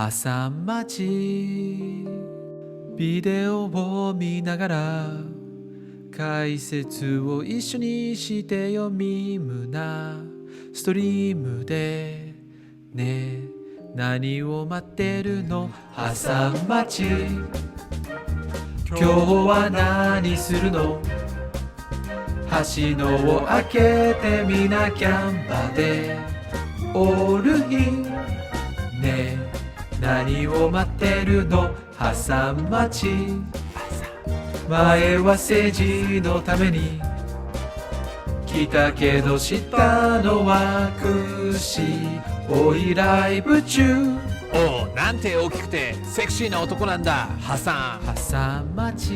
破産待ちビデオを見ながら解説を一緒にしてよミームなストリームでね何を待ってるの破産待ち今日は何するのはしのを開けてみなキャンバでオールインね何を待ってるの破産待ち前は政治のために来たけど知ったのは苦しいおいライブ中おうなんて大きくてセクシーな男なんだハサン破産待ち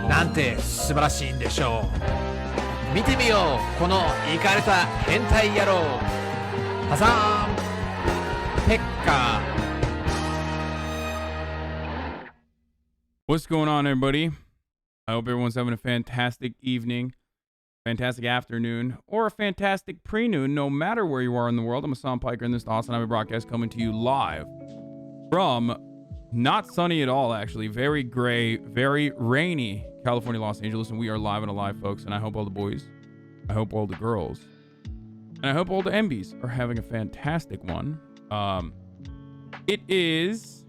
なんて素晴らしいんでしょう見てみようこのイカれた変態野郎ハサンペッカー What's going on, everybody? I hope everyone's having a fantastic evening, fantastic afternoon, or a fantastic pre-noon, no matter where you are in the world. I'm Hasan Piker, and this is the HasanAbi broadcast coming to you live from not sunny at all, actually. Very gray, very rainy California, Los Angeles, and we are live and alive, folks. And I hope all the boys, I hope all the girls, and I hope all the MBs are having a fantastic one. It is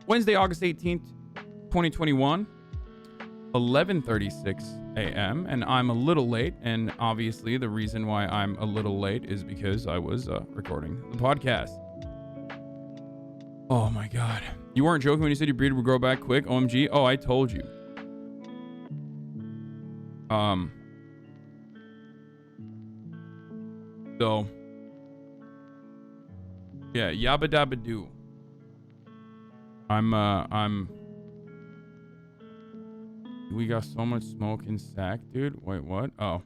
Wednesday, August 18th, 2021, 11:36 a.m. and I'm a little late, and obviously the reason why I'm a little late is because I was recording the podcast. Oh my god. You weren't joking when you said your beard would grow back quick? OMG. Oh, I told you. So yeah, yabba dabba doo. We got so much smoke in sack, dude. Wait, what? Oh.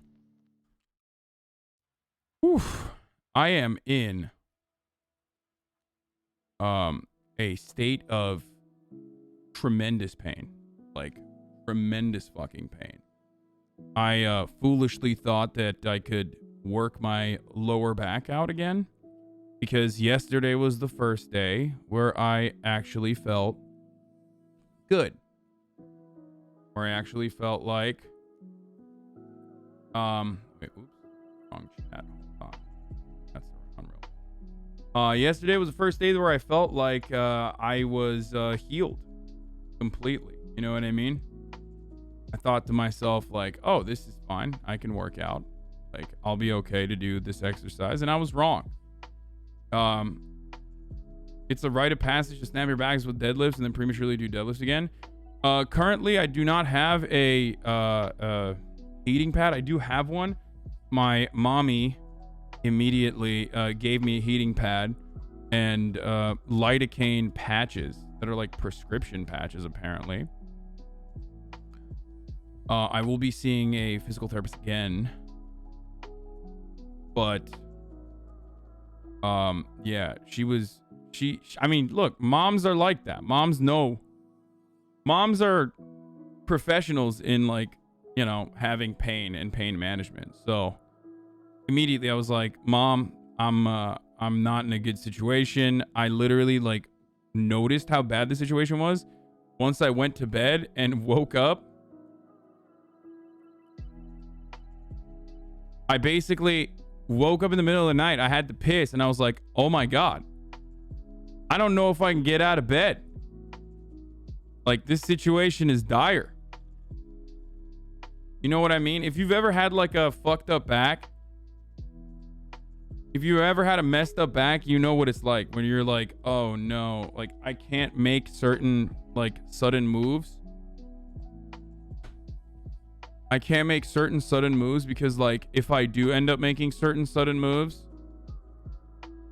Oof. I am in a state of tremendous pain. Like tremendous fucking pain. I foolishly thought that I could work my lower back out again because yesterday was the first day where I actually felt good. Where I actually felt like wait, oops, wrong chat. Hold on. That's unreal. Yesterday was the first day where I felt like I was healed completely. You know what I mean? I thought to myself like, oh, this is fine. I can work out. Like, I'll be okay to do this exercise. And I was wrong. It's a rite of passage to snap your bags with deadlifts and then prematurely do deadlifts again. Currently, I do not have a heating pad. I do have one. My mommy immediately gave me a heating pad and lidocaine patches that are like prescription patches, apparently. I will be seeing a physical therapist again. But, yeah, I mean, look, moms are like that. Moms are professionals in, like, you know, having pain and pain management. So immediately I was like, Mom, I'm not in a good situation. I literally like noticed how bad the situation was once I went to bed and woke up. I basically woke up in the middle of the night. I had to piss and I was like, oh my God, I don't know if I can get out of bed. Like, this situation is dire. You know what I mean? If you've ever had like a fucked up back, if you ever had a messed up back, you know what it's like when you're like, oh no, like I can't make certain like sudden moves. I can't make certain sudden moves because like if I do end up making certain sudden moves,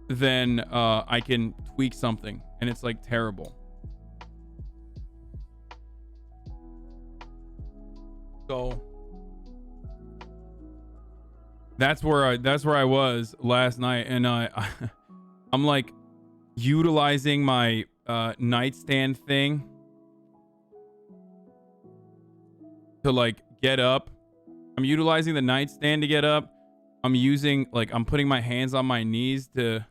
then I can tweak something and it's like terrible. So that's where I was last night, and I'm like utilizing my nightstand thing to like get up. I'm utilizing the nightstand to get up. I'm putting my hands on my knees to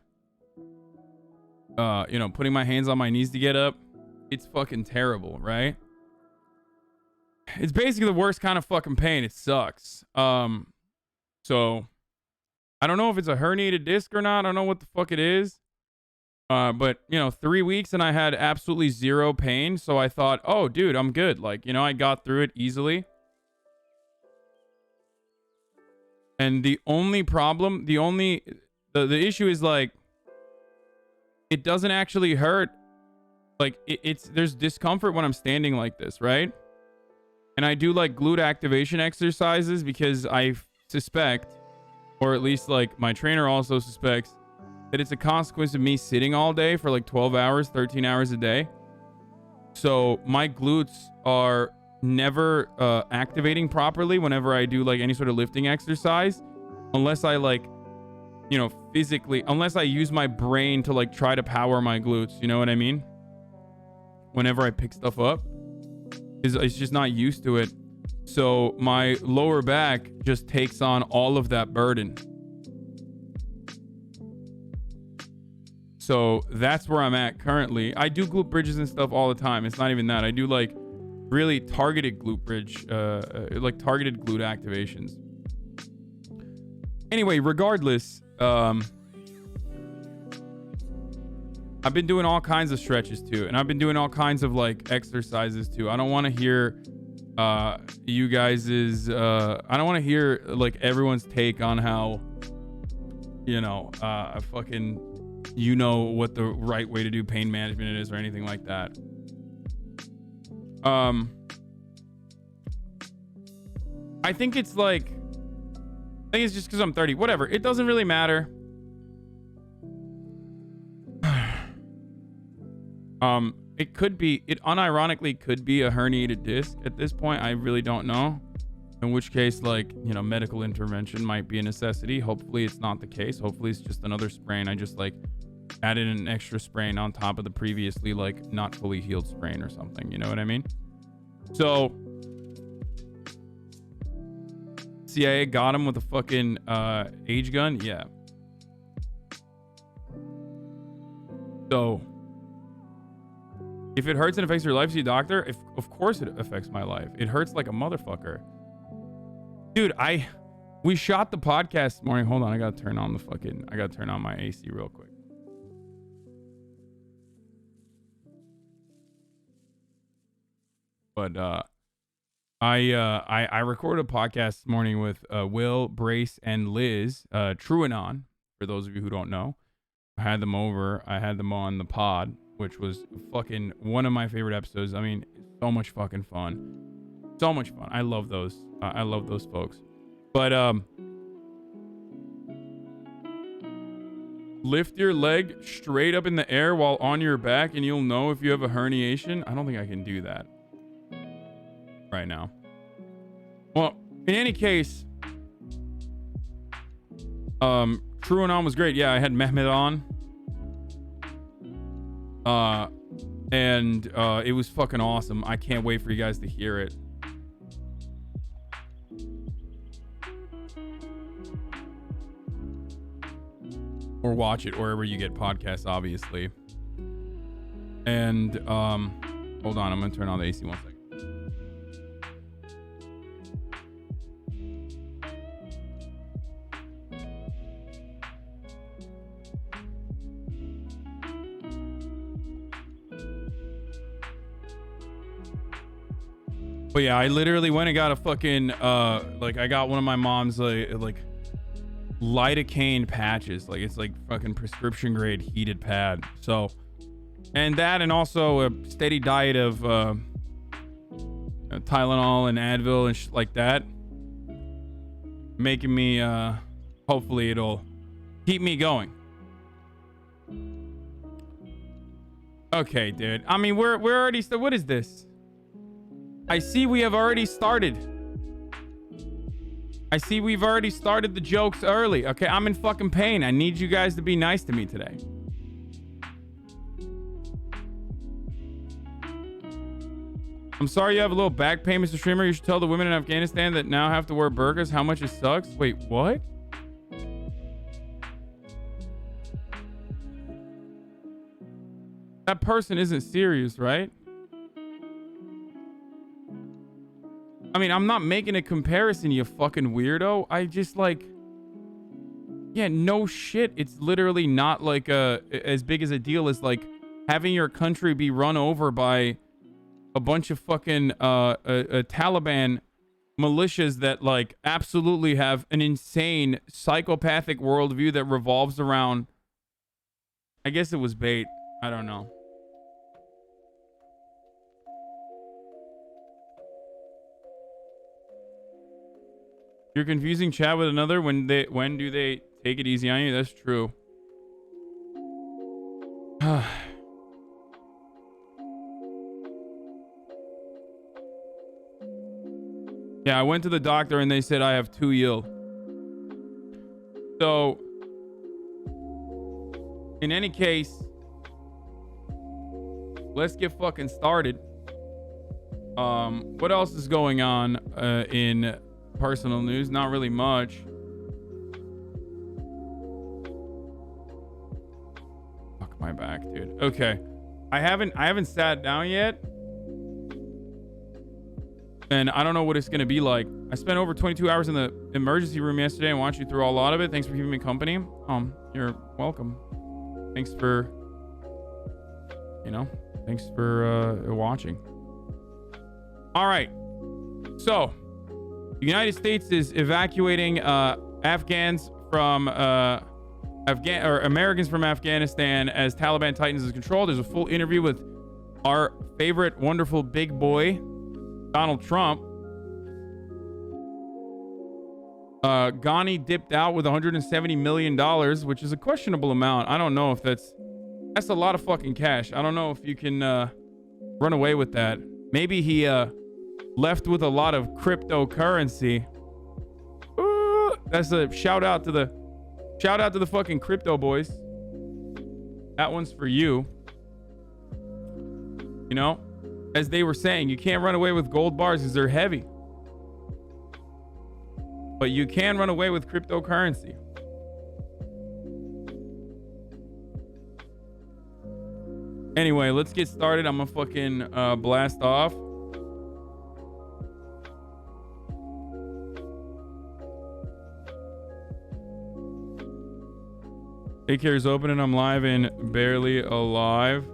putting my hands on my knees to get up. It's fucking terrible, right? It's basically the worst kind of fucking pain. It sucks. So I don't know if it's a herniated disc or not. I don't know what the fuck it is. But 3 weeks and I had absolutely zero pain. So I thought, oh, dude, I'm good. Like, I got through it easily. And the only problem, the issue is like, it doesn't actually hurt. Like there's discomfort when I'm standing like this, right? And I do like glute activation exercises because I suspect, or at least like my trainer also suspects, that it's a consequence of me sitting all day for like 12 hours, 13 hours a day. So my glutes are never activating properly whenever I do like any sort of lifting exercise, unless I like, physically, unless I use my brain to like try to power my glutes. You know what I mean? Whenever I pick stuff up, it's just not used to it. So my lower back just takes on all of that burden. So that's where I'm at currently. I do glute bridges and stuff all the time. It's not even that. I do like really targeted glute bridge, like targeted glute activations. Anyway, regardless, I've been doing all kinds of stretches too, and I've been doing all kinds of like exercises too. I don't want to hear you guys's I don't want to hear like everyone's take on how fucking what the right way to do pain management is or anything like that. I think it's like, I think it's just because I'm 30. Whatever. It doesn't really matter. It could be, it unironically could be a herniated disc at this point. I really don't know. In which case, like, medical intervention might be a necessity. Hopefully it's not the case. Hopefully it's just another sprain. I just like added an extra sprain on top of the previously like not fully healed sprain or something. You know what I mean? So CIA got him with a fucking age gun. Yeah. So if it hurts and affects your life, see a doctor. Of course it affects my life. It hurts like a motherfucker. Dude, we shot the podcast this morning. Hold on, I gotta turn on my AC real quick. But I recorded a podcast this morning with Will, Brace, and Liz, Truanon, for those of you who don't know. I had them over. I had them on the pod, which was fucking one of my favorite episodes. I mean, so much fucking fun. So much fun. I love those. I love those folks. But lift your leg straight up in the air while on your back and you'll know if you have a herniation. I don't think I can do that right now. Well, in any case, Truanon was great. Yeah, I had Mehmet on. And it was fucking awesome. I can't wait for you guys to hear it. Or watch it wherever you get podcasts, obviously. And hold on, I'm gonna turn on the AC 1 second. But yeah, I literally went and got a fucking I got one of my mom's like lidocaine patches. Like it's like fucking prescription grade heated pad. So, and that, and also a steady diet of Tylenol and Advil and shit like that, making me hopefully it'll keep me going. Okay, dude. I mean, we're already what is this? I see we have already started. I see we've already started the jokes early. Okay, I'm in fucking pain. I need you guys to be nice to me today. I'm sorry you have a little back pain, Mr. Streamer. You should tell the women in Afghanistan that now have to wear burqas how much it sucks. Wait, what? That person isn't serious, right? I mean, I'm not making a comparison, you fucking weirdo. I just like... Yeah, no shit. It's literally not like as big as a deal as like having your country be run over by a bunch of fucking Taliban militias that like absolutely have an insane psychopathic worldview that revolves around... I guess it was bait. I don't know. You're confusing chat with another. When do they take it easy on you? That's true. Yeah, I went to the doctor and they said I have 2 yield. So, in any case, let's get fucking started. What else is going on in personal news? Not really much. Fuck my back, dude. Okay. I haven't sat down yet. And I don't know what it's going to be like. I spent over 22 hours in the emergency room yesterday and watched you through a lot of it. Thanks for keeping me company. You're welcome. Thanks for, thanks for watching. All right. So, the United States is evacuating Afghans from Americans from Afghanistan as Taliban tightens its control. There's a full interview with our favorite, wonderful big boy, Donald Trump. Ghani dipped out with $170 million, which is a questionable amount. I don't know if that's a lot of fucking cash. I don't know if you can run away with that. Maybe he left with a lot of cryptocurrency. Ooh, that's a shout out to the fucking crypto boys. That one's for you. As they were saying, you can't run away with gold bars because they're heavy. But you can run away with cryptocurrency. Anyway, let's get started. I'm gonna fucking blast off. Daycare is open and I'm live and barely alive.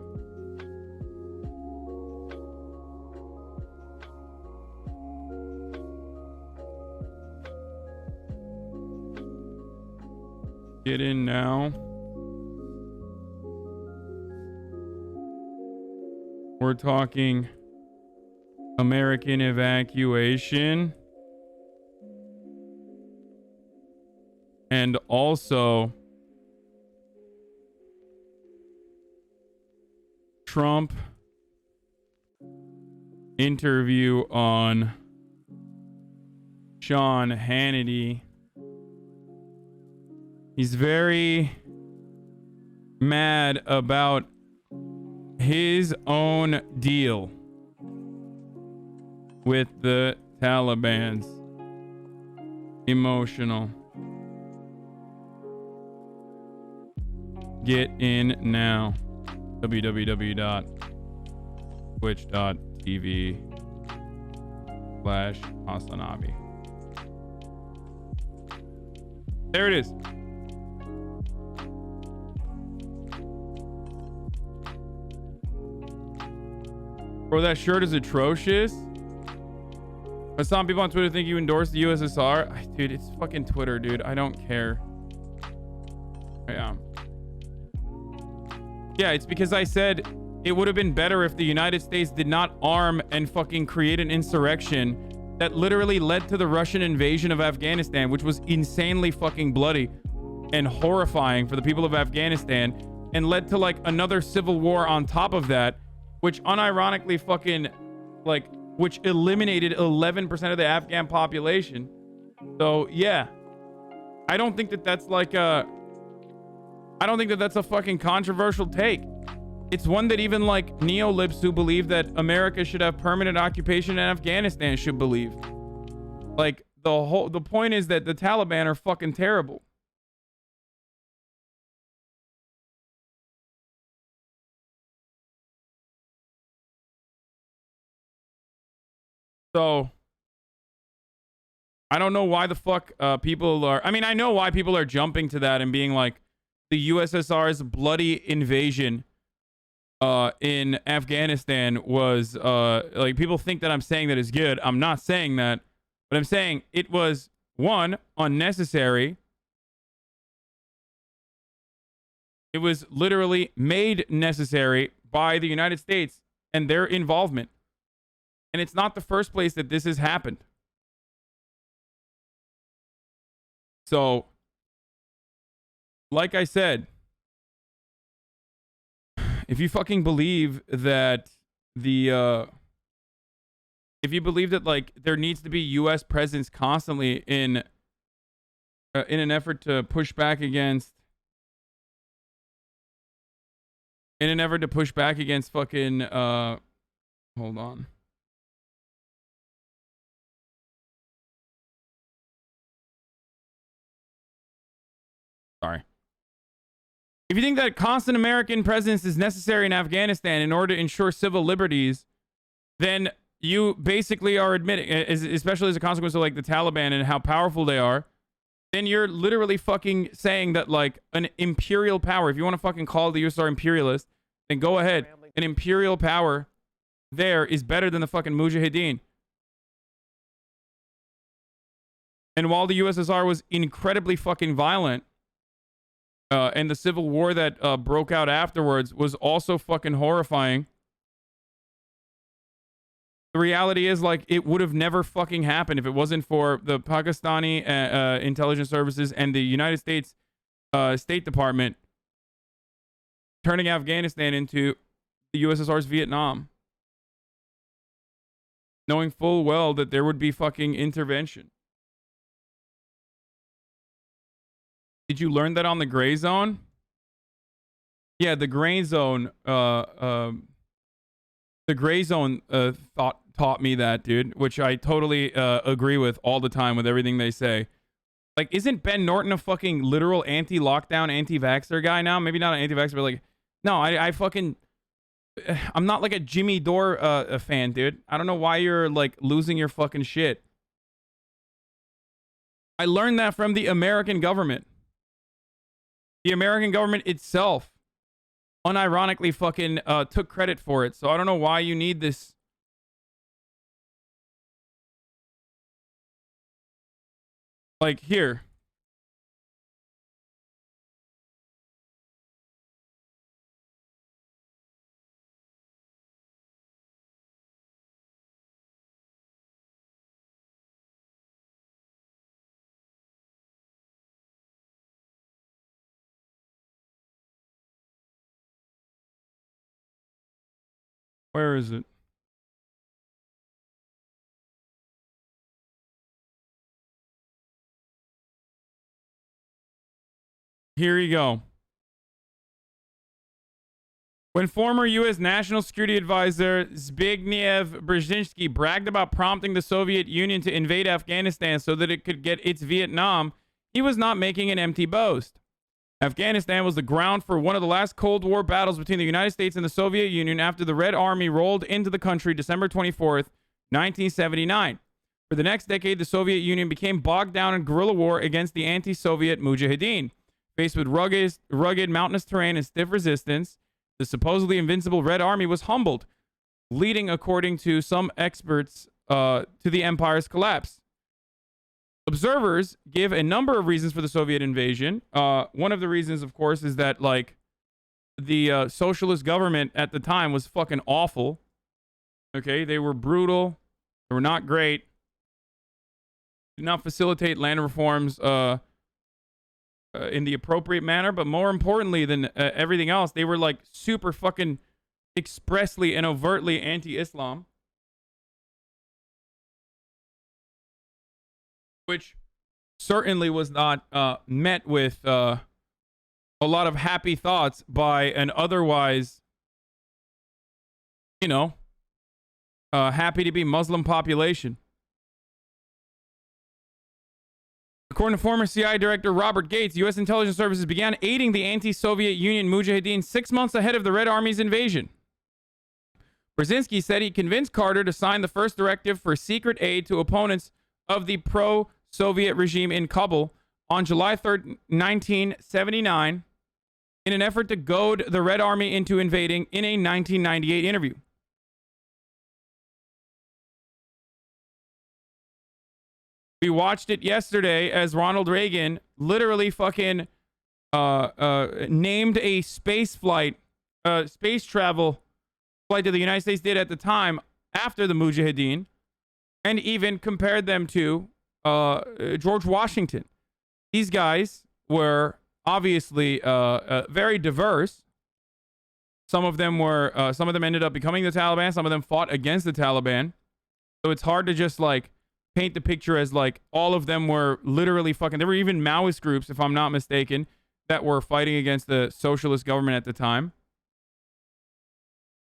Get in now. We're talking American evacuation. And also Trump interview on Sean Hannity. He's very mad about his own deal with the Taliban's. Emotional. Get in now. www.twitch.tv/HasanAbi. There it is. Bro, that shirt is atrocious. But some people on Twitter think you endorsed the USSR. Dude, it's fucking Twitter, dude. I don't care. Yeah. Yeah, it's because I said it would have been better if the United States did not arm and fucking create an insurrection that literally led to the Russian invasion of Afghanistan, which was insanely fucking bloody and horrifying for the people of Afghanistan, and led to like another civil war on top of that, which unironically fucking like, which eliminated 11% of the Afghan population. So yeah, I don't think that that's like a, I don't think that that's a fucking controversial take. It's one that even like neolibs who believe that America should have permanent occupation in Afghanistan should believe. Like the point is that the Taliban are fucking terrible. So I don't know why the fuck people are. I mean, I know why people are jumping to that and being like, the USSR's bloody invasion in Afghanistan was like, people think that I'm saying that is good. I'm not saying that, but I'm saying it was, one, unnecessary. It was literally made necessary by the United States and their involvement. And it's not the first place that this has happened. So, like I said, if you fucking believe that if you believe that like there needs to be U.S. presence constantly in an effort to push back against, fucking hold on. Sorry. If you think that constant American presence is necessary in Afghanistan in order to ensure civil liberties, then you basically are admitting, especially as a consequence of like the Taliban and how powerful they are, then you're literally fucking saying that like an imperial power, if you want to fucking call the USSR imperialist, then go ahead. An imperial power there is better than the fucking Mujahideen. And while the USSR was incredibly fucking violent, and the civil war that broke out afterwards was also fucking horrifying, the reality is like it would have never fucking happened if it wasn't for the Pakistani intelligence services and the United States State Department turning Afghanistan into the USSR's Vietnam, knowing full well that there would be fucking intervention. Did you learn that on the gray zone? Yeah, the gray zone. The gray zone taught me that, dude, which I totally agree with all the time with everything they say. Like, isn't Ben Norton a fucking literal anti-lockdown, anti-vaxxer guy now? Maybe not an anti-vaxxer, but like, no, I fucking, I'm not like a Jimmy Dore fan, dude. I don't know why you're like losing your fucking shit. I learned that from the American government. The American government itself unironically fucking took credit for it. So I don't know why you need this. Like, here. Where is it? Here you go. When former U.S. National Security Advisor Zbigniew Brzezinski bragged about prompting the Soviet Union to invade Afghanistan so that it could get its Vietnam, he was not making an empty boast. Afghanistan was the ground for one of the last Cold War battles between the United States and the Soviet Union after the Red Army rolled into the country December 24th, 1979. For the next decade, the Soviet Union became bogged down in guerrilla war against the anti-Soviet Mujahideen. Faced with rugged mountainous terrain and stiff resistance, the supposedly invincible Red Army was humbled, leading, according to some experts, to the empire's collapse. Observers give a number of reasons for the Soviet invasion. One of the reasons, of course, is that like the socialist government at the time was fucking awful. Okay, they were brutal. They were not great. Did not facilitate land reforms in the appropriate manner. But more importantly than everything else, they were like super fucking expressly and overtly anti-Islam. Which certainly was not met with a lot of happy thoughts by an otherwise, you know, happy to be Muslim population. According to former CIA Director Robert Gates, U.S. intelligence services began aiding the anti-Soviet Union Mujahideen 6 months ahead of the Red Army's invasion. Brzezinski said he convinced Carter to sign the first directive for secret aid to opponents of the pro-Soviet regime in Kabul on July 3rd, 1979, in an effort to goad the Red Army into invading in a 1998 interview. We watched it yesterday as Ronald Reagan literally fucking named a space travel flight that the United States did at the time after the Mujahideen, and even compared them to George Washington. These guys were obviously very diverse. Some of them ended up becoming the Taliban. Some of them fought against the Taliban. So it's hard to just like paint the picture as like all of them were literally fucking. There were even Maoist groups, if I'm not mistaken, that were fighting against the socialist government at the time.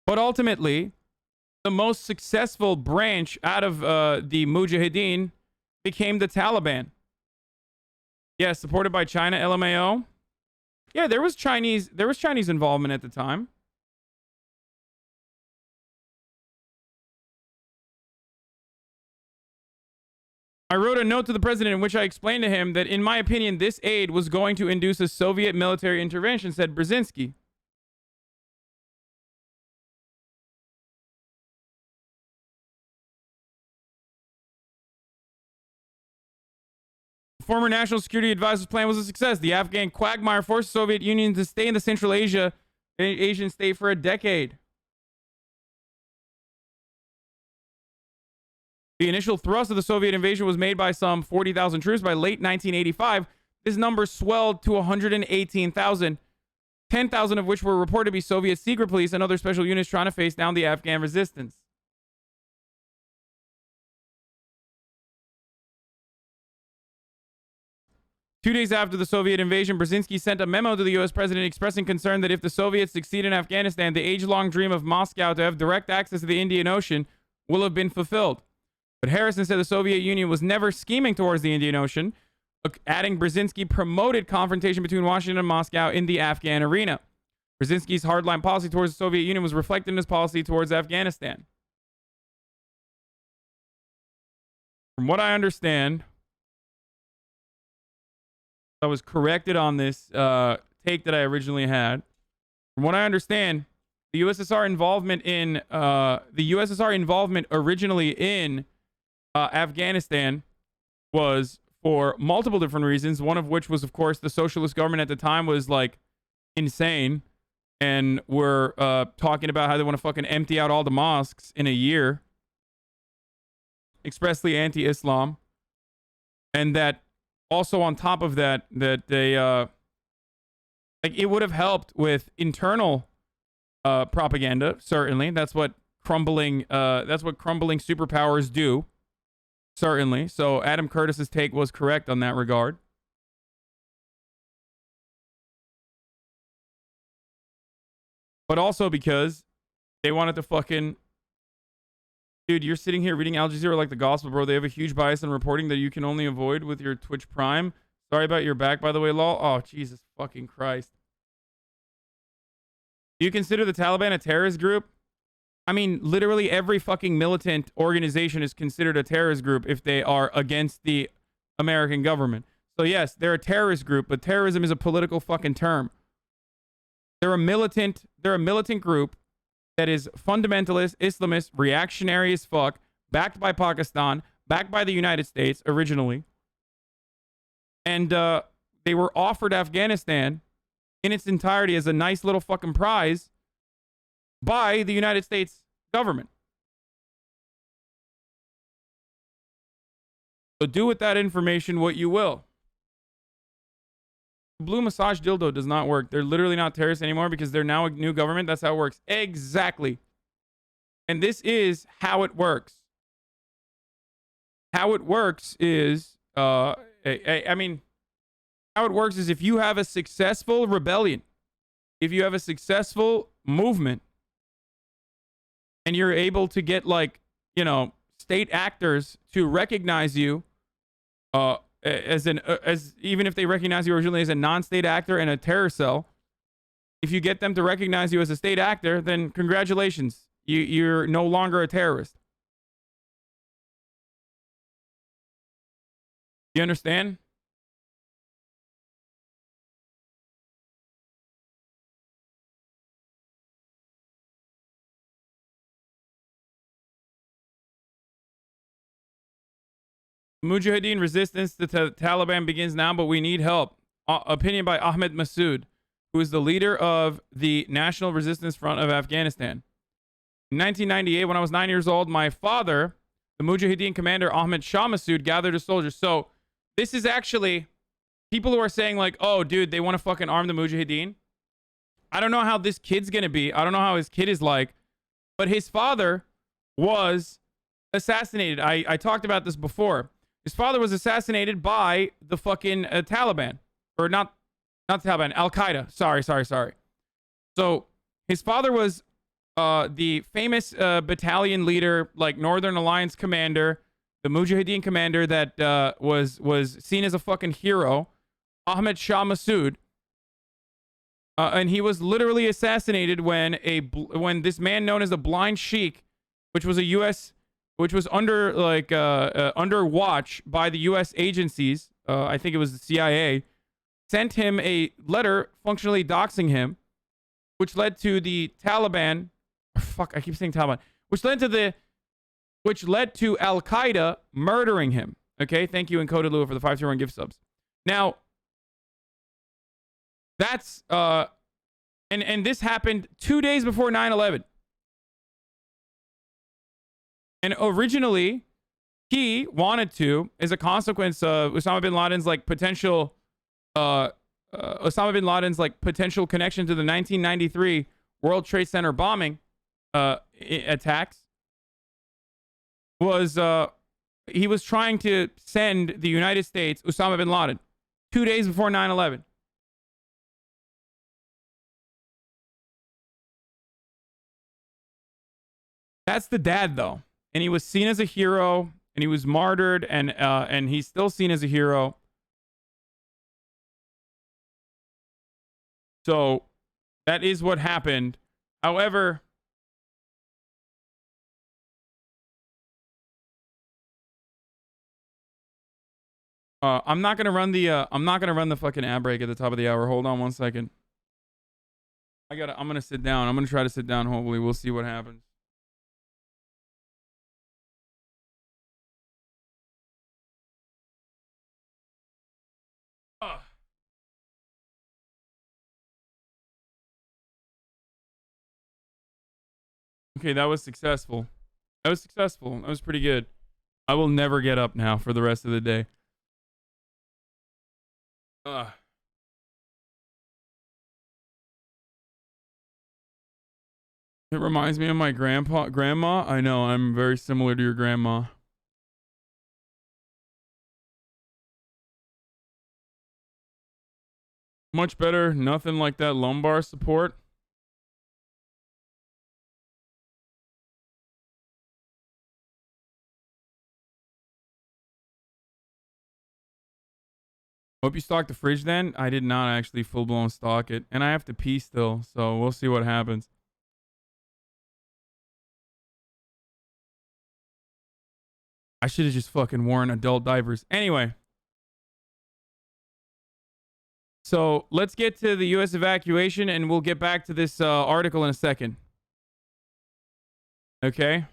But ultimately, the most successful branch out of the Mujahideen became the Taliban. Yeah, supported by China, LMAO. Yeah, there was Chinese involvement at the time. I wrote a note to the president in which I explained to him that, in my opinion, this aid was going to induce a Soviet military intervention, said Brzezinski. The former National Security Advisor's plan was a success. The Afghan quagmire forced the Soviet Union to stay in the Central Asian state for a decade. The initial thrust of the Soviet invasion was made by some 40,000 troops. By late 1985, this number swelled to 118,000, 10,000 of which were reported to be Soviet secret police and other special units trying to face down the Afghan resistance. Two days after the Soviet invasion, Brzezinski sent a memo to the U.S. president expressing concern that if the Soviets succeed in Afghanistan, the age-long dream of Moscow to have direct access to the Indian Ocean will have been fulfilled. But Harrison said the Soviet Union was never scheming towards the Indian Ocean, adding Brzezinski promoted confrontation between Washington and Moscow in the Afghan arena. Brzezinski's hardline policy towards the Soviet Union was reflected in his policy towards Afghanistan. From what I understand, I was corrected on this take that I originally had. From what I understand, the USSR involvement originally in Afghanistan was for multiple different reasons. One of which was, of course, the socialist government at the time was like insane, and were talking about how they want to fucking empty out all the mosques in a year, expressly anti-Islam, and that. Also, on top of that, that they like it would have helped with internal propaganda. Certainly, that's what crumbling superpowers do. Certainly. So Adam Curtis's take was correct on that regard. But also because they wanted to fucking. Dude, you're sitting here reading Al Jazeera like the gospel, bro. They have a huge bias in reporting that you can only avoid with your Twitch Prime. Sorry about your back, by the way, lol. Oh, Jesus fucking Christ. Do you consider the Taliban a terrorist group? I mean, literally every fucking militant organization is considered a terrorist group if they are against the American government. So yes, they're a terrorist group, but terrorism is a political fucking term. They're a militant group that is fundamentalist, Islamist, reactionary as fuck, backed by Pakistan, backed by the United States originally. And they were offered Afghanistan in its entirety as a nice little fucking prize by the United States government. So do with that information what you will. Blue massage dildo does not work. They're literally not terrorists anymore because they're now a new government. That's how it works. Exactly. And this is how it works. How it works is, how it works is if you have a successful rebellion, if you have a successful movement, and you're able to get state actors to recognize you, as even if they recognize you originally as a non-state actor and a terror cell, if you get them to recognize you as a state actor, then congratulations. you're no longer a terrorist. You understand? Mujahideen resistance to the Taliban begins now, but we need help. Opinion by Ahmed Massoud, who is the leader of the National Resistance Front of Afghanistan. In 1998, when I was 9 years old, my father, the Mujahideen commander Ahmed Shah Massoud, gathered his soldiers. So this is actually people who are saying like, oh, dude, they want to fucking arm the Mujahideen. I don't know how this kid's going to be. I don't know how his kid is like. But his father was assassinated. I talked about this before. His father was assassinated by the fucking Taliban. Or not Taliban, Al-Qaeda. Sorry. So his father was the famous battalion leader, like Northern Alliance commander, the Mujahideen commander that was seen as a fucking hero, Ahmed Shah Massoud. And he was literally assassinated when this man known as the Blind Sheikh, which was under under watch by the U.S. agencies, I think it was the CIA, sent him a letter functionally doxing him, which led to the Taliban. Fuck, I keep saying Taliban. Which led to Al-Qaeda murdering him. Okay, thank you, Encoded Lua, for the 501 gift subs. Now, that's and this happened 2 days before 9/11. And originally, he wanted to, as a consequence of Osama bin Laden's potential connection to the 1993 World Trade Center bombing attacks, he was trying to send the United States Osama bin Laden 2 days before 9/11. That's the dad, though. And he was seen as a hero, and he was martyred, and he's still seen as a hero. So that is what happened. However, I'm not gonna run the fucking ad break at the top of the hour. Hold on 1 second. I'm gonna sit down. I'm gonna try to sit down. Hopefully, we'll see what happens. Okay, that was successful. That was pretty good. I will never get up now for the rest of the day. It reminds me of my grandma. I know, I'm very similar to your grandma. Much better. Nothing like that lumbar support. Hope you stocked the fridge then. I did not actually full-blown stock it. And I have to pee still, so we'll see what happens. I should have just fucking worn adult diapers. Anyway. So let's get to the U.S. evacuation, and we'll get back to this article in a second. Okay?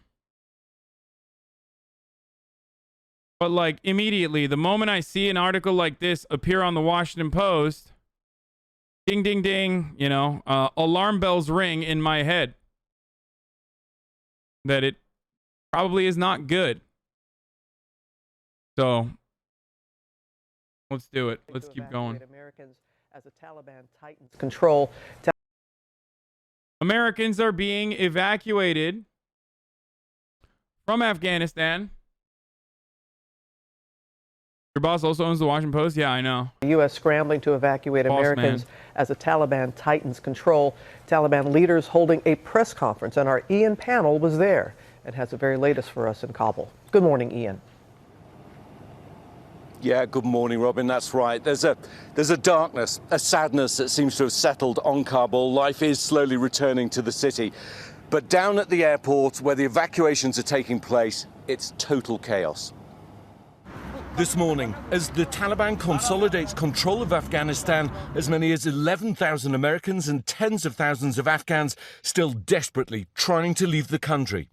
But immediately, the moment I see an article like this appear on the Washington Post, ding, ding, ding, alarm bells ring in my head that it probably is not good. So let's do it. Let's keep going. Americans as the Taliban tightens control. Americans are being evacuated from Afghanistan. Your boss also owns the Washington Post? Yeah, I know. The U.S. scrambling to evacuate Americans as the Taliban tightens control. Taliban leaders holding a press conference, and our Ian Panel was there and has the very latest for us in Kabul. Good morning, Ian. Yeah, good morning, Robin. That's right. There's a darkness, a sadness that seems to have settled on Kabul. Life is slowly returning to the city. But down at the airport where the evacuations are taking place, it's total chaos. This morning, as the Taliban consolidates control of Afghanistan, as many as 11,000 Americans and tens of thousands of Afghans still desperately trying to leave the country.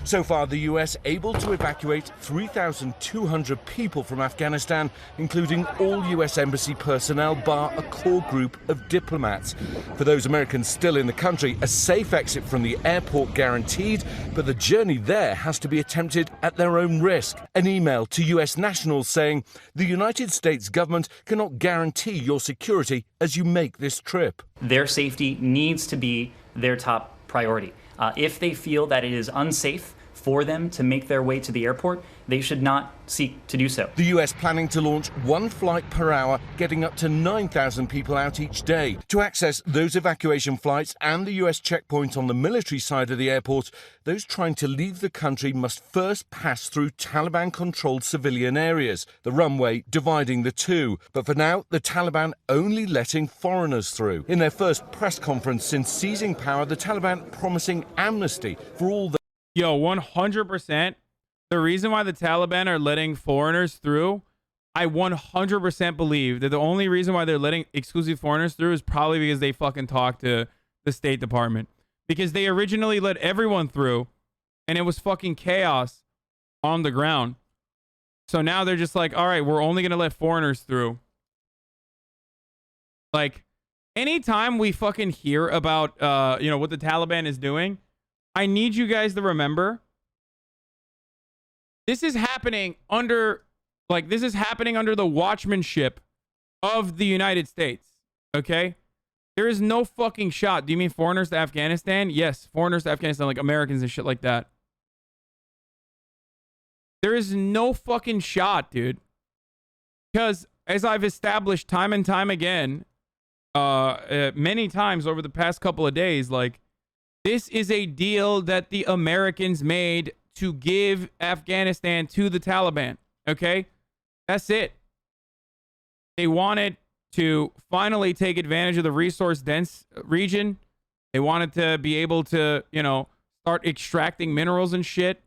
So far, the US able to evacuate 3,200 people from Afghanistan, including all US embassy personnel, bar a core group of diplomats. For those Americans still in the country, a safe exit from the airport guaranteed, but the journey there has to be attempted at their own risk. An email to US nationals saying the United States government cannot guarantee your security as you make this trip. Their safety needs to be their top priority. If they feel that it is unsafe for them to make their way to the airport, they should not seek to do so. The US planning to launch one flight per hour, getting up to 9,000 people out each day. To access those evacuation flights and the US checkpoint on the military side of the airport, those trying to leave the country must first pass through Taliban-controlled civilian areas, the runway dividing the two. But for now, the Taliban only letting foreigners through. In their first press conference since seizing power, the Taliban promising amnesty for all the... Yo, 100%. The reason why the Taliban are letting foreigners through, I 100% believe that the only reason why they're letting exclusive foreigners through is probably because they fucking talked to the State Department. Because they originally let everyone through, and it was fucking chaos on the ground. So now they're just like, all right, we're only going to let foreigners through. Like, anytime we fucking hear about, what the Taliban is doing, I need you guys to remember this is happening under the watchmanship of the United States. Okay? There is no fucking shot. Do you mean foreigners to Afghanistan? Yes, foreigners to Afghanistan, like Americans and shit like that. There is no fucking shot, dude. Because as I've established time and time again, many times over the past couple of days, like, this is a deal that the Americans made to give Afghanistan to the Taliban. Okay? That's it. They wanted to finally take advantage of the resource-dense region. They wanted to be able to, start extracting minerals and shit.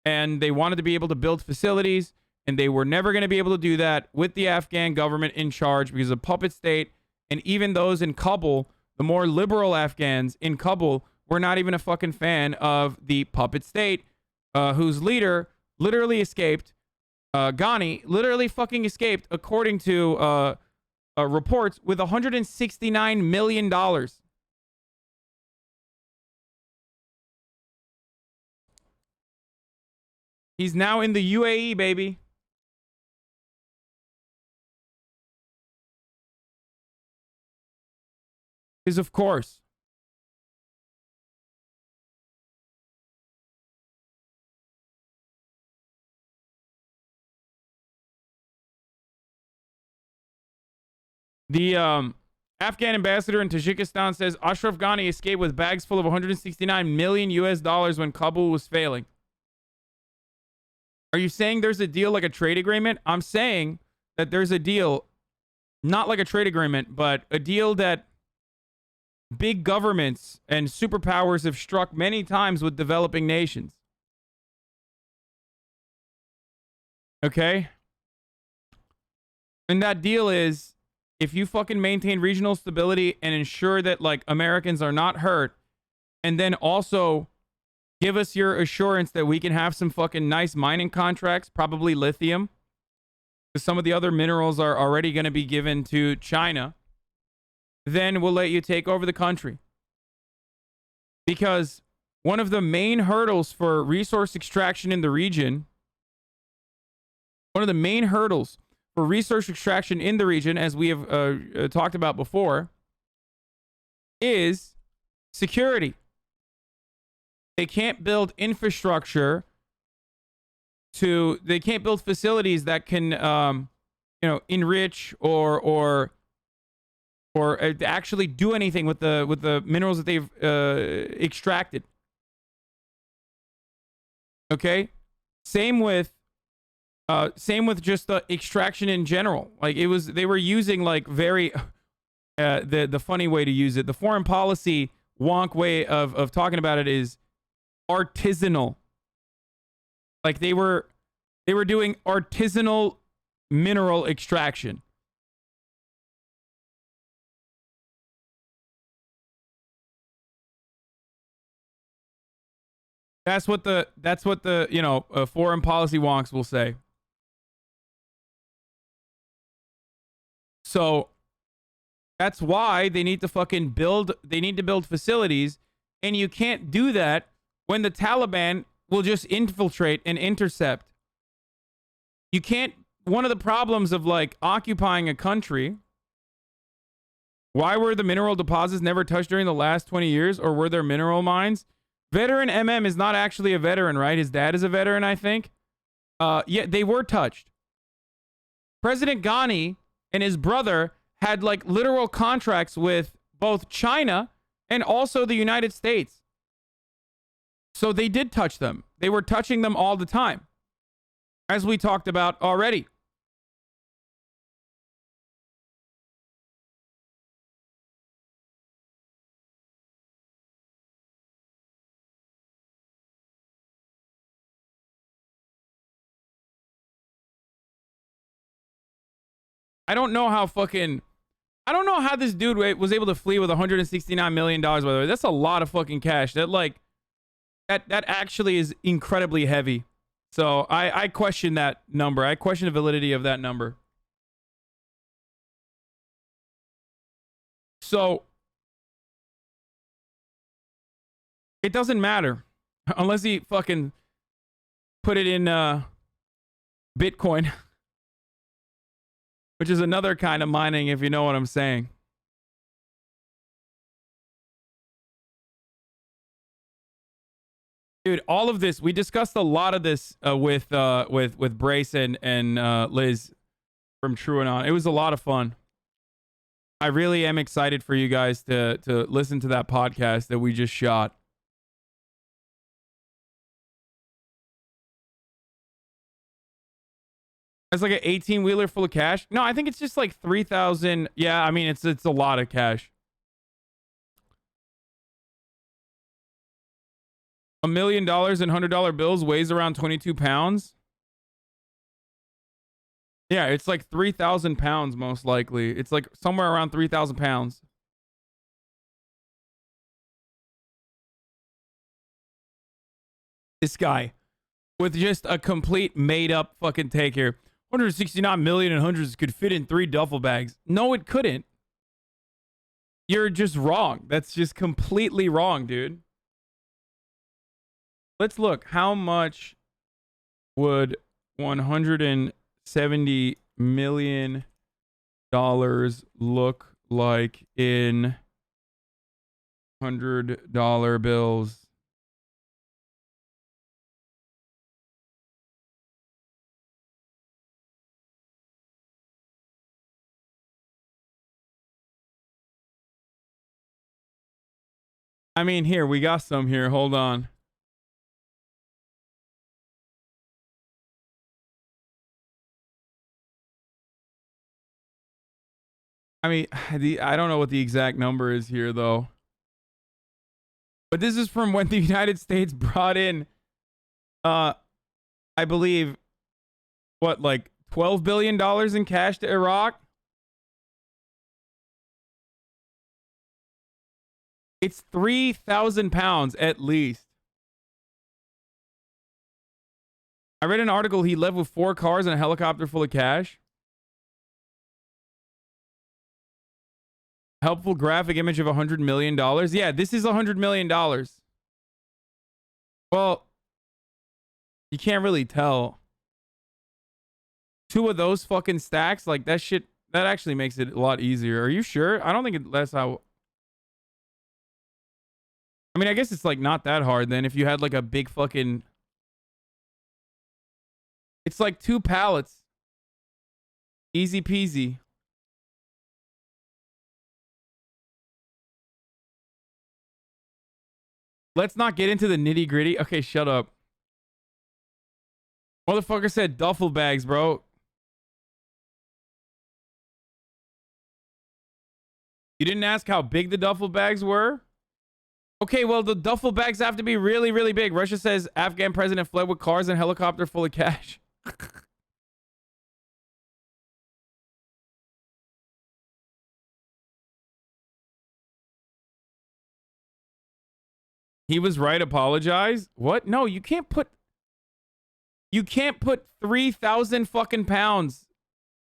And they wanted to be able to build facilities. And they were never going to be able to do that with the Afghan government in charge because of puppet state. And even those in Kabul, the more liberal Afghans in Kabul, were not even a fucking fan of the puppet state, whose leader literally escaped. Ghani literally fucking escaped, according to reports, with $169 million. He's now in the UAE, baby. Because of course. The Afghan ambassador in Tajikistan says Ashraf Ghani escaped with bags full of 169 million US dollars when Kabul was failing. Are you saying there's a deal like a trade agreement? I'm saying that there's a deal, not like a trade agreement, but a deal that big governments and superpowers have struck many times with developing nations. Okay? And that deal is, if you fucking maintain regional stability and ensure that, like, Americans are not hurt, and then also give us your assurance that we can have some fucking nice mining contracts, probably lithium, because some of the other minerals are already going to be given to China, then we'll let you take over the country. Because one of the main hurdles for resource extraction in the region, as we have talked about before, is security. They can't build infrastructure they can't build facilities that can, enrich or actually do anything with the minerals that they've extracted. Okay? Same with just the extraction in general. Like, they were using, like, very the funny way to use it. The foreign policy wonk way of talking about it is artisanal. Like they were doing artisanal mineral extraction. That's what the foreign policy wonks will say. So that's why they need to build facilities, and you can't do that when the Taliban will just infiltrate and intercept. You can't. One of the problems of like occupying a country. Why were the mineral deposits never touched during the last 20 years, or were there mineral mines? Veteran MM is not actually a veteran, right? His dad is a veteran, I think. Yeah, they were touched. President Ghani and his brother had like literal contracts with both China and also the United States. So they did touch them. They were touching them all the time, as we talked about already. I don't know how this dude was able to flee with $169 million, by the way. That's a lot of fucking cash. That actually is incredibly heavy. So I question that number. I question the validity of that number. So it doesn't matter unless he fucking put it in Bitcoin. Which is another kind of mining, if you know what I'm saying. Dude, all of this, we discussed a lot of this with Brace and Liz from TrueAnon. It was a lot of fun. I really am excited for you guys to listen to that podcast that we just shot. It's like an 18-wheeler full of cash. No, I think it's just like 3,000. Yeah, I mean, it's a lot of cash. $1 million in $100 bills weighs around 22 pounds. Yeah, it's like 3,000 pounds most likely. It's like somewhere around 3,000 pounds. This guy with just a complete made-up fucking take here. 169 million and hundreds could fit in 3 duffel bags. No, it couldn't. You're just wrong. That's just completely wrong, dude. Let's look. How much would $170 million look like in $100 bills? I mean, here, we got some here. Hold on. I mean, I don't know what the exact number is here, though. But this is from when the United States brought in, I believe, what, like $12 billion in cash to Iraq? It's 3,000 pounds at least. I read an article he left with 4 cars and a helicopter full of cash. Helpful graphic image of $100 million. Yeah, this is $100 million. Well, you can't really tell. 2 of those fucking stacks, like that shit, that actually makes it a lot easier. Are you sure? I don't think that's how... I mean, I guess it's like not that hard then if you had like a big fucking... It's like 2 pallets. Easy peasy. Let's not get into the nitty gritty. Okay, shut up. Motherfucker said duffel bags, bro. You didn't ask how big the duffel bags were? Okay, well, the duffel bags have to be really, really big. Russia says Afghan president fled with cars and helicopter full of cash. He was right, apologize. What? No, you can't put 3,000 fucking pounds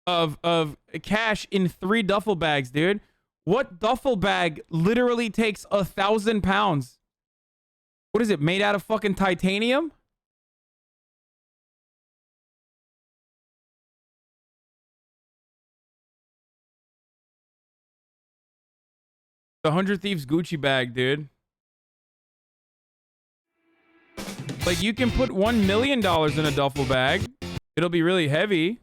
of cash in 3 duffel bags, dude. What duffel bag literally takes 1,000 pounds? What is it, made out of fucking titanium? The 100 Thieves Gucci bag, dude. Like, you can put $1 million in a duffel bag. It'll be really heavy.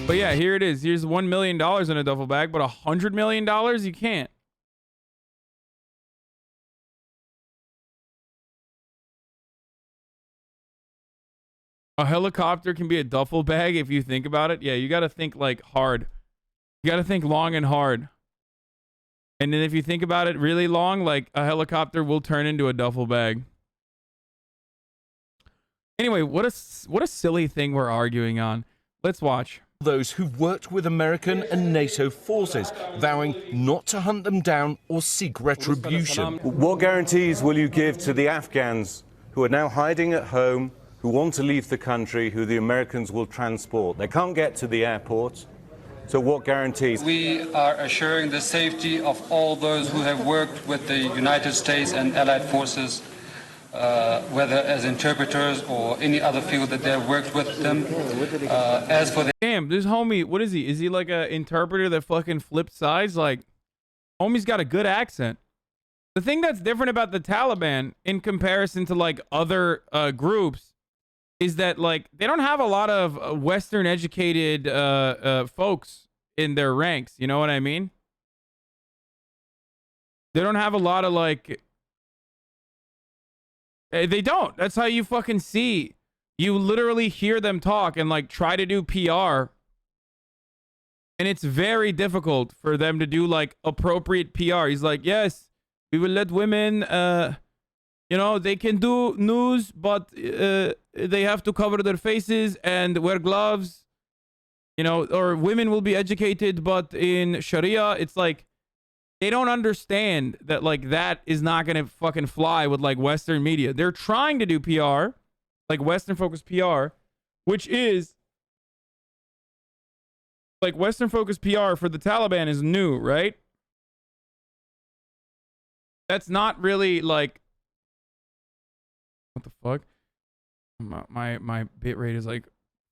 But yeah, here it is. Here's $1 million in a duffel bag, but $100 million, you can't. A helicopter can be a duffel bag if you think about it. Yeah, you got to think like hard. You got to think long and hard. And then if you think about it really long, like a helicopter will turn into a duffel bag. Anyway, what a silly thing we're arguing on. Let's watch. Those who've worked with American and NATO forces, vowing not to hunt them down or seek retribution. What guarantees will you give to the Afghans who are now hiding at home, who want to leave the country, who the Americans will transport? They can't get to the airport. So what guarantees? We are assuring the safety of all those who have worked with the United States and allied forces, whether as interpreters or any other field that they have worked with them. As for the Damn, this homie, what is he? Is he like an interpreter that fucking flipped sides? Like, homie's got a good accent. The thing that's different about the Taliban in comparison to like other groups is that like they don't have a lot of Western educated folks in their ranks. You know what I mean? They don't have a lot of like. They don't. That's how you fucking see. You literally hear them talk and like try to do PR. And it's very difficult for them to do like appropriate PR. He's like, yes, we will let women, you know, they can do news, but they have to cover their faces and wear gloves. You know, or women will be educated, but in Sharia, it's like, they don't understand that like that is not going to fucking fly with like Western media. They're trying to do PR, like Western focused PR, which is like Western focused PR for the Taliban is new, right? That's not really like, what the fuck? My bit rate is like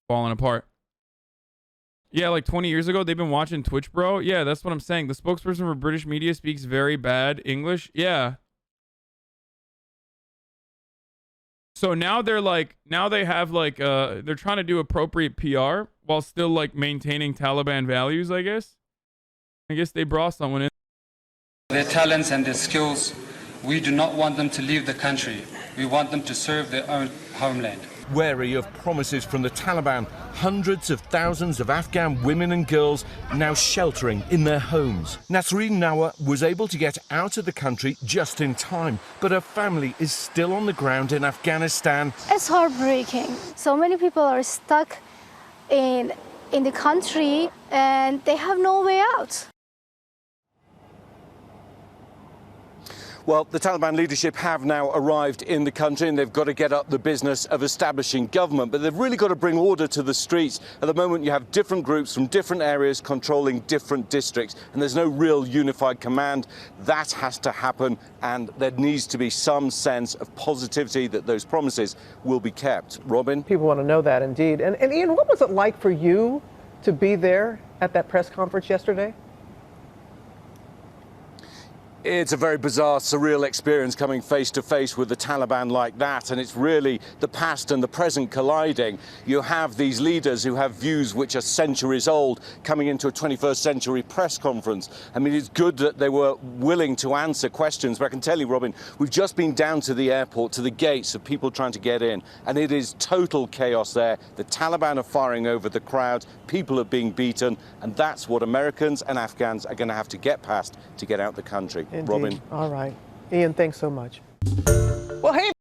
falling apart. Yeah, like 20 years ago, they've been watching Twitch, bro. Yeah, that's what I'm saying. The spokesperson for British media speaks very bad English. Yeah. So now they're like, now they have like, they're trying to do appropriate PR while still like maintaining Taliban values, I guess. I guess they brought someone in. their talents and their skills, we do not want them to leave the country. We want them to serve their own homeland. Wary of promises from the Taliban, hundreds of thousands of Afghan women and girls now sheltering in their homes. Nasreen Nawar was able to get out of the country just in time, but her family is still on the ground in Afghanistan. It's heartbreaking. So many people are stuck in the country and they have no way out. Well, the Taliban leadership have now arrived in the country and they've got to get up the business of establishing government, but they've really got to bring order to the streets. At the moment, you have different groups from different areas controlling different districts, and there's no real unified command. That has to happen, and there needs to be some sense of positivity that those promises will be kept. Robin? People want to know that, indeed. And Ian, what was it like for you to be there at that press conference yesterday? It's a very bizarre, surreal experience coming face to face with the Taliban like that, and it's really the past and the present colliding. You have these leaders who have views which are centuries old coming into a 21st century press conference. I mean, it's good that they were willing to answer questions, but I can tell you, Robin, we've just been down to the airport, to the gates of people trying to get in, and it is total chaos there. The Taliban are firing over the crowd, people are being beaten, and that's what Americans and Afghans are going to have to get past to get out the country. Indeed. Robin. All right. Ian, thanks so much. Well, hey.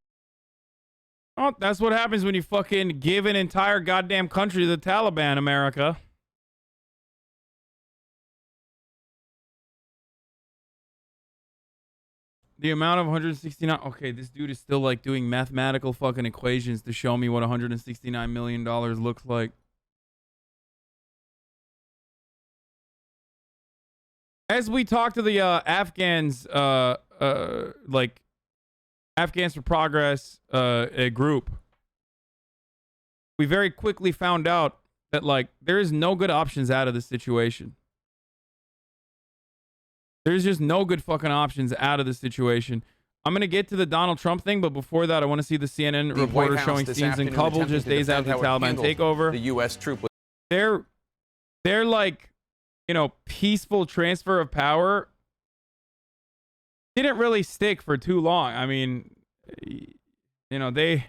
Oh, that's what happens when you fucking give an entire goddamn country to the Taliban, America. The amount of 169. Okay, this dude is still like doing mathematical fucking equations to show me what $169 million looks like. As we talk to the Afghans, like Afghans for Progress group, we very quickly found out that like there is no good options out of this situation. There's just no good fucking options out of this situation. I'm going to get to the Donald Trump thing, but before that, I want to see the CNN reporter showing scenes in Kabul just days after the Taliban takeover. The U.S. troop was They're like, you know, peaceful transfer of power didn't really stick for too long. I mean, you know, they're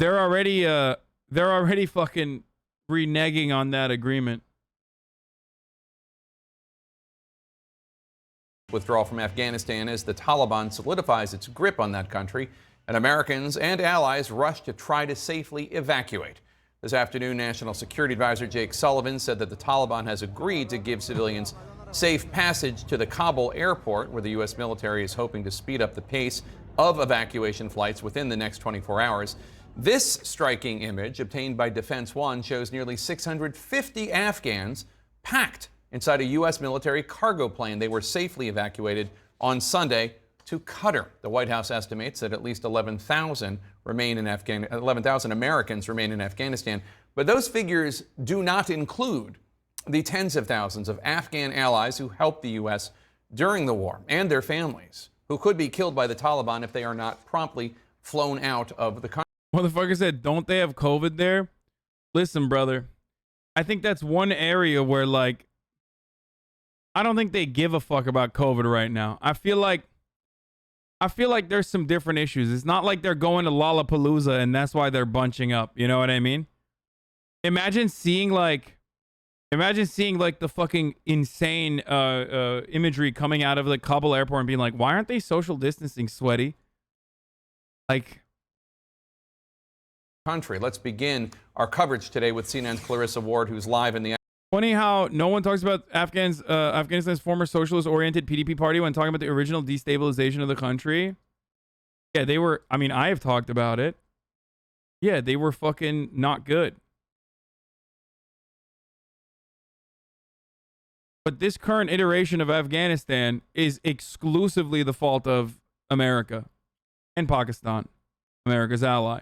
already fucking reneging on that agreement. withdrawal from Afghanistan as the Taliban solidifies its grip on that country, and Americans and allies rush to try to safely evacuate. This afternoon, National Security Advisor Jake Sullivan said that the Taliban has agreed to give civilians safe passage to the Kabul airport, where the U.S. military is hoping to speed up the pace of evacuation flights within the next 24 hours. This striking image, obtained by Defense One, shows nearly 650 Afghans packed inside a U.S. military cargo plane. They were safely evacuated on Sunday to Qatar. The White House estimates that at least 11,000 Americans remain in Afghanistan. But those figures do not include the tens of thousands of Afghan allies who helped the U.S. during the war, and their families, who could be killed by the Taliban if they are not promptly flown out of the country. Motherfucker said, don't they have COVID there? Listen, brother, I think that's one area where, like, I don't think they give a fuck about COVID right now. I feel like there's some different issues. It's not like they're going to Lollapalooza and that's why they're bunching up. You know what I mean? Imagine seeing like the fucking insane imagery coming out of the Kabul airport and being like, why aren't they social distancing, sweaty? Like, Country. Let's begin our coverage today with CNN's Clarissa Ward, who's live in the... Funny how no one talks about Afghanistan's former socialist-oriented PDP party when talking about the original destabilization of the country. Yeah, they were... I mean, I have talked about it. Yeah, they were fucking not good. But this current iteration of Afghanistan is exclusively the fault of America and Pakistan, America's ally.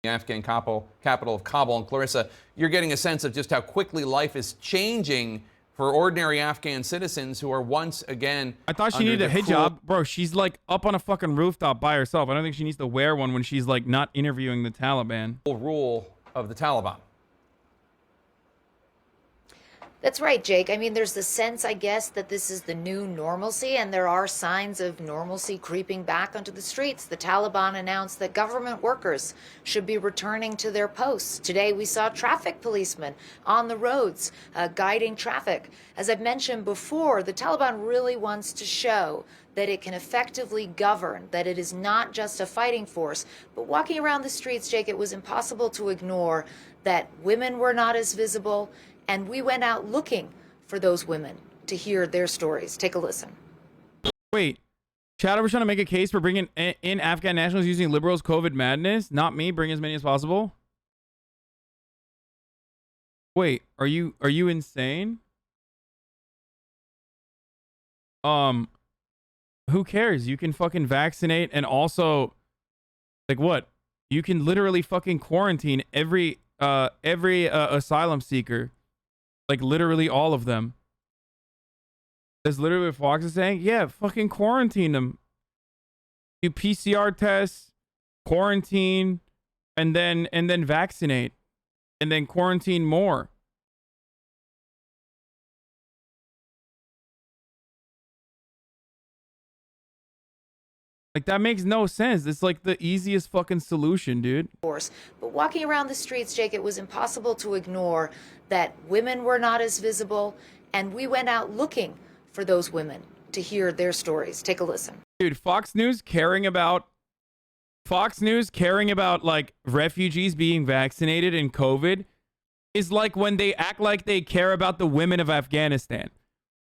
The Afghan capital of Kabul. And Clarissa, you're getting a sense of just how quickly life is changing for ordinary Afghan citizens who are once again... I thought she needed a hijab. Bro, she's like up on a fucking rooftop by herself. I don't think she needs to wear one when she's like not interviewing the Taliban. Rule of the Taliban. That's right, Jake. I mean, there's the sense, I guess, that this is the new normalcy, and there are signs of normalcy creeping back onto the streets. The Taliban announced that government workers should be returning to their posts. Today, we saw traffic policemen on the roads guiding traffic. As I've mentioned before, the Taliban really wants to show that it can effectively govern, that it is not just a fighting force. But walking around the streets, Jake, it was impossible to ignore that women were not as visible. And we went out looking for those women to hear their stories. Take a listen. Wait, Shadow was trying to make a case for bringing in Afghan nationals using liberals' COVID madness. Not me. Bring as many as possible. Wait, are you insane? Who cares? You can fucking vaccinate and also, like, what? You can literally fucking quarantine every asylum seeker. Like, literally all of them. That's literally what Fox is saying. Yeah, fucking quarantine them. Do PCR tests, quarantine, and then vaccinate. And then quarantine more. Like, that makes no sense. It's like the easiest fucking solution, dude. But walking around the streets, Jake, it was impossible to ignore that women were not as visible, and we went out looking for those women to hear their stories. Take a listen. Dude, Fox News caring about like refugees being vaccinated and COVID is like when they act like they care about the women of Afghanistan.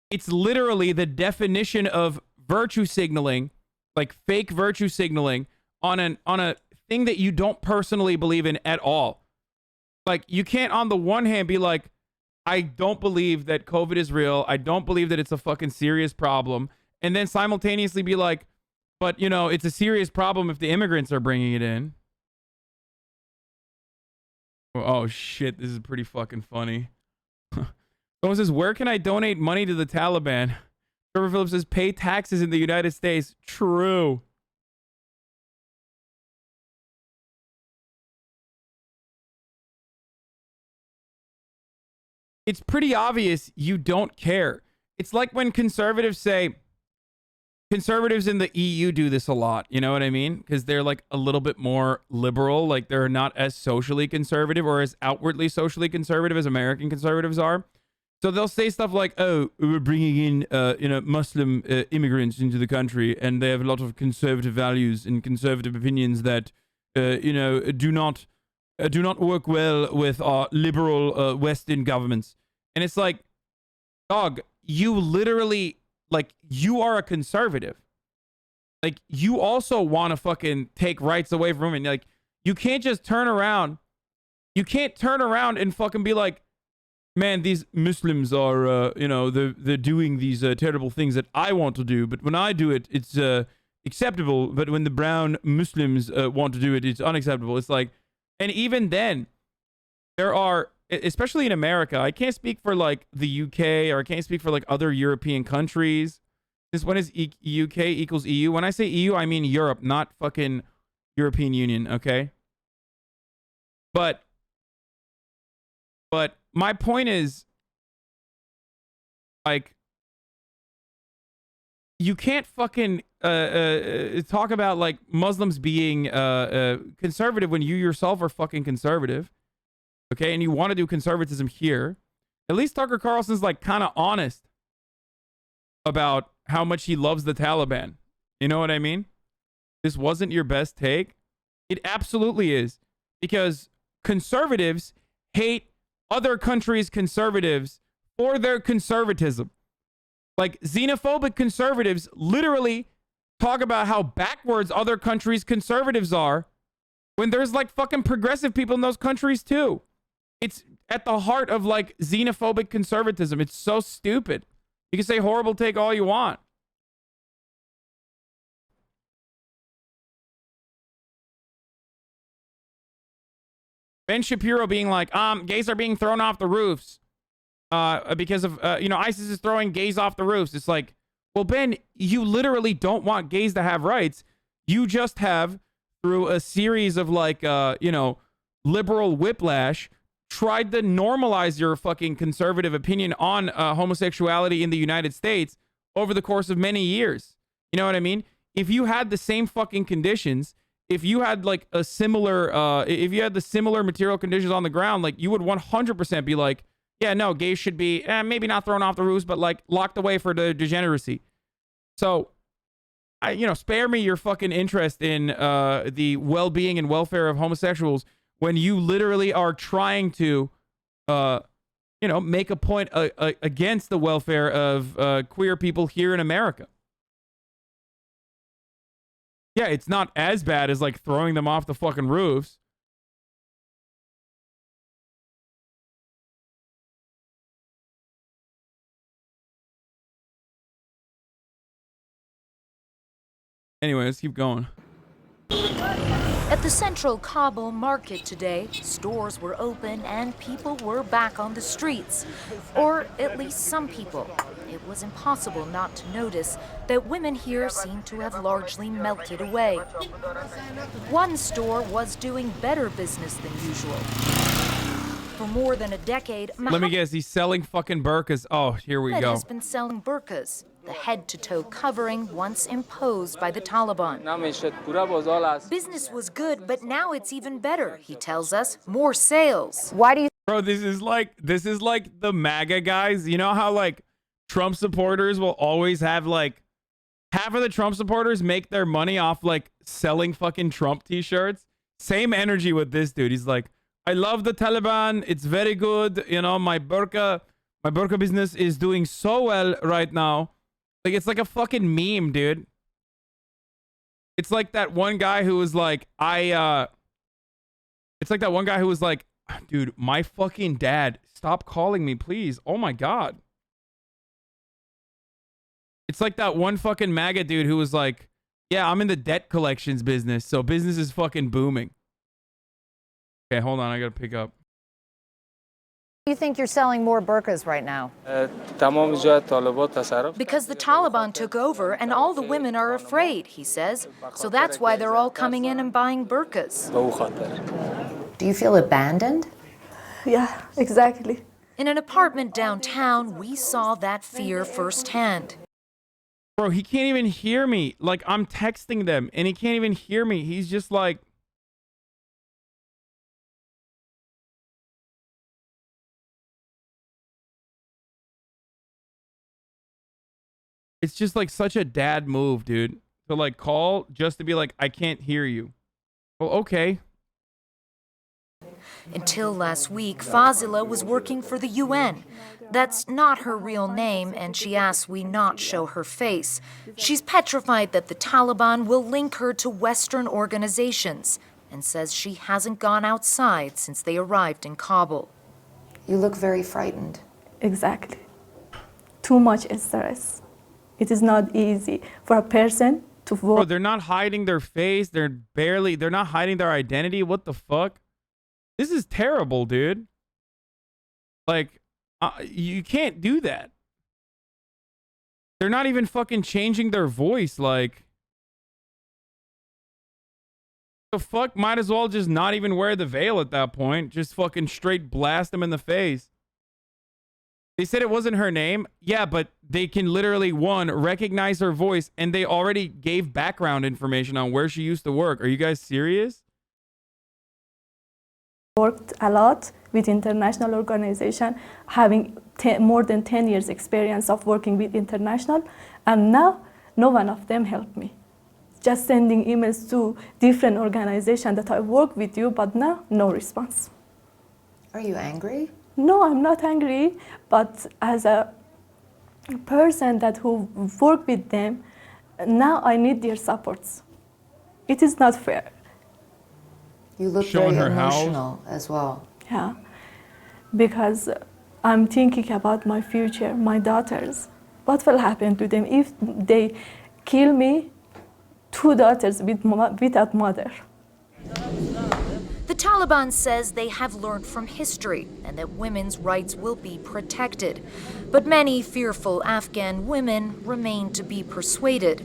It's literally the definition of virtue signaling, like fake virtue signaling on a thing that you don't personally believe in at all. Like, you can't on the one hand be like, I don't believe that COVID is real. I don't believe that it's a fucking serious problem. And then simultaneously be like, but, you know, it's a serious problem if the immigrants are bringing it in. Oh, shit. This is pretty fucking funny. Someone says, where can I donate money to the Taliban? Trevor Phillips says, pay taxes in the United States. True. It's pretty obvious you don't care. It's like when conservatives say, conservatives in the EU do this a lot. You know what I mean? Because they're like a little bit more liberal. Like, they're not as socially conservative or as outwardly socially conservative as American conservatives are. So they'll say stuff like, oh, we're bringing in, Muslim immigrants into the country, and they have a lot of conservative values and conservative opinions that, do not work well with our liberal Western governments. And it's like, dog, you literally, like, you are a conservative. Like, you also want to fucking take rights away from women. Like, you can't just turn around. You can't turn around and fucking be like, man, these Muslims are, they're doing these terrible things that I want to do. But when I do it, it's acceptable. But when the brown Muslims want to do it, it's unacceptable. It's like, and even then, there are, especially in America, I can't speak for like the UK, or I can't speak for like other European countries. This one is UK equals EU. When I say EU, I mean Europe, not fucking European Union, okay? But my point is, like, you can't fucking talk about like Muslims being conservative when you yourself are fucking conservative, okay? And you want to do conservatism here. At least Tucker Carlson's like kind of honest about how much he loves the Taliban. You know what I mean? This wasn't your best take. It absolutely is, because conservatives hate other countries' conservatives for their conservatism. Like, xenophobic conservatives literally talk about how backwards other countries' conservatives are when there's like fucking progressive people in those countries too. It's at the heart of like xenophobic conservatism. It's so stupid. You can say horrible take all you want. Ben Shapiro being like, gays are being thrown off the roofs because of, ISIS is throwing gays off the roofs. It's like, well, Ben, you literally don't want gays to have rights. You just have, through a series of like, liberal whiplash, tried to normalize your fucking conservative opinion on homosexuality in the United States over the course of many years. You know what I mean? If you had the same fucking conditions, if you had like a similar, if you had the similar material conditions on the ground, like, you would 100% be like, yeah, no, gays should be maybe not thrown off the roofs, but like locked away for the degeneracy. So, spare me your fucking interest in the well-being and welfare of homosexuals when you literally are trying to, make a point against the welfare of queer people here in America. Yeah, it's not as bad as like throwing them off the fucking roofs. Anyway, let's keep going. At the central Kabul market today, stores were open and people were back on the streets. Or at least some people. It was impossible not to notice that women here seemed to have largely melted away. One store was doing better business than usual. For more than a decade, let me guess, he's selling fucking burqas. Oh, here we go. has been selling burqas. the head-to-toe covering once imposed by the Taliban. Business was good, but now it's even better, he tells us. More sales. Why do you Bro, this is like the MAGA guys. You know how like Trump supporters will always have like half of the Trump supporters make their money off like selling fucking Trump t-shirts? Same energy with this dude. He's like, I love the Taliban. It's very good. You know, my burqa business is doing so well right now. Like, it's like a fucking meme, dude. It's like that one guy who was like, dude, my fucking dad, stop calling me, please. Oh my God. It's like that one fucking MAGA dude who was like, yeah, I'm in the debt collections business, so business is fucking booming. Okay, hold on, I gotta pick up. you think you're selling more burqas right now? Because the Taliban took over and all the women are afraid, he says. So that's why they're all coming in and buying burqas. Do you feel abandoned? Yeah, exactly. In an apartment downtown, we saw that fear firsthand. Bro, he can't even hear me. Like, I'm texting them and he can't even hear me. He's just like, it's just like such a dad move, dude. To like call just to be like, I can't hear you. Well, okay. Until last week, Fazila was working for the UN. That's not her real name, and she asks we not show her face. She's petrified that the Taliban will link her to Western organizations and says she hasn't gone outside since they arrived in Kabul. You look very frightened. Exactly. Too much stress. It is not easy for a person to Bro, work. they're not hiding their face. They're not hiding their identity. What the fuck? This is terrible, dude. Like, you can't do that. They're not even fucking changing their voice. Like, the fuck? Might as well just not even wear the veil at that point. Just fucking straight blast them in the face. They said it wasn't her name. Yeah, but they can literally, one, recognize her voice, and they already gave background information on where she used to work. Are you guys serious? Worked a lot with international organization, having more than 10 years experience of working with international, and now no one of them helped me. Just sending emails to different organizations that I work with you, but now no response. Are you angry? No, I'm not angry, but as a person that who work with them, now I need their supports. It is not fair. You look Showing very her house? emotional as well. Yeah, because I'm thinking about my future, my daughters. What will happen to them if they kill me? 2 daughters without mother. The Taliban says they have learned from history and that women's rights will be protected. But many fearful Afghan women remain to be persuaded.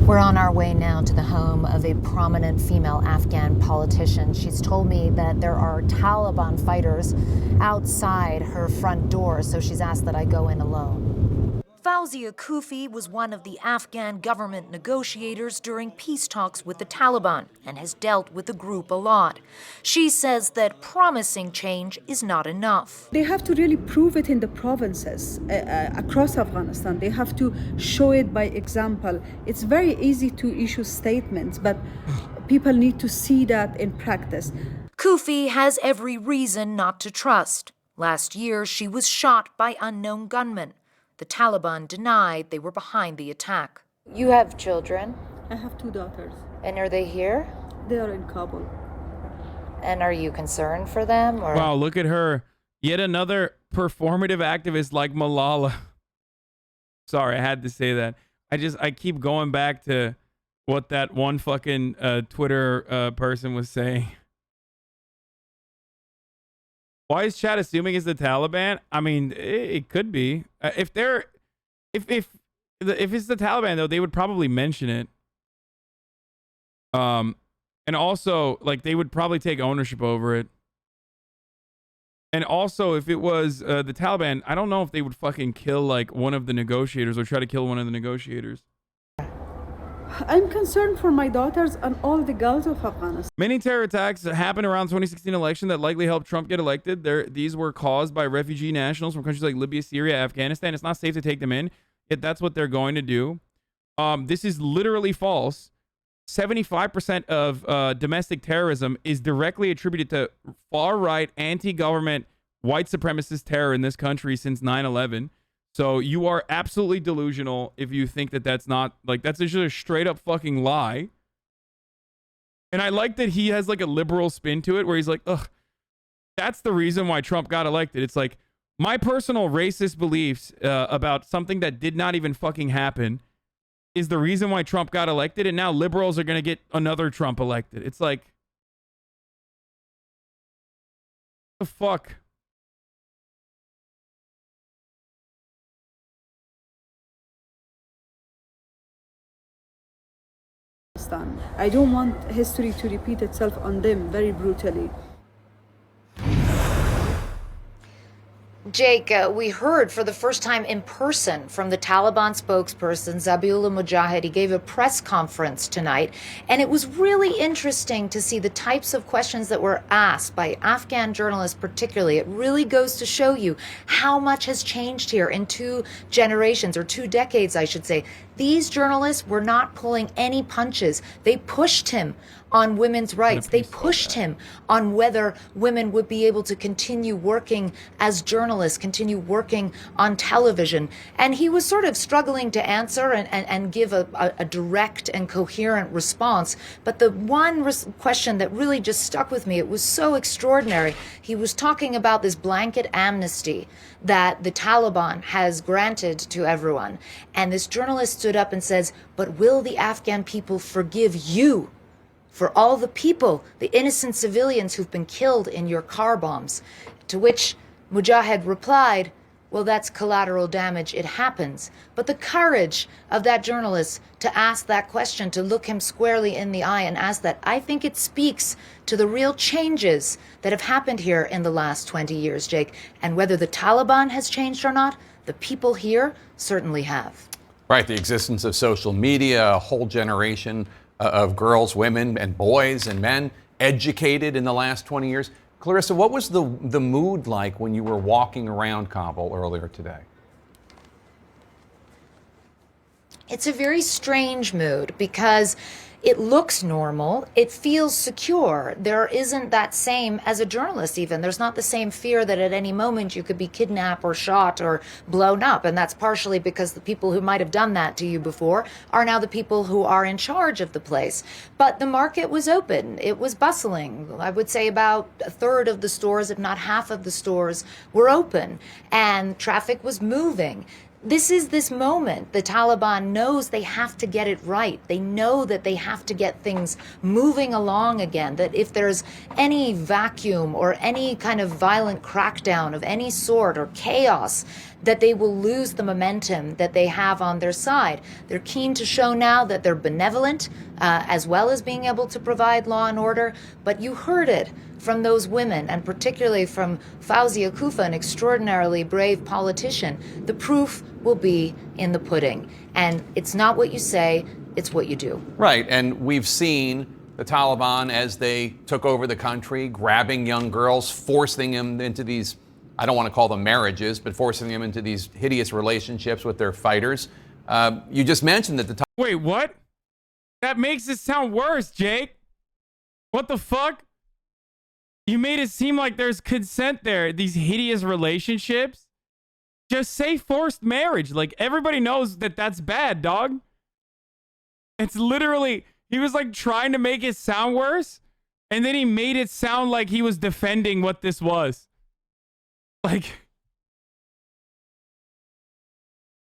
We're on our way now to the home of a prominent female Afghan politician. She's told me that there are Taliban fighters outside her front door, so she's asked that I go in alone. Fawzia Kufi was one of the Afghan government negotiators during peace talks with the Taliban and has dealt with the group a lot. She says that promising change is not enough. They have to really prove it in the provinces across Afghanistan. They have to show it by example. It's very easy to issue statements, but people need to see that in practice. Kufi has every reason not to trust. Last year, she was shot by unknown gunmen. The Taliban denied they were behind the attack. You have children, I have 2 daughters. and are they here? They are in Kabul. And are you concerned for them? Or? Wow, look at her. Yet another performative activist like Malala. Sorry, I had to say that. I keep going back to what that one fucking Twitter person was saying. Why is chat assuming it's the Taliban? I mean, it could be. If it's the Taliban though, they would probably mention it. And also, like, they would probably take ownership over it. And also, if it was the Taliban, I don't know if they would fucking kill like one of the negotiators or try to kill one of the negotiators. I'm concerned for my daughters and all the girls of Afghanistan. Many terror attacks happened around 2016 election that likely helped Trump get elected. These were caused by refugee nationals from countries like Libya, Syria, Afghanistan. It's not safe to take them in, yet that's what they're going to do. This is literally false. 75% of domestic terrorism is directly attributed to far-right, anti-government, white supremacist terror in this country since 9/11. So you are absolutely delusional if you think that that's not, like, that's just a straight-up fucking lie. And I like that he has, like, a liberal spin to it where he's like, ugh, that's the reason why Trump got elected. It's like, my personal racist beliefs about something that did not even fucking happen is the reason why Trump got elected, and now liberals are going to get another Trump elected. It's like, what the fuck? I don't want history to repeat itself on them very brutally. Jake, we heard for the first time in person from the Taliban spokesperson, Zabiullah Mujahid. He gave a press conference tonight, and it was really interesting to see the types of questions that were asked by Afghan journalists particularly. It really goes to show you how much has changed here in 2 generations, or 2 decades, I should say. These journalists were not pulling any punches. They pushed him on women's rights. They pushed him on whether women would be able to continue working as journalists, continue working on television. And he was sort of struggling to answer and give a direct and coherent response. But the one question that really just stuck with me, it was so extraordinary. He was talking about this blanket amnesty that the Taliban has granted to everyone. And this journalist stood up and says, but will the Afghan people forgive you for all the people, the innocent civilians who've been killed in your car bombs? To which Mujahid replied, well, that's collateral damage. It happens. But the courage of that journalist to ask that question, to look him squarely in the eye and ask that, I think it speaks to the real changes that have happened here in the last 20 years, Jake. And whether the Taliban has changed or not, the people here certainly have. Right, the existence of social media, a whole generation of girls, women, and boys and men educated in the last 20 years. Clarissa, what was the mood like when you were walking around Kabul earlier today? It's a very strange mood because it looks normal. It feels secure. There isn't that same, as a journalist even, there's not the same fear that at any moment you could be kidnapped or shot or blown up. And that's partially because the people who might have done that to you before are now the people who are in charge of the place. But the market was open. It was bustling. I would say about a third of the stores, if not half of the stores, were open. And traffic was moving. This is this moment. The Taliban knows they have to get it right. They know that they have to get things moving along again, that if there's any vacuum or any kind of violent crackdown of any sort or chaos, that they will lose the momentum that they have on their side. They're keen to show now that they're benevolent, as well as being able to provide law and order. But you heard it from those women, and particularly from Fawzia Kufa, an extraordinarily brave politician. The proof will be in the pudding. And it's not what you say, it's what you do. Right, and we've seen the Taliban, as they took over the country, grabbing young girls, forcing them into these, I don't want to call them marriages, but forcing them into these hideous relationships with their fighters. You just mentioned that the Wait, what? That makes it sound worse, Jake. What the fuck? You made it seem like there's consent there. These hideous relationships. Just say forced marriage. Like, everybody knows that that's bad, dog. It's literally, he was like trying to make it sound worse, and then he made it sound like he was defending what this was. Like,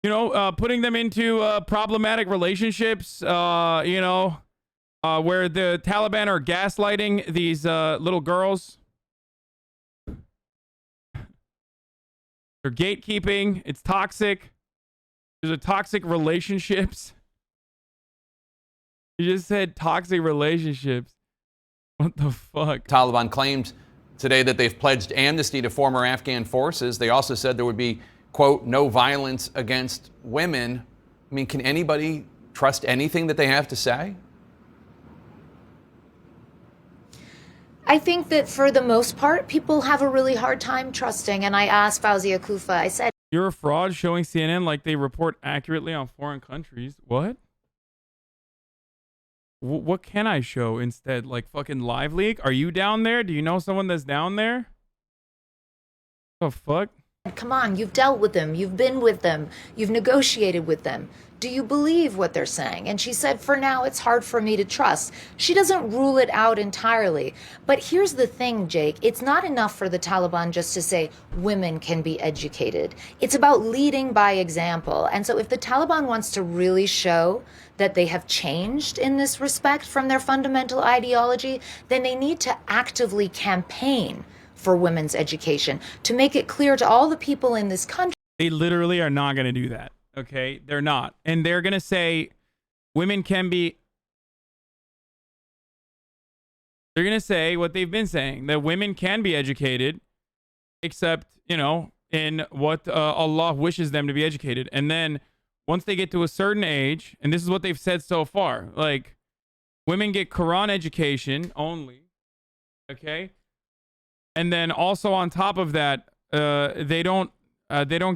you know, putting them into problematic relationships, you know, where the Taliban are gaslighting these little girls. They're gatekeeping. It's toxic. There's a toxic relationships. You just said toxic relationships. What the fuck? Taliban claimed today that they've pledged amnesty to former Afghan forces. They also said there would be, quote, no violence against women. I mean, can anybody trust anything that they have to say? I think that for the most part, people have a really hard time trusting. And I asked Fauzia Kufa, I said, You're a fraud showing CNN like they report accurately on foreign countries. What? What can I show instead? Like fucking Live Leak? Are you down there? Do you know someone that's down there? The fuck? come on, you've dealt with them, you've been with them, you've negotiated with them. Do you believe what they're saying? And she said, for now, it's hard for me to trust. She doesn't rule it out entirely. But here's the thing, Jake. It's not enough for the Taliban just to say women can be educated. It's about leading by example. And so if the Taliban wants to really show that they have changed in this respect from their fundamental ideology, then they need to actively campaign for women's education to make it clear to all the people in this country. They literally are not going to do that. Okay, they're not. And they're going to say women can be. They're going to say what they've been saying, that women can be educated, except, you know, in what Allah wishes them to be educated. And then once they get to a certain age, and this is what they've said so far, like women get Quran education only. Okay. And then also on top of that, they don't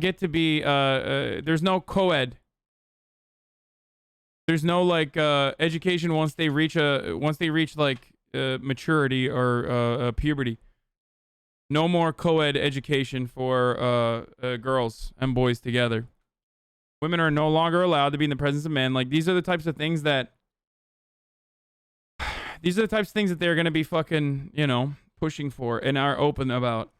get to be, there's no co-ed. There's no like education once they reach like maturity or puberty. No more co-ed education for girls and boys together. Women are no longer allowed to be in the presence of men. Like these are the types of things that they're going to be fucking, you know, pushing for and are open about.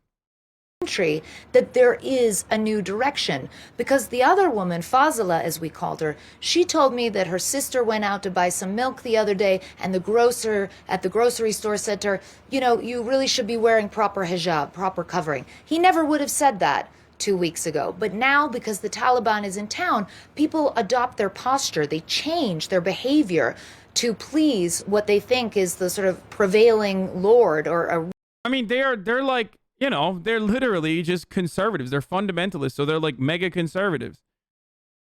Country that there is a new direction, because the other woman, Fazila as we called her, she told me that her sister went out to buy some milk the other day and the grocer at the grocery store said to her, you know, you really should be wearing proper hijab, proper covering. He never would have said that 2 weeks ago, but now because the Taliban is in town, people adopt their posture, they change their behavior to please what they think is the sort of prevailing lord or a... I mean, they're like, you know, they're literally just conservatives. They're fundamentalists, so they're like mega conservatives.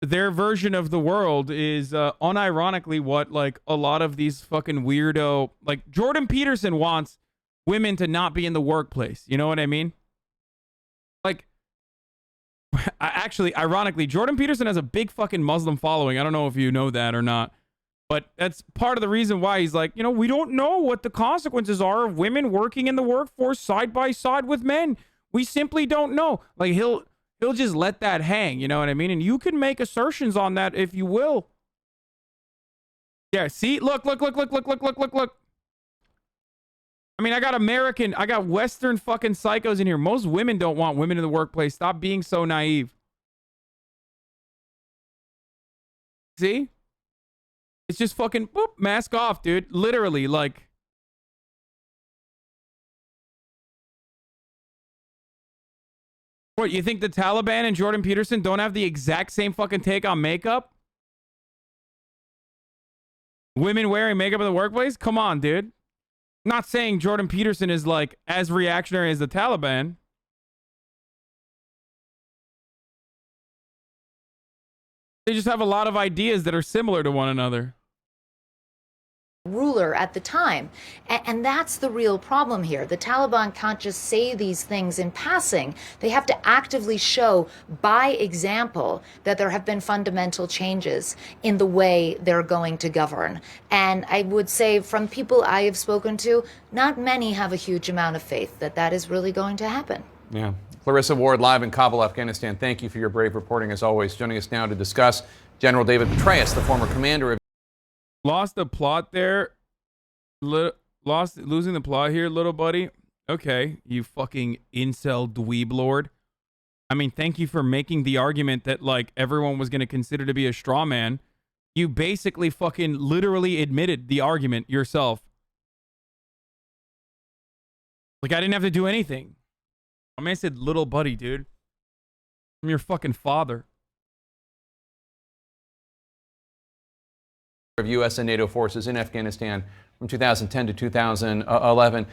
Their version of the world is unironically what like a lot of these fucking weirdo, like Jordan Peterson wants women to not be in the workplace. You know what I mean? Like, actually, ironically, Jordan Peterson has a big fucking Muslim following. I don't know if you know that or not. But that's part of the reason why he's like, you know, we don't know what the consequences are of women working in the workforce side by side with men. We simply don't know. Like he'll just let that hang, you know what I mean? And you can make assertions on that if you will. Yeah, see? Look. I mean, I got Western fucking psychos in here. Most women don't want women in the workplace. Stop being so naive. See? It's just fucking boop, mask off, dude. Literally, like. What, you think the Taliban and Jordan Peterson don't have the exact same fucking take on makeup? Women wearing makeup in the workplace? Come on, dude. I'm not saying Jordan Peterson is like as reactionary as the Taliban. They just have a lot of ideas that are similar to one another. Ruler at the time. And that's the real problem here. The Taliban can't just say these things in passing. They have to actively show by example that there have been fundamental changes in the way they're going to govern. And I would say from people I have spoken to, not many have a huge amount of faith that that is really going to happen. Yeah. Clarissa Ward, live in Kabul, Afghanistan. Thank you for your brave reporting as always. Joining us now to discuss General David Petraeus, the former commander of... Lost the plot there. Losing the plot here, little buddy. Okay, you fucking incel dweeb lord. I mean, thank you for making the argument that like everyone was going to consider to be a straw man. You basically fucking literally admitted the argument yourself. Like I didn't have to do anything. I mean, I said little buddy, dude. I'm your fucking father. Of U.S. and NATO forces in Afghanistan from 2010 to 2011.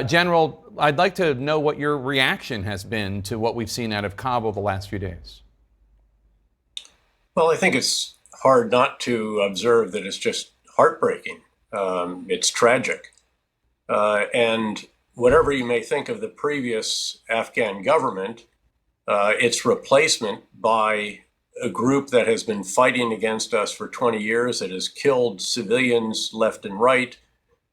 General, I'd like to know what your reaction has been to what we've seen out of Kabul the last few days. Well, I think it's hard not to observe that it's just heartbreaking. It's tragic. And whatever you may think of the previous Afghan government, its replacement by a group that has been fighting against us for 20 years, that has killed civilians left and right,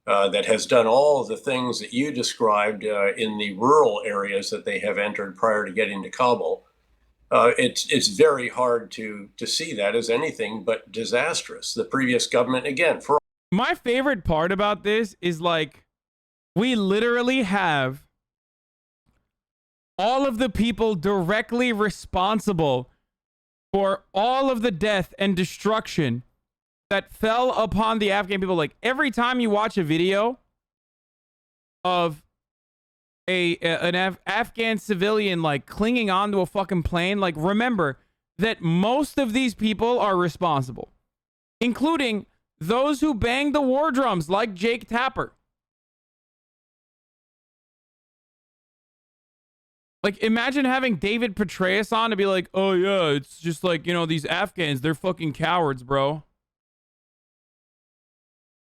that has done all of the things that you described in the rural areas that they have entered prior to getting to Kabul. It's very hard to see that as anything but disastrous. The previous government, again, for my favorite part about this is like we literally have all of the people directly responsible for all of the death and destruction that fell upon the Afghan people. Like every time you watch a video of an Afghan civilian like clinging onto a fucking plane, like remember that most of these people are responsible, including those who banged the war drums like Jake Tapper. Like, imagine having David Petraeus on to be like, oh, yeah, it's just like, you know, these Afghans, they're fucking cowards, bro.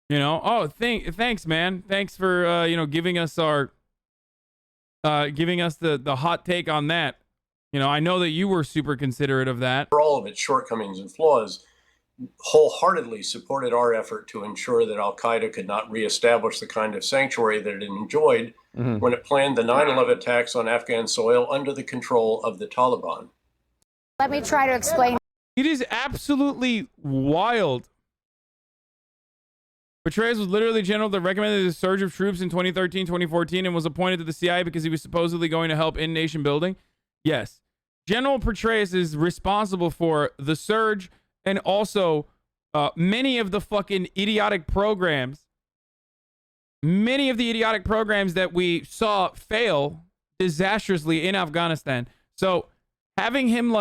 You know? Oh, thanks, man. Thanks for, you know, giving us our, giving us the hot take on that. You know, I know that you were super considerate of that. For all of its shortcomings and flaws, wholeheartedly supported our effort to ensure that al-Qaeda could not reestablish the kind of sanctuary that it enjoyed when it planned the 9/11 attacks on Afghan soil under the control of the Taliban. Let me try to explain. It is absolutely wild. Petraeus was literally general that recommended the surge of troops in 2013, 2014 and was appointed to the CIA because he was supposedly going to help in nation building. Yes. General Petraeus is responsible for the surge and also many of the fucking idiotic programs. Many of the idiotic programs that we saw fail disastrously in Afghanistan. So having him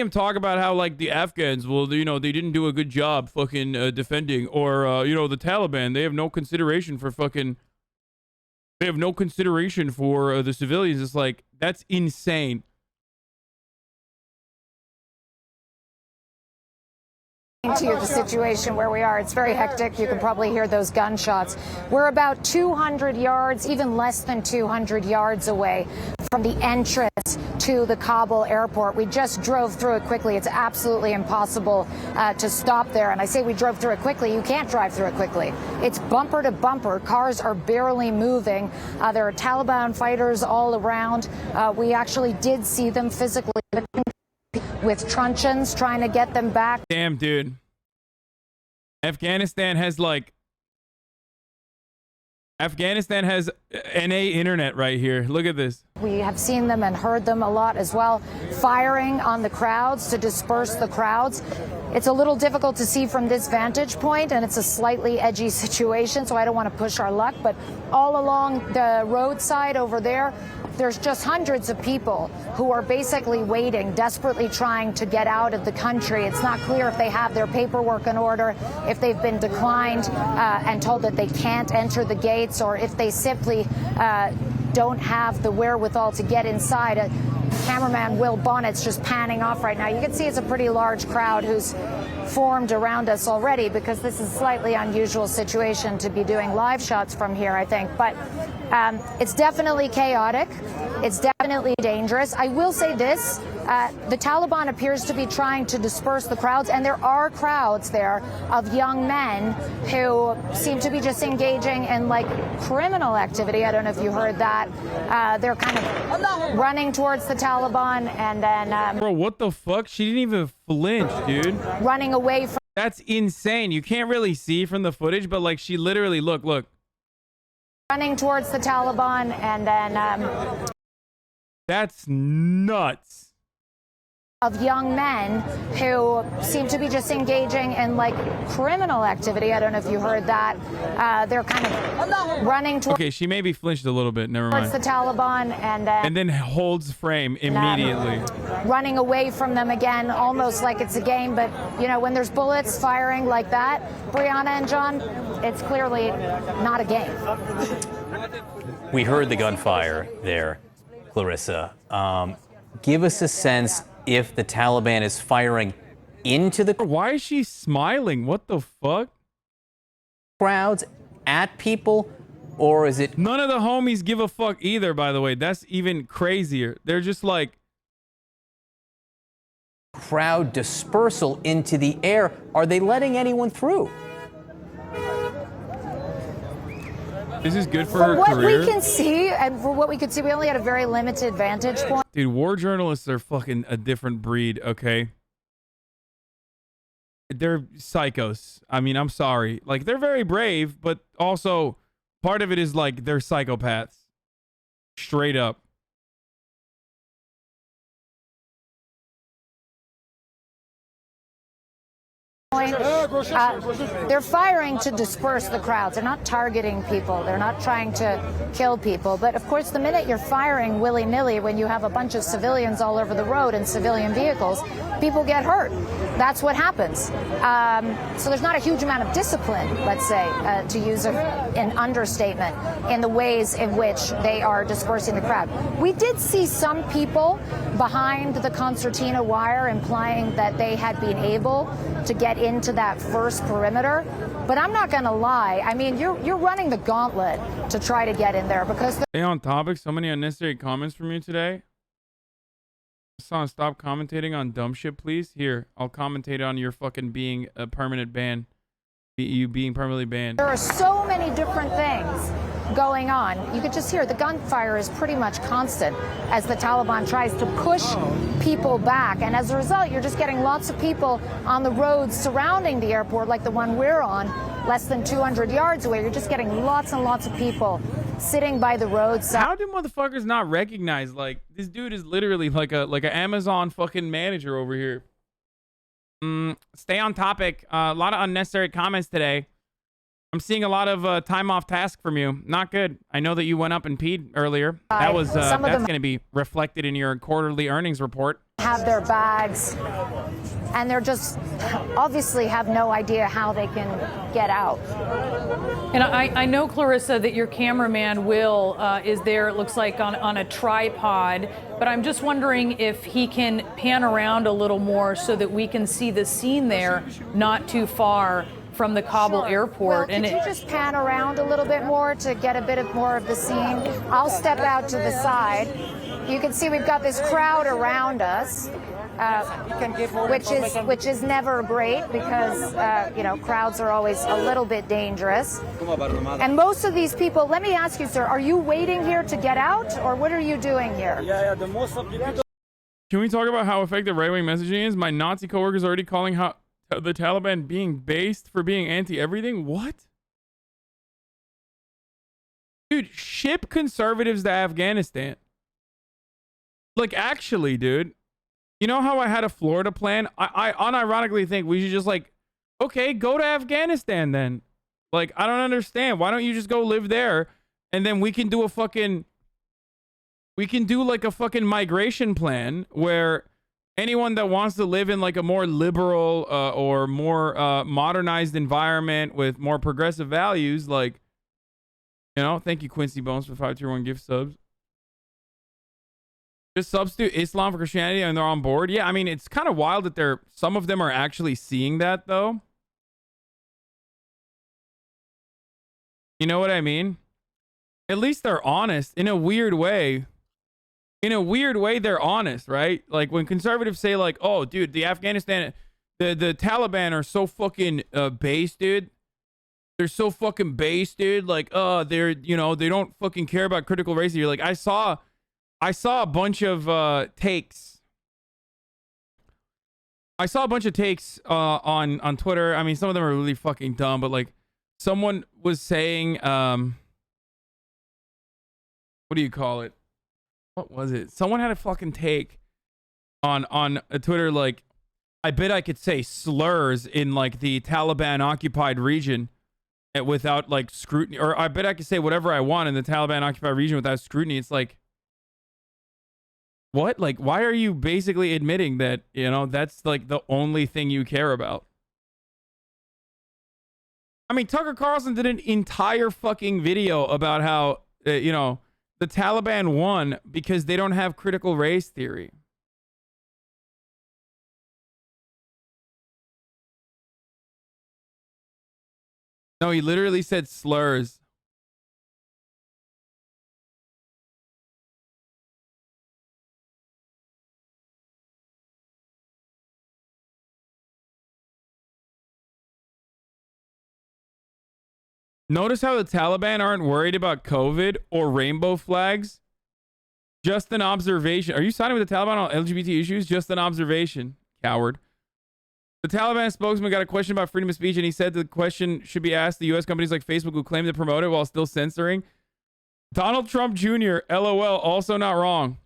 talk about how like the Afghans, well, you know, they didn't do a good job fucking defending, or you know, the Taliban, they have no consideration for fucking, they have no consideration for the civilians. It's like, that's insane. To you the situation where we are. It's very hectic. You can probably hear those gunshots. We're about 200 yards, even less than 200 yards away from the entrance to the Kabul airport. We just drove through it quickly. It's absolutely impossible to stop there. And I say we drove through it quickly. You can't drive through it quickly. It's bumper to bumper. Cars are barely moving. There are Taliban fighters all around. We actually did see them physically with truncheons trying to get them back. Damn, dude. Afghanistan has NA internet right here. Look at this. We have seen them and heard them a lot as well, firing on the crowds to disperse the crowds. It's a little difficult to see from this vantage point, and it's a slightly edgy situation, so I don't want to push our luck. But all along the roadside over there, there's just hundreds of people who are basically waiting, desperately trying to get out of the country. It's not clear if they have their paperwork in order, if they've been declined and told that they can't enter the gates, or if they simply don't have the wherewithal to get inside. Cameraman Will Bonnet's just panning off right now. You can see it's a pretty large crowd who's formed around us already, because this is a slightly unusual situation to be doing live shots from here, I think. But it's definitely chaotic. It's definitely dangerous. I will say this. The Taliban appears to be trying to disperse the crowds, and there are crowds there of young men who seem to be just engaging in like criminal activity. I don't know if you heard that. They're kind of running towards the Taliban, and then bro, what the fuck? She didn't even flinch, dude. Running away from. That's insane. You can't really see from the footage, but like she literally look. Running towards the Taliban, and then that's nuts. of young men who seem to be just engaging in like criminal activity. I don't know if you heard that. They're kind of running towards Okay, she maybe flinched a little bit. Never mind. the Taliban And then holds frame immediately. running away from them again, almost like it's a game. But, you know, when there's bullets firing like that, Brianna and John, it's clearly not a game. We heard the gunfire there, Clarissa. Give us a sense if the Taliban is firing into the... Why is she smiling? What the fuck? Crowds at people, or is it... None of the homies give a fuck either, by the way. That's even crazier. They're just like... crowd dispersal into the air. Are they letting anyone through? This is good for From her what career. we can see, and for what we could see, we only had a very limited vantage point. Dude, war journalists are fucking a different breed, okay? They're psychos. I mean, I'm sorry. Like, they're very brave, but also part of it is like they're psychopaths. Straight up. They're firing to disperse the crowds. They're not targeting people. They're not trying to kill people. But of course, the minute you're firing willy-nilly, when you have a bunch of civilians all over the road in civilian vehicles, people get hurt. That's what happens. So there's not a huge amount of discipline, let's say, to use an understatement, in the ways in which they are dispersing the crowd. We did see some people behind the concertina wire implying that they had been able to get into that first perimeter. But I'm not going to lie. I mean, you're running the gauntlet to try to get in there because... Stay on topic. So many unnecessary comments from you today. Hasan, stop commentating on dumb shit, please. Here, I'll commentate on your fucking being a permanent ban. You being permanently banned. There are so many different things going on. You could just hear the gunfire is pretty much constant as the Taliban tries to push people back. And as a result, you're just getting lots of people on the roads surrounding the airport, like the one we're on, less than 200 yards away. You're just getting lots and lots of people sitting by the roadside. How do motherfuckers not recognize, like, this dude is literally like an Amazon fucking manager over here. Stay on topic. A lot of unnecessary comments today. I'm seeing a lot of time off task from you. Not good. I know that you went up and peed earlier. That was that's going to be reflected in your quarterly earnings report. Have their bags, and they're just obviously have no idea how they can get out. And I know, Clarissa, that your cameraman Will is there, it looks like, on a tripod, but I'm just wondering if he can pan around a little more so that we can see the scene there, not too far from the Kabul airport. Will, could you just pan around a little bit more to get a bit more of the scene? I'll step out to the side. You can see we've got this crowd around us, which is never great because you know, crowds are always a little bit dangerous. And most of these people, let me ask you, sir, are you waiting here to get out, or what are you doing here? Can we talk about how effective right-wing messaging is? My Nazi coworkers already calling how the Taliban being based for being anti-everything? What? Dude, ship conservatives to Afghanistan. Like, actually, dude. You know how I had a Florida plan? I unironically think we should just, like, okay, go to Afghanistan then. Like, I don't understand. Why don't you just go live there, and then we can do a fucking... We can do, like, a fucking migration plan where anyone that wants to live in, like, a more liberal or more modernized environment with more progressive values, like, you know, thank you, Quincy Bones, for 5 tier 1 gift subs. Just substitute Islam for Christianity and they're on board. Yeah, I mean, it's kind of wild that some of them are actually seeing that, though. You know what I mean? At least they're honest in a weird way. In a weird way, they're honest, right? Like when conservatives say, like, oh, dude, the Taliban are so fucking base, dude. They're so fucking base, dude. Like, they're, you know, they don't fucking care about critical race. You're like, I saw a bunch of takes. I saw a bunch of takes on Twitter. I mean, some of them are really fucking dumb, but like someone was saying, what do you call it? What was it? Someone had a fucking take on Twitter, like, I bet I could say slurs in like the Taliban occupied region without like scrutiny, or I bet I could say whatever I want in the Taliban occupied region without scrutiny. It's like, what? Like, why are you basically admitting that, you know, that's like the only thing you care about? I mean, Tucker Carlson did an entire fucking video about how, you know, the Taliban won because they don't have critical race theory. No, he literally said slurs. Notice how the Taliban aren't worried about COVID or rainbow flags? Just an observation. Are you siding with the Taliban on LGBT issues? Just an observation, coward. The Taliban spokesman got a question about freedom of speech, and he said the question should be asked to U.S. companies like Facebook who claim to promote it while still censoring. Donald Trump Jr., LOL, also not wrong.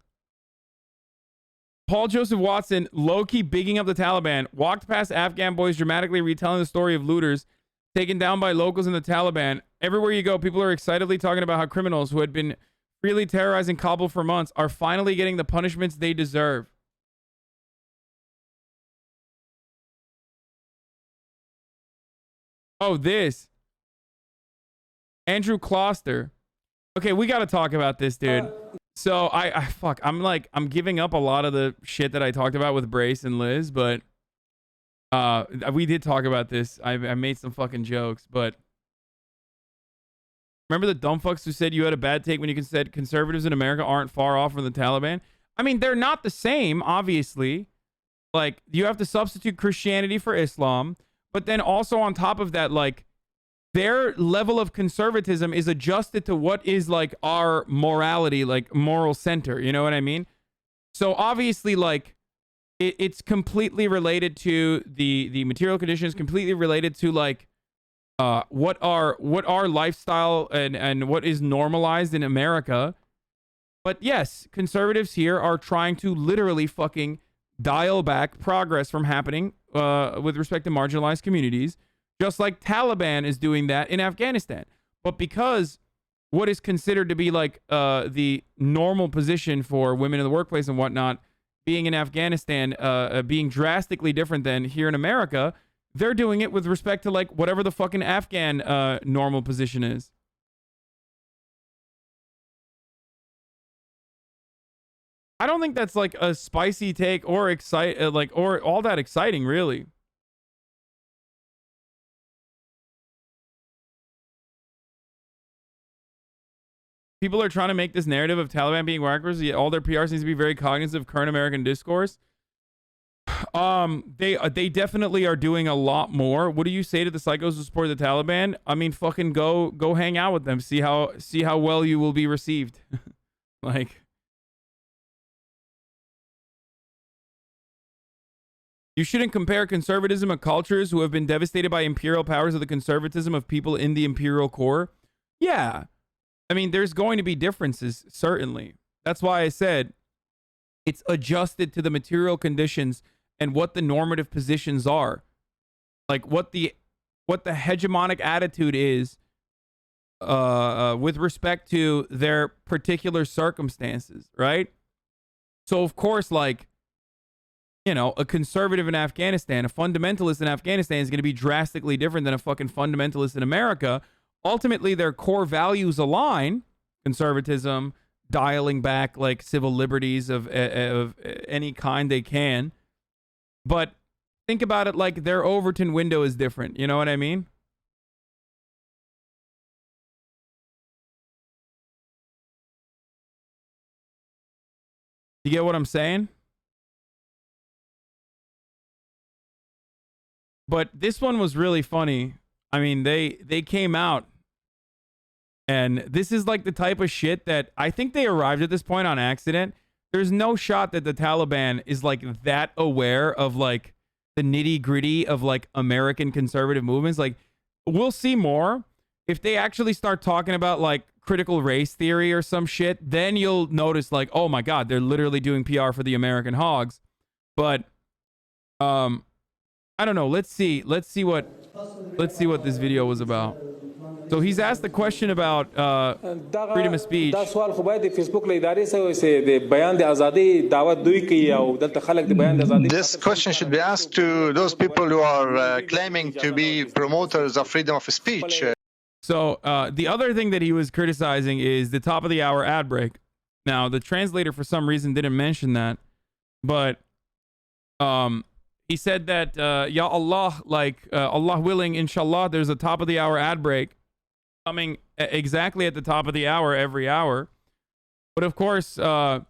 Paul Joseph Watson, low-key bigging up the Taliban, walked past Afghan boys dramatically retelling the story of looters taken down by locals in the Taliban. Everywhere you go, people are excitedly talking about how criminals who had been freely terrorizing Kabul for months are finally getting the punishments they deserve. Oh, this. Andrew Kloster. Okay, we got to talk about this, dude. So I'm giving up a lot of the shit that I talked about with Brace and Liz, but we did talk about this. I made some fucking jokes, but remember the dumb fucks who said you had a bad take when you said conservatives in America aren't far off from the Taliban? I mean, they're not the same, obviously. Like, you have to substitute Christianity for Islam. But then also on top of that, like, their level of conservatism is adjusted to what is like our morality, like moral center. You know what I mean? So obviously, like, it's completely related to the material conditions, completely related to like what our lifestyle and what is normalized in America. But yes, conservatives here are trying to literally fucking dial back progress from happening with respect to marginalized communities, just like Taliban is doing that in Afghanistan. But because what is considered to be like the normal position for women in the workplace and whatnot, being in Afghanistan, being drastically different than here in America, they're doing it with respect to like whatever the fucking Afghan normal position is. I don't think that's like a spicy take or or all that exciting, really. People are trying to make this narrative of Taliban being whackers, yet all their PR seems to be very cognizant of current American discourse. They definitely are doing a lot more. What do you say to the psychos who support the Taliban? I mean, fucking go hang out with them. See how well you will be received. Like, you shouldn't compare conservatism of cultures who have been devastated by imperial powers with the conservatism of people in the imperial core. Yeah. I mean, there's going to be differences, certainly. That's why I said it's adjusted to the material conditions and what the normative positions are. Like what the hegemonic attitude is with respect to their particular circumstances, right? So, of course, like, you know, a conservative in Afghanistan, a fundamentalist in Afghanistan is going to be drastically different than a fucking fundamentalist in America. Ultimately, their core values align: conservatism, dialing back like civil liberties of any kind they can. But think about it like their Overton window is different. You know what I mean? You get what I'm saying? But this one was really funny. I mean, they came out, and this is like the type of shit that I think they arrived at this point on accident. There's no shot that the Taliban is like that aware of like the nitty gritty of like American conservative movements. Like, we'll see more if they actually start talking about like critical race theory or some shit. Then you'll notice like, oh my God, they're literally doing PR for the American hogs. But I don't know. Let's see what this video was about. So he's asked the question about freedom of speech. This question should be asked to those people who are claiming to be promoters of freedom of speech. So the other thing that he was criticizing is the top of the hour ad break. Now, the translator for some reason didn't mention that, but he said that, Ya Allah, like Allah willing, inshallah, there's a top of the hour ad break coming exactly at the top of the hour every hour. But of course, the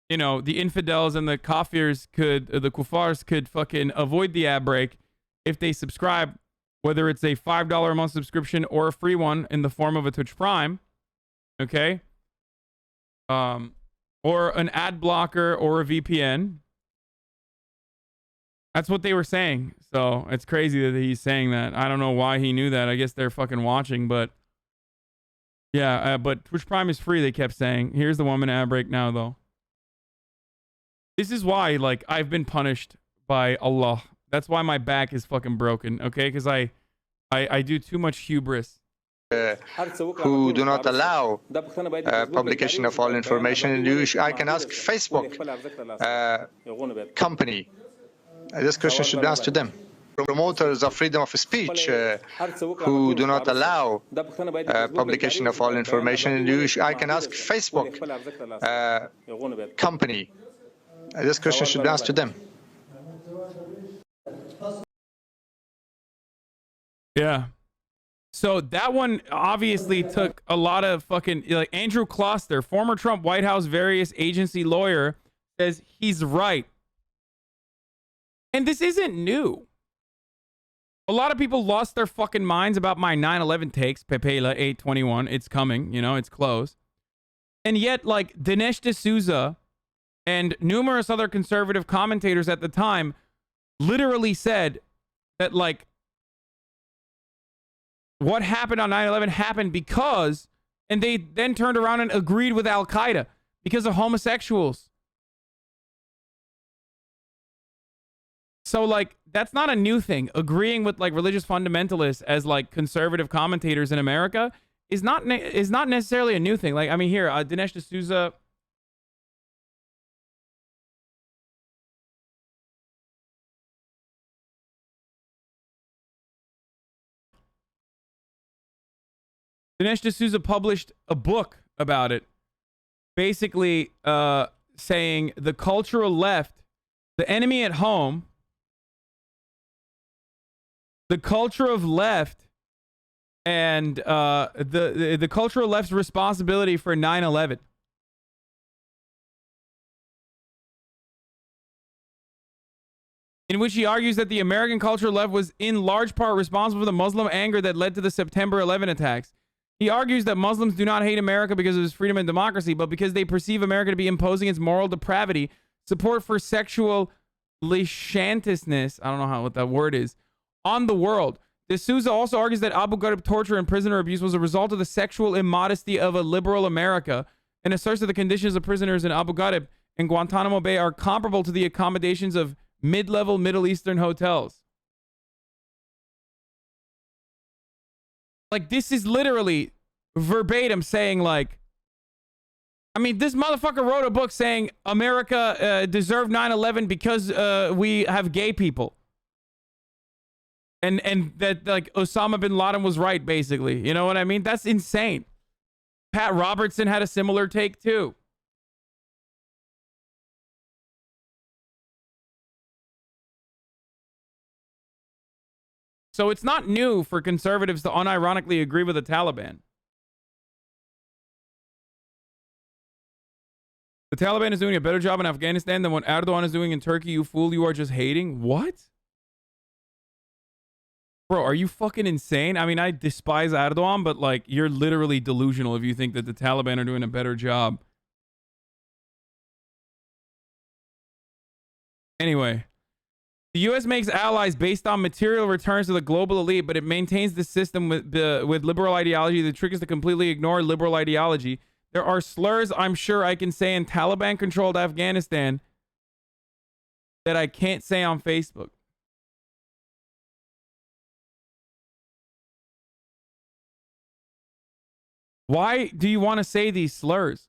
infidels and the kafirs the kuffars could fucking avoid the ad break if they subscribe, whether it's a $5 a month subscription or a free one in the form of a Twitch Prime, okay? Or an ad blocker or a VPN. That's what they were saying. So it's crazy that he's saying that. I don't know why he knew that. I guess they're fucking watching, but yeah, but Twitch Prime is free, they kept saying. Here's the 1 minute ad break now, though. This is why, like, I've been punished by Allah. That's why my back is fucking broken, okay? Because I do too much hubris. Who do not allow publication of all information. I can ask Facebook company. This question should be asked to them. Promoters of freedom of speech who do not allow publication of all information. I can ask Facebook company. This question should be asked to them. Yeah. So that one obviously took a lot of fucking, like, Andrew Kloster, former Trump White House various agency lawyer, says he's right. And this isn't new. A lot of people lost their fucking minds about my 9/11 takes. Pepela 821. It's coming. It's close. And yet, like, Dinesh D'Souza and numerous other conservative commentators at the time literally said that, like, what happened on 9/11 happened because, and they then turned around and agreed with Al-Qaeda because of homosexuals. So, like, that's not a new thing. Agreeing with, like, religious fundamentalists as, like, conservative commentators in America is not necessarily a new thing. Like, I mean, here, Dinesh D'Souza. Dinesh D'Souza published a book about it, basically saying the cultural left, the enemy at home, the culture of left, and the cultural left's responsibility for 9/11. In which he argues that the American cultural left was in large part responsible for the Muslim anger that led to the September 11 attacks. He argues that Muslims do not hate America because of its freedom and democracy, but because they perceive America to be imposing its moral depravity, support for sexual licentiousness, I don't know what that word is, on the world. D'Souza also argues that Abu Ghraib torture and prisoner abuse was a result of the sexual immodesty of a liberal America, and asserts that the conditions of prisoners in Abu Ghraib and Guantanamo Bay are comparable to the accommodations of mid-level Middle Eastern hotels. Like, this is literally verbatim saying, like, I mean, this motherfucker wrote a book saying America deserved 9/11 because we have gay people. And that, like, Osama bin Laden was right, basically. You know what I mean? That's insane. Pat Robertson had a similar take, too. So it's not new for conservatives to unironically agree with the Taliban. The Taliban is doing a better job in Afghanistan than what Erdogan is doing in Turkey. You fool, you are just hating. What? Bro, are you fucking insane? I mean, I despise Erdogan, but, like, you're literally delusional if you think that the Taliban are doing a better job. Anyway, the U.S. makes allies based on material returns to the global elite, but it maintains the system with liberal ideology. The trick is to completely ignore liberal ideology. There are slurs I'm sure I can say in Taliban-controlled Afghanistan that I can't say on Facebook. Why do you want to say these slurs?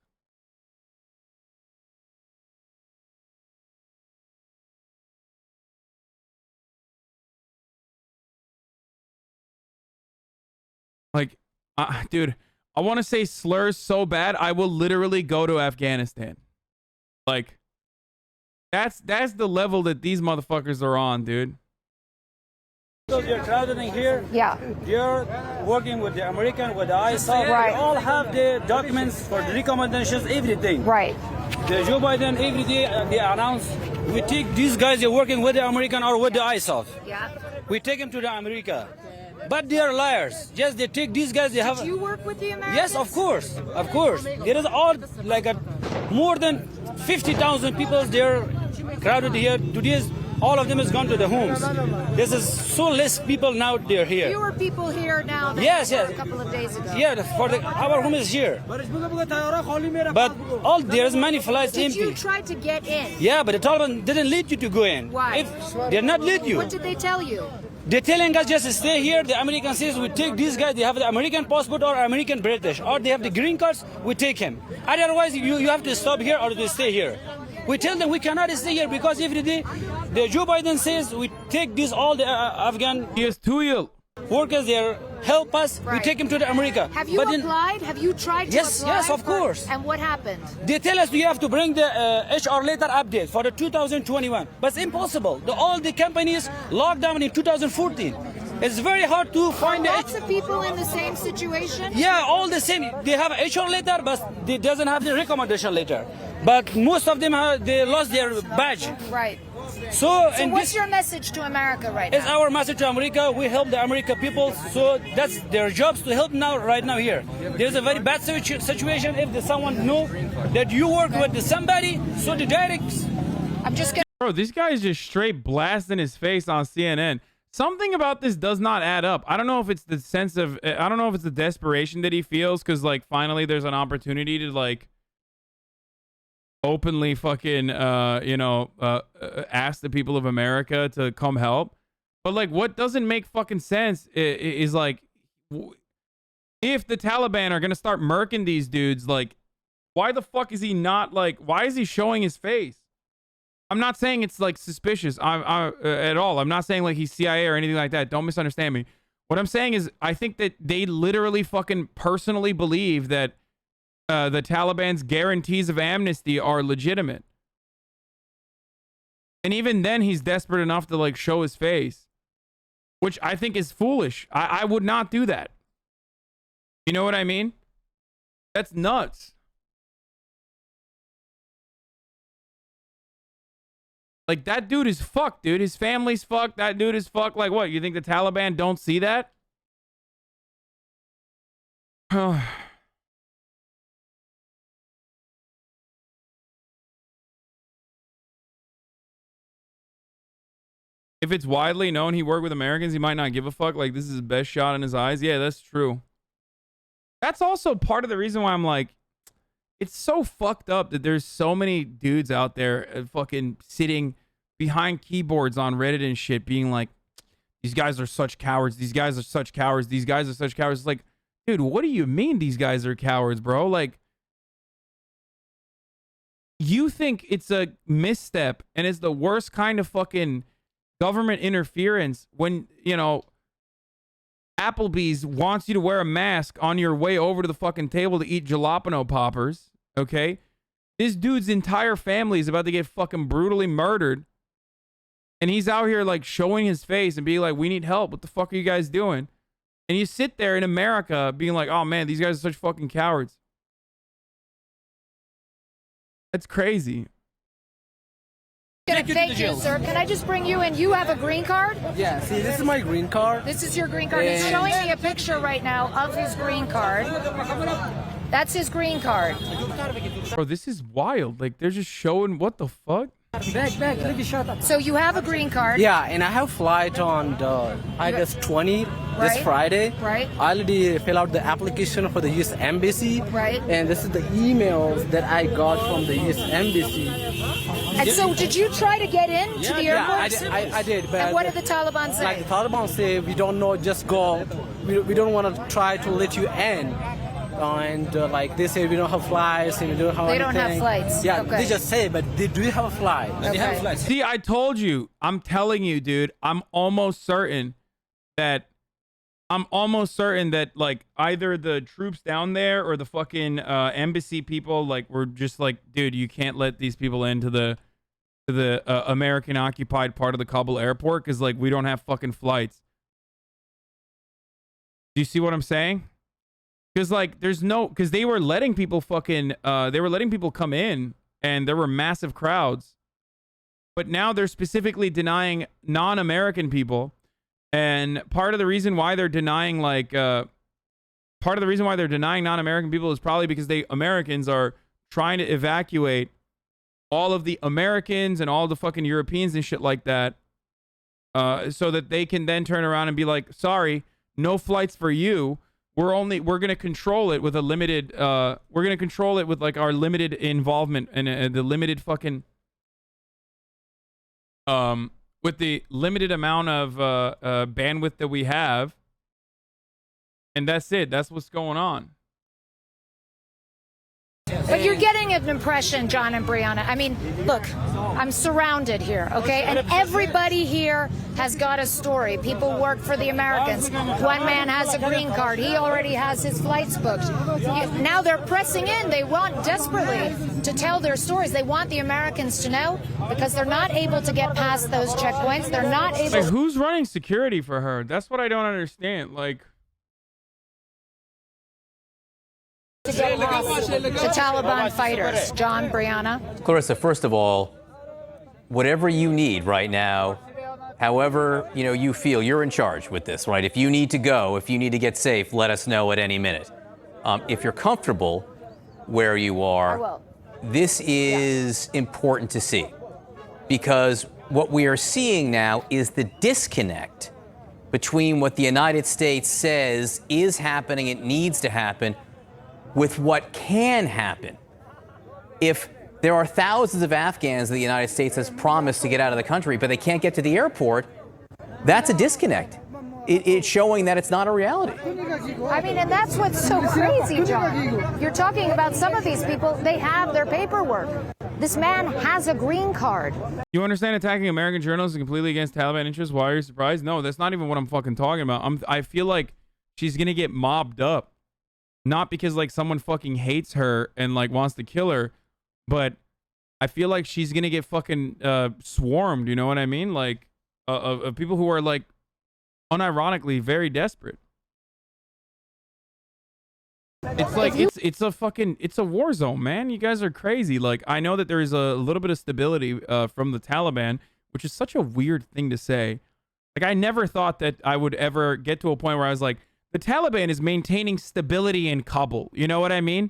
Like, dude, I want to say slurs so bad, I will literally go to Afghanistan. Like, that's the level that these motherfuckers are on, dude. Because you're traveling here, you're working with the American, with the ISAF. Right. They all have the documents for the recommendations, everything. Right. The Joe Biden, every day they announce, we take these guys, they're working with the American or with the ISAF. Yeah. We take them to the America. But they are liars. Yes, they take these guys, they have... Did you work with the Americans? Yes, of course. Of course. There is all, like, more than 50,000 people there crowded here. Today, all of them has gone to the homes. This is so less people now they're here. Fewer people here now than yes, there were a couple of days ago. Yeah, our home is here. But there's many flights Did empty. you try to get in? Yeah, but the Taliban didn't let you to go in. Why? They're not let you. What did they tell you? They're telling us just stay here. The American says we take these guys. They have the American passport or American British, or they have the green cards. We take him. Otherwise, you have to stop here or to stay here. We tell them we cannot stay here because every day, the Joe Biden says we take these all the Afghan workers there help us. Right. We take them to the America. Have you applied? Have you tried to apply? Yes, of course. And what happened? They tell us we have to bring the HR letter update for the 2021, but it's impossible. All the companies locked down in 2014. It's very hard to find lots of people in the same situation. Yeah, all the same. They have a HR letter, but they doesn't have the recommendation letter. But most of them they lost their badge. Right. So what's your message to America right now? It's our message to America. We help the American people, so that's their jobs to help right now here. There's a very bad situation. If someone know that you work with somebody, so the directs. I'm just gonna. Bro, this guy is just straight blasting his face on CNN. Something about this does not add up. I don't know if it's the sense of, I don't know if it's the desperation that he feels because, like, finally there's an opportunity to, like, openly fucking, ask the people of America to come help. But, like, what doesn't make fucking sense is like, if the Taliban are going to start murking these dudes, like, why the fuck is he not, like, why is he showing his face? I'm not saying it's, like, suspicious at all. I'm not saying, like, he's CIA or anything like that. Don't misunderstand me. What I'm saying is I think that they literally fucking personally believe that the Taliban's guarantees of amnesty are legitimate. And even then, he's desperate enough to, like, show his face, which I think is foolish. I would not do that. You know what I mean? That's nuts. Like, that dude is fucked, dude. His family's fucked. That dude is fucked. Like, what? You think the Taliban don't see that? If it's widely known he worked with Americans, he might not give a fuck. Like, this is his best shot in his eyes. Yeah, that's true. That's also part of the reason why I'm like, it's so fucked up that there's so many dudes out there fucking sitting behind keyboards on Reddit and shit being like, these guys are such cowards. These guys are such cowards. These guys are such cowards. It's like, dude, what do you mean these guys are cowards, bro? Like, you think it's a misstep and it's the worst kind of fucking government interference when, you know, Applebee's wants you to wear a mask on your way over to the fucking table to eat jalapeno poppers, okay? This dude's entire family is about to get fucking brutally murdered. And he's out here, like, showing his face and being like, we need help. What the fuck are you guys doing? And you sit there in America being like, oh, man, these guys are such fucking cowards. That's crazy. Thank you, sir. Can I just bring you in? You have a green card? Yeah, see, this is my green card. This is your green card. He's showing me a picture right now of his green card. That's his green card. Bro, this is wild. Like, they're just showing what the fuck? So you have a green card? Yeah, and I have flight on the August 20, this Friday. Right. I already fill out the application for the U.S. Embassy. Right. And this is the emails that I got from the U.S. Embassy. And so did you try to get in to the airport? Yeah, I did. But and what did the Taliban say? Like the Taliban say, we don't know, just go. We don't want to try to let you in. Like they say, we don't have flights and we don't have They anything. don't have flights. Yeah, Okay. they just say, but they do have a flight. Okay. They have flights. See, I told you. I'm telling you, dude. I'm almost certain that like either the troops down there or the fucking embassy people like were just like, dude, you can't let these people into the American occupied part of the Kabul airport because like we don't have fucking flights. Do you see what I'm saying? Because like because they were letting people come in and there were massive crowds, but now they're specifically denying non-American people. And part of the reason why they're denying non-American people is probably because Americans are trying to evacuate all of the Americans and all the fucking Europeans and shit like that, so that they can then turn around and be like, sorry, no flights for you. We're gonna control it with a limited. We're gonna control it with like our limited involvement and the limited fucking. With the limited amount of bandwidth that we have, and that's it. That's what's going on. But you're getting an impression, John and Brianna. I mean, look, I'm surrounded here, okay? And everybody here has got a story. People work for the Americans. One man has a green card. He already has his flights booked. Now they're pressing in. They want desperately to tell their stories. They want the Americans to know because they're not able to get past those checkpoints. They're not able. Like, who's running security for her? That's what I don't understand. Like. To get past the Taliban fighters. John, Brianna. Clarissa, first of all, whatever you need right now, however you feel, you're in charge with this, right? If you need to go, if you need to get safe, let us know at any minute. If you're comfortable where you are, this is important to see, because what we are seeing now is the disconnect between what the United States says is happening, it needs to happen, with what can happen. If there are thousands of Afghans that the United States has promised to get out of the country, but they can't get to the airport, that's a disconnect. It's showing that it's not a reality. I mean, and that's what's so crazy, John. You're talking about some of these people, they have their paperwork. This man has a green card. You understand attacking American journalists is completely against Taliban interests? Why are you surprised? No, that's not even what I'm fucking talking about. I feel like she's gonna get mobbed up. Not because like someone fucking hates her and like wants to kill her, but I feel like she's gonna get fucking swarmed. You know what I mean? Like of people who are like unironically very desperate. It's like it's a war zone, man. You guys are crazy. Like, I know that there is a little bit of stability from the Taliban, which is such a weird thing to say. Like, I never thought that I would ever get to a point where I was like, the Taliban is maintaining stability in Kabul. You know what I mean?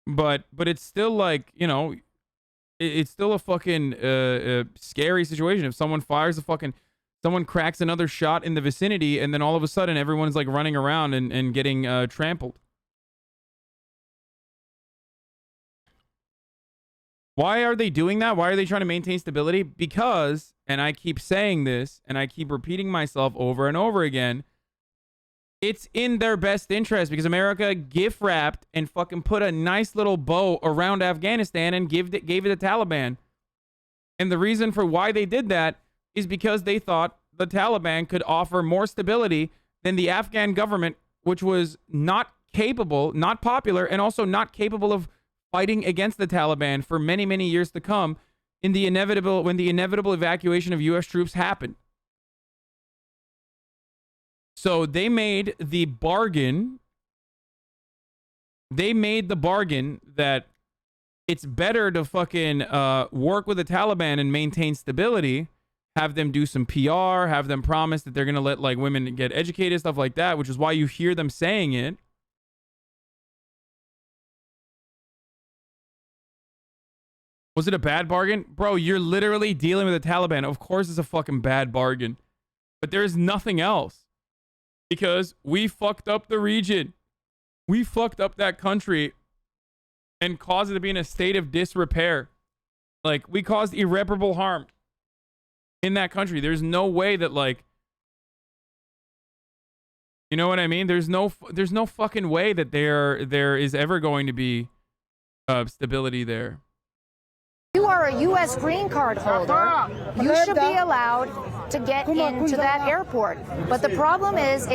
But it's still like, it's still a fucking scary situation. If someone fires someone cracks another shot in the vicinity, and then all of a sudden everyone's like running around and getting trampled. Why are they doing that? Why are they trying to maintain stability? Because, and I keep saying this, and I keep repeating myself over and over again, it's in their best interest, because America gift wrapped and fucking put a nice little bow around Afghanistan and gave it to Taliban. And the reason for why they did that is because they thought the Taliban could offer more stability than the Afghan government, which was not capable, not popular, and also not capable of fighting against the Taliban for many, many years to come when the inevitable evacuation of U.S. troops happened. So they made the bargain. They made the bargain that it's better to fucking work with the Taliban and maintain stability, have them do some PR, have them promise that they're going to let like women get educated, stuff like that, which is why you hear them saying it. Was it a bad bargain? Bro, you're literally dealing with the Taliban. Of course it's a fucking bad bargain. But there's nothing else. Because we fucked up the region. we fucked up that country and caused it to be in a state of disrepair. Like, we caused irreparable harm in that country. There's no way that, like, you know what I mean? There's no fucking way that there is ever going to be stability there. You are a U.S. green card holder. You should be allowed to get into that airport. But the problem is,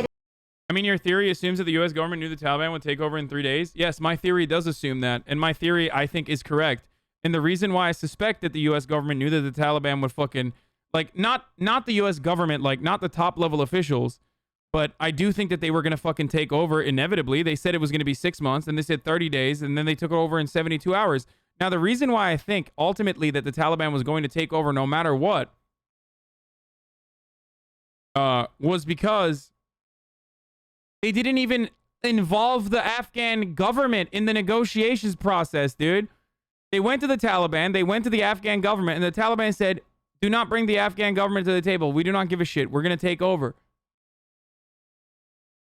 I mean, your theory assumes that the U.S. government knew the Taliban would take over in 3 days. Yes, my theory does assume that. And my theory, I think, is correct. And the reason why I suspect that the U.S. government knew that the Taliban would fucking, like, not the U.S. government, like, not the top level officials, but I do think that they were going to fucking take over inevitably. They said it was going to be 6 months, and they said 30 days, and then they took it over in 72 hours. Now, the reason why I think ultimately that the Taliban was going to take over no matter what was because they didn't even involve the Afghan government in the negotiations process, dude. They went to the Taliban, they went to the Afghan government, and the Taliban said, do not bring the Afghan government to the table. We do not give a shit. We're going to take over.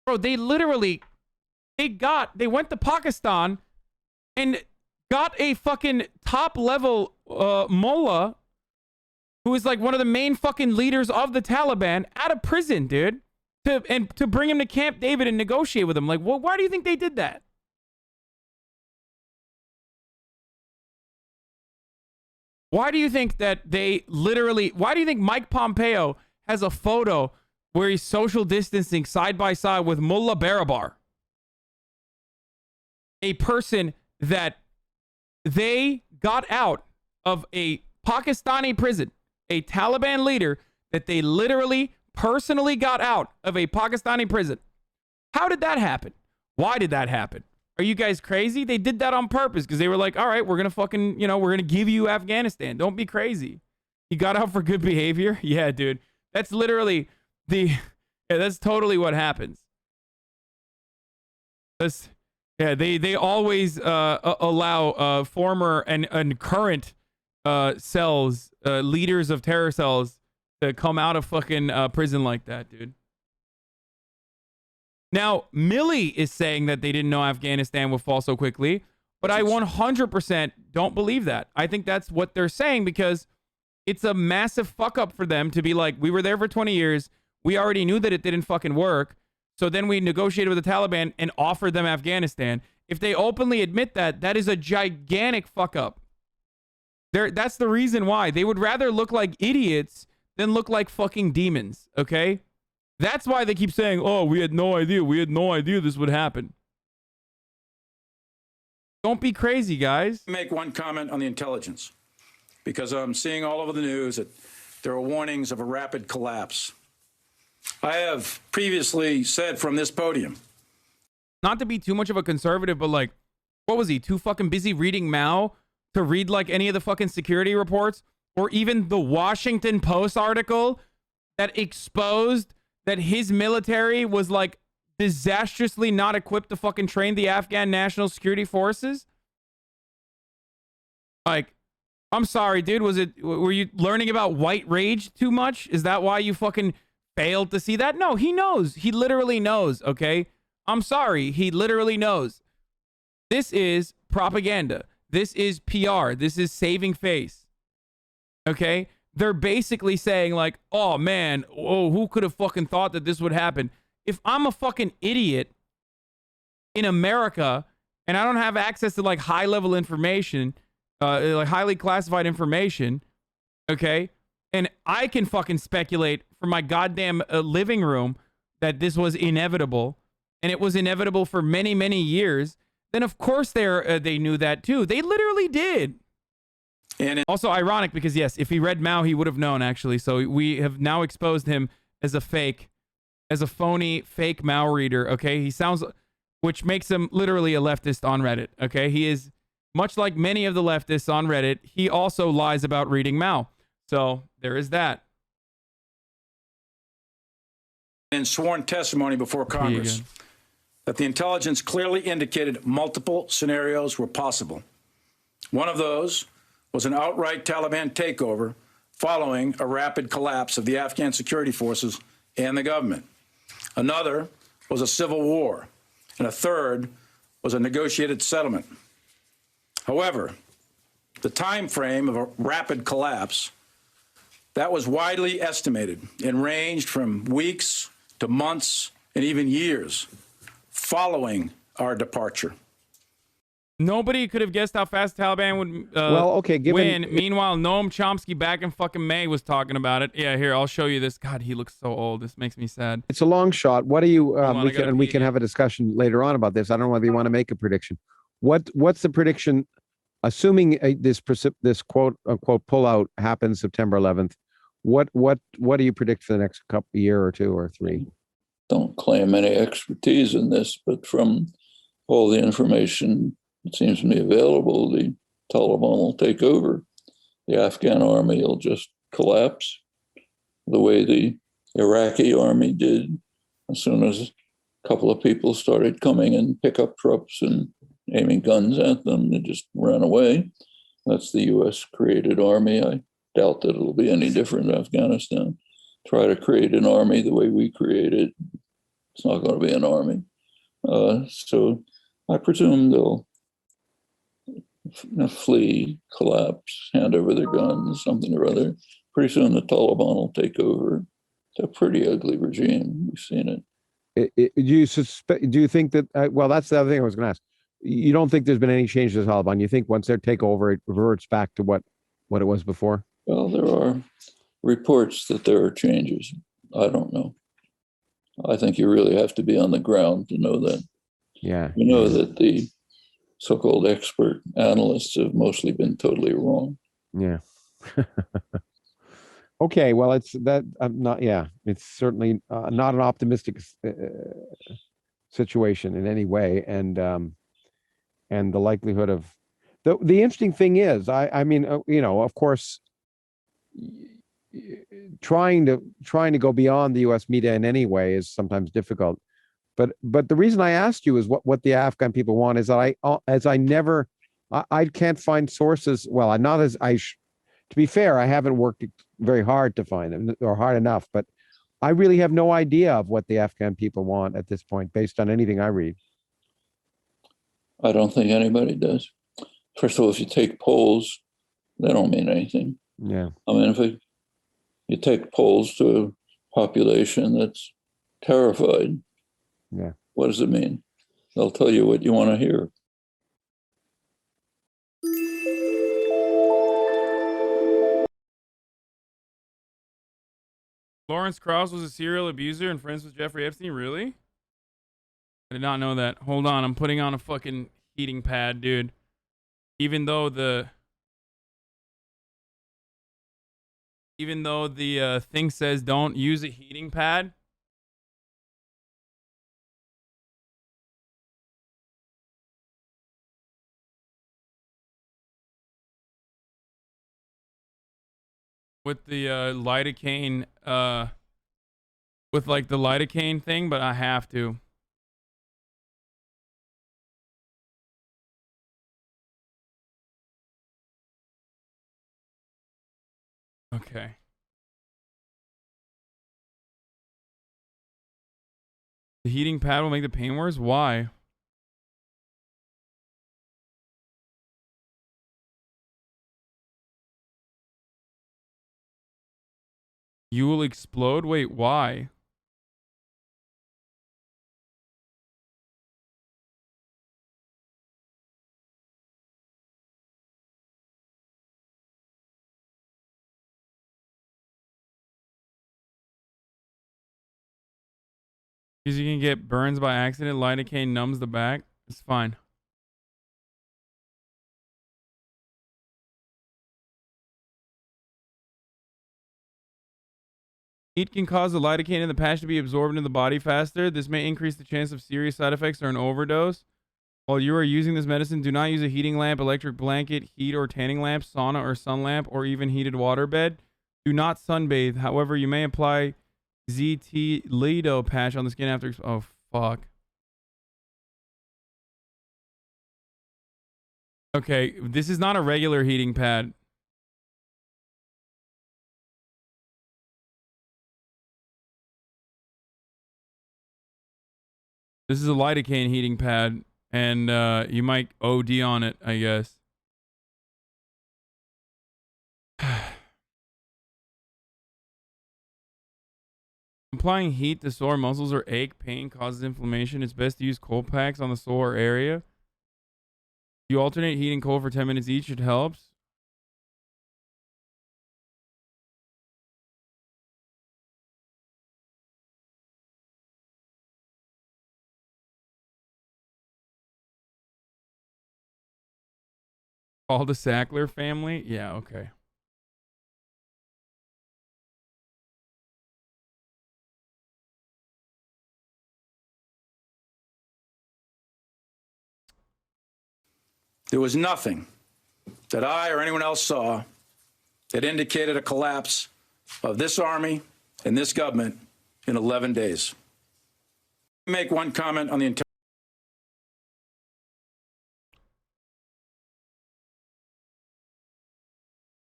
Bro, they literally, they went to Pakistan and got a fucking top level mullah who is like one of the main fucking leaders of the Taliban out of prison, dude, to bring him to Camp David and negotiate with him. Like, well, why do you think they did that? Why do you think that they literally, why do you think Mike Pompeo has a photo where he's social distancing side by side with Mullah Barabar, a person that they got out of a Pakistani prison, a Taliban leader that they literally personally got out of a Pakistani prison? How did that happen? Why did that happen? Are you guys crazy? They did that on purpose because they were like, all right, we're going to fucking, you know, we're going to give you Afghanistan. Don't be crazy. He got out for good behavior? Yeah, dude. That's literally that's totally what happens. They always allow former and current cells, leaders of terror cells to come out of fucking prison like that, dude. Now, Milley is saying that they didn't know Afghanistan would fall so quickly, but I 100% don't believe that. I think that's what they're saying because it's a massive fuck up for them to be like, we were there for 20 years. We already knew that it didn't fucking work. So then we negotiated with the Taliban and offered them Afghanistan. If they openly admit that, that is a gigantic fuck up. That's the reason why. They would rather look like idiots than look like fucking demons, okay? That's why they keep saying, oh, we had no idea. We had no idea this would happen. Don't be crazy, guys. Make one comment on the intelligence, because I'm seeing all over the news that there are warnings of a rapid collapse. I have previously said from this podium, not to be too much of a conservative, but like, what was he, too fucking busy reading Mao to read like any of the fucking security reports or even the Washington Post article that exposed that his military was like disastrously not equipped to fucking train the Afghan National Security Forces? Like, I'm sorry, dude. Were you learning about white rage too much? Is that why you fucking failed to see that? No, he knows. He literally knows, okay? I'm sorry. He literally knows. This is propaganda. This is PR. This is saving face. Okay? They're basically saying like, oh man, oh, who could have fucking thought that this would happen? If I'm a fucking idiot in America and I don't have access to like high level information, like highly classified information, okay? And I can fucking speculate from my goddamn living room that this was inevitable, and it was inevitable for many, many years, then of course they knew that too. They literally did. And also ironic because yes, if he read Mao, he would have known actually. So we have now exposed him as a phony fake Mao reader. Okay, he sounds, which makes him literally a leftist on Reddit. Okay, he is much like many of the leftists on Reddit. He also lies about reading Mao. So there is that. in sworn testimony before Congress that the intelligence clearly indicated multiple scenarios were possible. One of those was an outright Taliban takeover following a rapid collapse of the Afghan security forces and the government. Another was a civil war. And a third was a negotiated settlement. However, the time frame of a rapid collapse, that was widely estimated and ranged from weeks to months and even years following our departure. Nobody could have guessed how fast Taliban would win. Meanwhile, Noam Chomsky back in fucking May was talking about it. Yeah, here, I'll show you this. God, he looks so old. This makes me sad. It's a long shot. What do you? We can have a discussion later on about this. I don't know whether you want to make a prediction. What's the prediction? Assuming this quote unquote pullout happens September 11th, what do you predict for the next year or two or three? Don't claim any expertise in this, but from all the information that seems to be available, the Taliban will take over. The Afghan army will just collapse the way the Iraqi army did as soon as a couple of people started coming in pickup trucks and aiming guns at them. They just ran away. That's the U.S. created army. I doubt that it'll be any different in Afghanistan. Try to create an army the way we created. It's not going to be an army. So I presume they'll flee, collapse, hand over their guns, something or other. Pretty soon the Taliban will take over. It's a pretty ugly regime. We've seen it. Do you think that, well, that's the other thing I was going to ask. You don't think there's been any change to the Taliban? You think once they take over, it reverts back to what it was before? Well, there are reports that there are changes. I don't know. I think you really have to be on the ground to know that. Yeah. You know that the so-called expert analysts have mostly been totally wrong. Yeah. Okay. Well, it's that. Not. Yeah. It's certainly not an optimistic situation in any way, and the likelihood of the interesting thing is, I mean, of course, trying to go beyond the U.S. media in any way is sometimes difficult. But the reason I asked you is what the Afghan people want is that I can't find sources. Well, I'm not as to be fair, I haven't worked very hard to find them or hard enough, but I really have no idea of what the Afghan people want at this point, based on anything I read. I don't think anybody does. First of all, if you take polls, they don't mean anything. Yeah. I mean, if you take polls to a population that's terrified, yeah, what does it mean? They'll tell you what you want to hear. Lawrence Krauss was a serial abuser and friends with Jeffrey Epstein? Really? I did not know that. Hold on, I'm putting on a fucking heating pad, dude. Even though the thing says don't use a heating pad. With the lidocaine, with like the lidocaine thing, but I have to. Okay. The heating pad will make the pain worse? Why? You will explode? Wait, why? Because you can get burns by accident. Lidocaine numbs the back. It's fine. Heat can cause the lidocaine in the patch to be absorbed into the body faster. This may increase the chance of serious side effects or an overdose. While you are using this medicine, do not use a heating lamp, electric blanket, heat or tanning lamp, sauna or sun lamp, or even heated water bed. Do not sunbathe. However, you may apply ZT Lido patch on the skin after. Oh, fuck. Okay, this is not a regular heating pad. This is a lidocaine heating pad. and you might OD on it, I guess. Applying heat to sore muscles or ache, pain causes inflammation. It's best to use cold packs on the sore area. You alternate heat and cold for 10 minutes each. It helps. Call the Sackler family? Yeah, okay. There was nothing that I or anyone else saw that indicated a collapse of this army and this government in 11 days. Let me make one comment on the entire.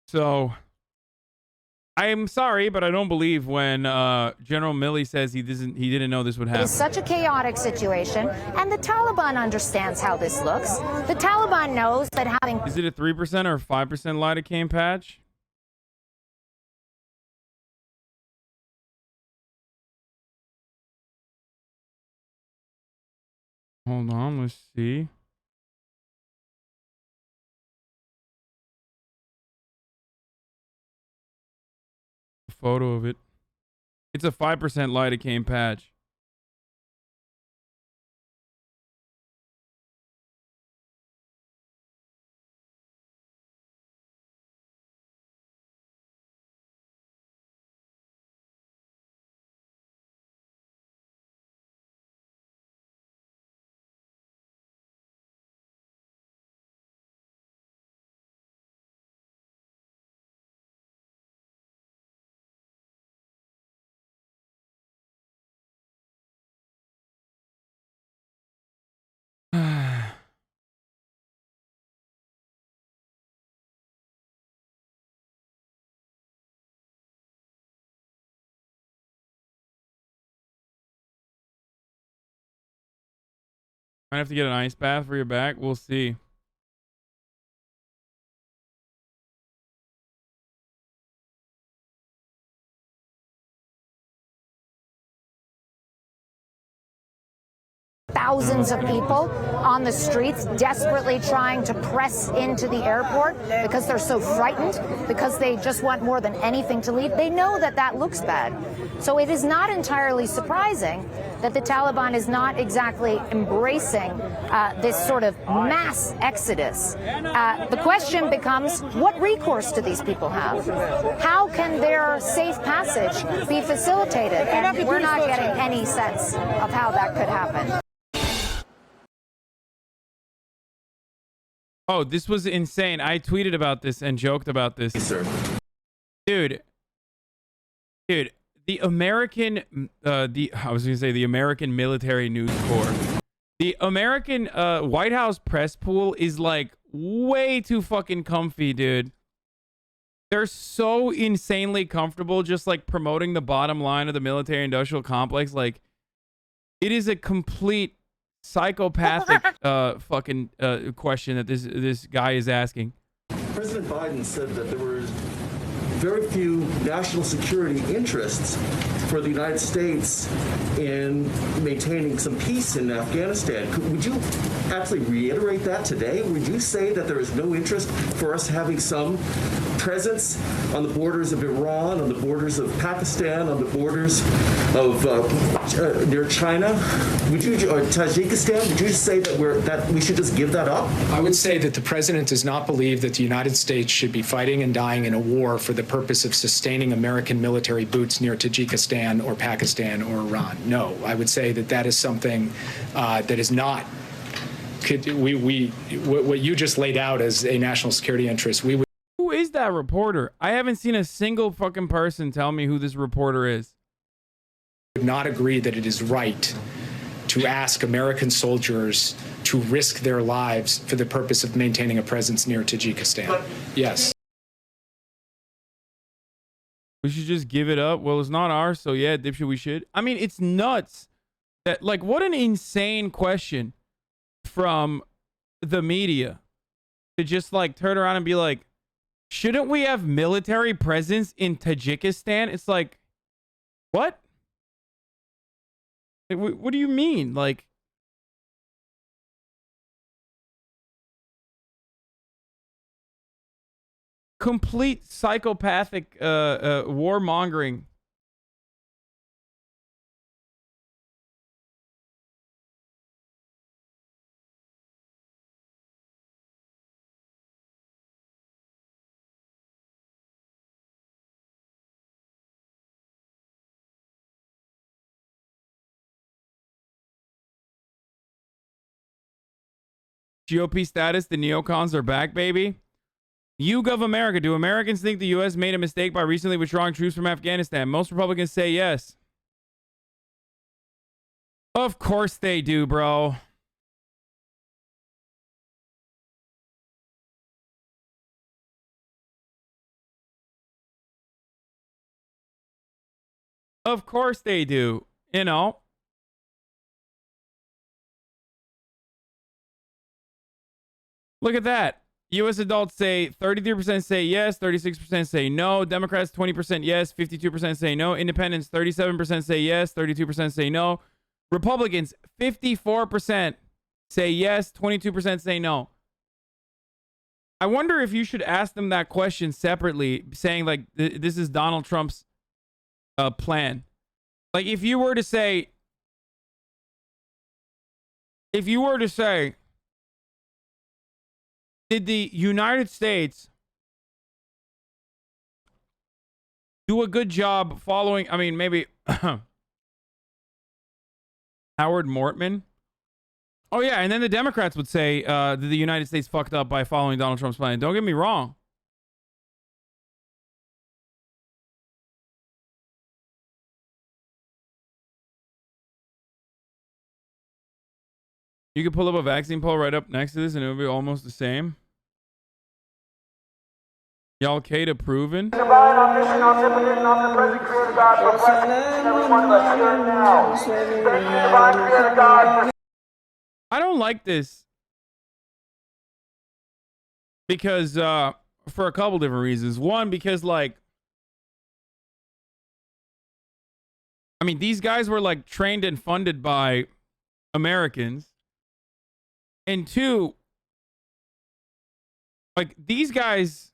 So, I'm sorry, but I don't believe when General Milley says he didn't know this would happen. It is such a chaotic situation, and the Taliban understands how this looks. The Taliban knows that having... Is it a 3% or 5% lidocaine patch? Hold on, let's see. Photo of it. It's a 5% lidocaine patch. Might have to get an ice bath for your back. We'll see. Thousands of people on the streets desperately trying to press into the airport because they're so frightened, because they just want more than anything to leave. They know that that looks bad. So it is not entirely surprising that the Taliban is not exactly embracing this sort of mass exodus. The question becomes, what recourse do these people have? How can their safe passage be facilitated? And we're not getting any sense of how that could happen. Oh, this was insane. I tweeted about this and joked about this. Yes, sir. Dude, the American, I was going to say the American Military News Corps. The American White House press pool is like way too fucking comfy, dude. They're so insanely comfortable just like promoting the bottom line of the military industrial complex. Like, it is a complete psychopathic fucking question that this guy is asking. President Biden said that there were very few national security interests for the United States in maintaining some peace in Afghanistan. Would you actually reiterate that today? Would you say that there is no interest for us having some presence on the borders of Iran, on the borders of Pakistan, on the borders of near China? Would you, or Tajikistan? Would you say that we should just give that up? I would say that the president does not believe that the United States should be fighting and dying in a war for the purpose of sustaining American military boots near Tajikistan or Pakistan or Iran. No, I would say that that is something that is not. What you just laid out as a national security interest, we would. Who is that reporter? I haven't seen a single fucking person tell me who this reporter is. Would not agree that it is right to ask American soldiers to risk their lives for the purpose of maintaining a presence near Tajikistan. Yes. We should just give it up. Well, it's not ours, so yeah, dipshit, we should. I mean, it's nuts. That, like, what an insane question from the media to just like turn around and be like, shouldn't we have military presence in Tajikistan? It's like, what? Like, what do you mean? Like, complete psychopathic warmongering. GOP status, the neocons are back, baby. YouGov America, do Americans think the U.S. made a mistake by recently withdrawing troops from Afghanistan? Most Republicans say yes. Of course they do, bro. Of course they do. You know. Look at that. U.S. adults say 33% say yes, 36% say no. Democrats 20% yes, 52% say no. Independents 37% say yes, 32% say no. Republicans 54% say yes, 22% say no. I wonder if you should ask them that question separately, saying like this is Donald Trump's plan. Like if you were to say, did the United States do a good job following, I mean, maybe Howard Mortman? Oh, yeah, and then the Democrats would say that the United States fucked up by following Donald Trump's plan. Don't get me wrong. You could pull up a vaccine poll right up next to this and it would be almost the same. Y'all Qaeda proven. I don't like this because for a couple different reasons. One, because like, I mean, these guys were like trained and funded by Americans. And two, like these guys,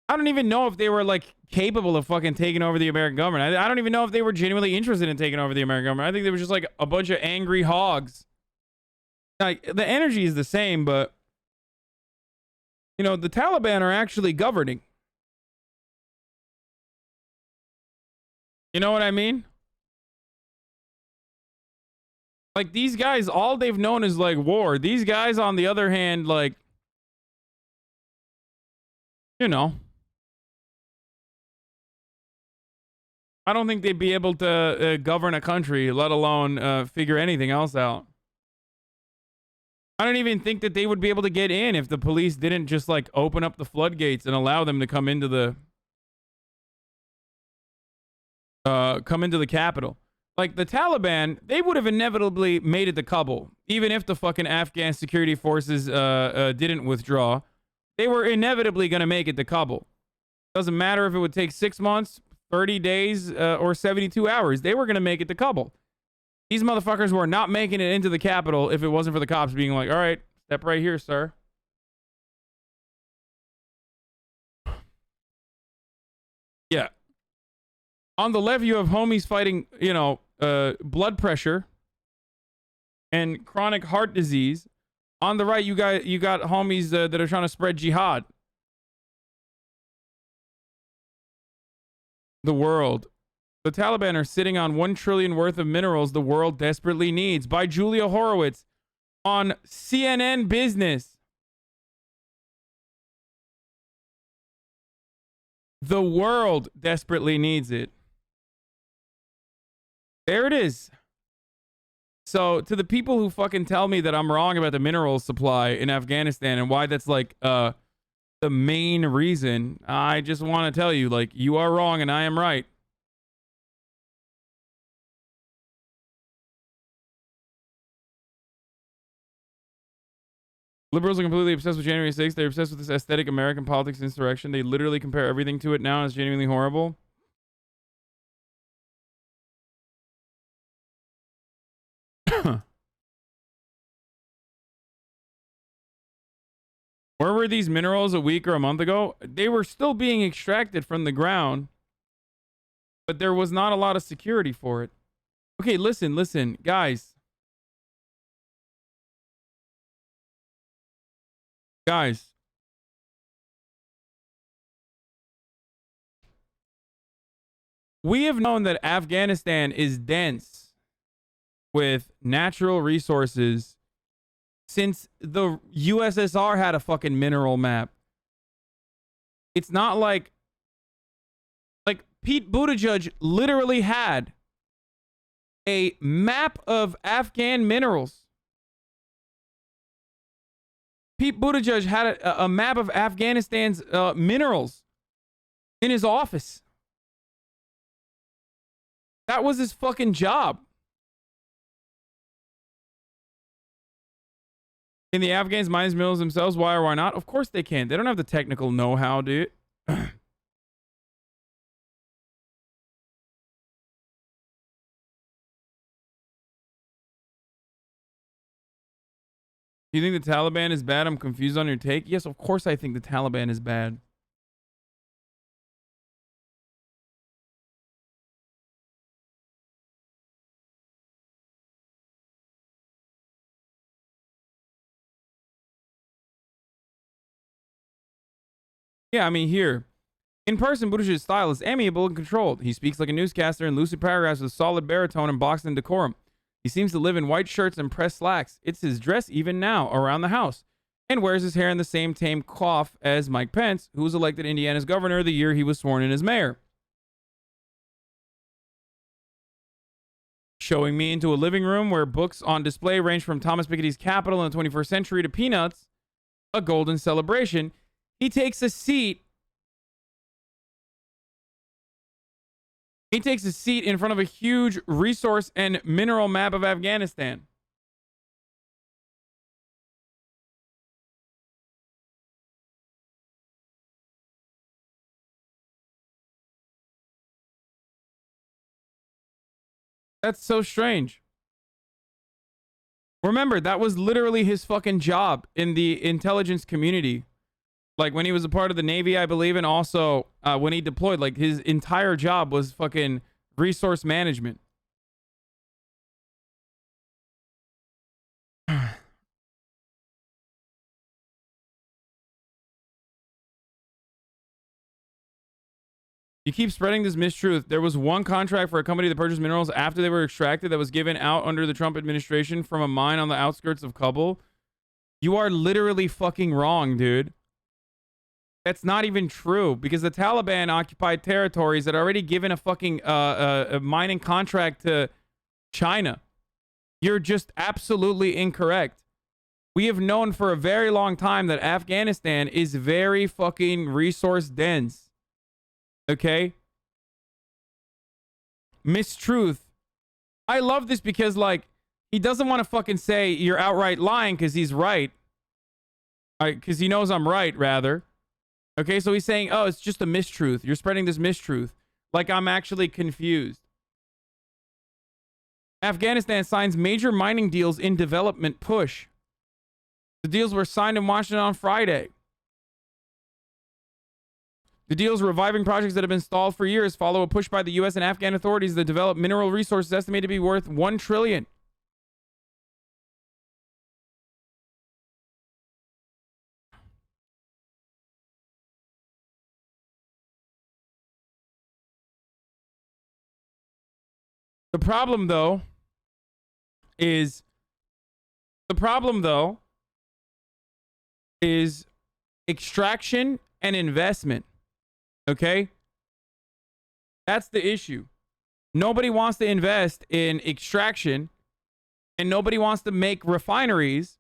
I don't even know if they were like capable of fucking taking over the American government. I don't even know if they were genuinely interested in taking over the American government. I think they were just like a bunch of angry hogs. Like the energy is the same, but you know, the Taliban are actually governing. You know what I mean? Like these guys, all they've known is like war. These guys, on the other hand, like, you know, I don't think they'd be able to govern a country, let alone figure anything else out. I don't even think that they would be able to get in if the police didn't just like open up the floodgates and allow them to come into the capital. Like the Taliban, they would have inevitably made it to Kabul, even if the fucking Afghan security forces didn't withdraw. They were inevitably going to make it to Kabul. Doesn't matter if it would take 6 months, 30 days, or 72 hours. They were going to make it to Kabul. These motherfuckers were not making it into the capital if it wasn't for the cops being like, all right, step right here, sir. Yeah. On the left, you have homies fighting, you know, blood pressure and chronic heart disease. On the right, you got homies that are trying to spread jihad. The world. The Taliban are sitting on $1 trillion worth of minerals the world desperately needs. By Julia Horowitz on CNN Business. The world desperately needs it. There it is. So to the people who fucking tell me that I'm wrong about the mineral supply in Afghanistan and why that's like the main reason, I just want to tell you, like, you are wrong and I am right. Liberals are completely obsessed with January 6th. They're obsessed with this aesthetic American politics insurrection. They literally compare everything to it now as genuinely horrible. Where were these minerals a week or a month ago? They were still being extracted from the ground, but there was not a lot of security for it. Okay, listen, guys. Guys. We have known that Afghanistan is dense with natural resources since the USSR had a fucking mineral map. It's not like Pete Buttigieg literally had a map of Afghan minerals. Pete Buttigieg had a map of Afghanistan's minerals in his office. That was his fucking job. Can the Afghans mine these minerals themselves? Why or why not? Of course they can. They don't have the technical know-how, dude. Do you think the Taliban is bad? I'm confused on your take. Yes, of course I think the Taliban is bad. Yeah, I mean, here. In person, Buttigieg's style is amiable and controlled. He speaks like a newscaster in lucid paragraphs with solid baritone and boxed in decorum. He seems to live in white shirts and pressed slacks. It's his dress even now around the house. And wears his hair in the same tame coif as Mike Pence, who was elected Indiana's governor the year he was sworn in as mayor. Showing me into a living room where books on display range from Thomas Piketty's Capital in the 21st Century to Peanuts, a golden celebration. He takes a seat. He takes a seat in front of a huge resource and mineral map of Afghanistan. That's so strange. Remember, that was literally his fucking job in the intelligence community. Like when he was a part of the Navy, I believe, and also when he deployed, like his entire job was fucking resource management. You keep spreading this mistruth. There was one contract for a company that purchased minerals after they were extracted that was given out under the Trump administration from a mine on the outskirts of Kabul. You are literally fucking wrong, dude. That's not even true because the Taliban occupied territories that are already given a fucking a mining contract to China. You're just absolutely incorrect. We have known for a very long time that Afghanistan is very fucking resource dense. Okay? Mistruth. I love this because, like, he doesn't want to fucking say you're outright lying because he's right. Because he knows I'm right, rather. Okay, so he's saying, oh, it's just a mistruth. You're spreading this mistruth. Like I'm actually confused. Afghanistan signs major mining deals in development push. The deals were signed in Washington on Friday. The deals reviving projects that have been stalled for years follow a push by the U.S. and Afghan authorities that develop mineral resources estimated to be worth $1 trillion. The problem, though, is extraction and investment. Okay? That's the issue. Nobody wants to invest in extraction and nobody wants to make refineries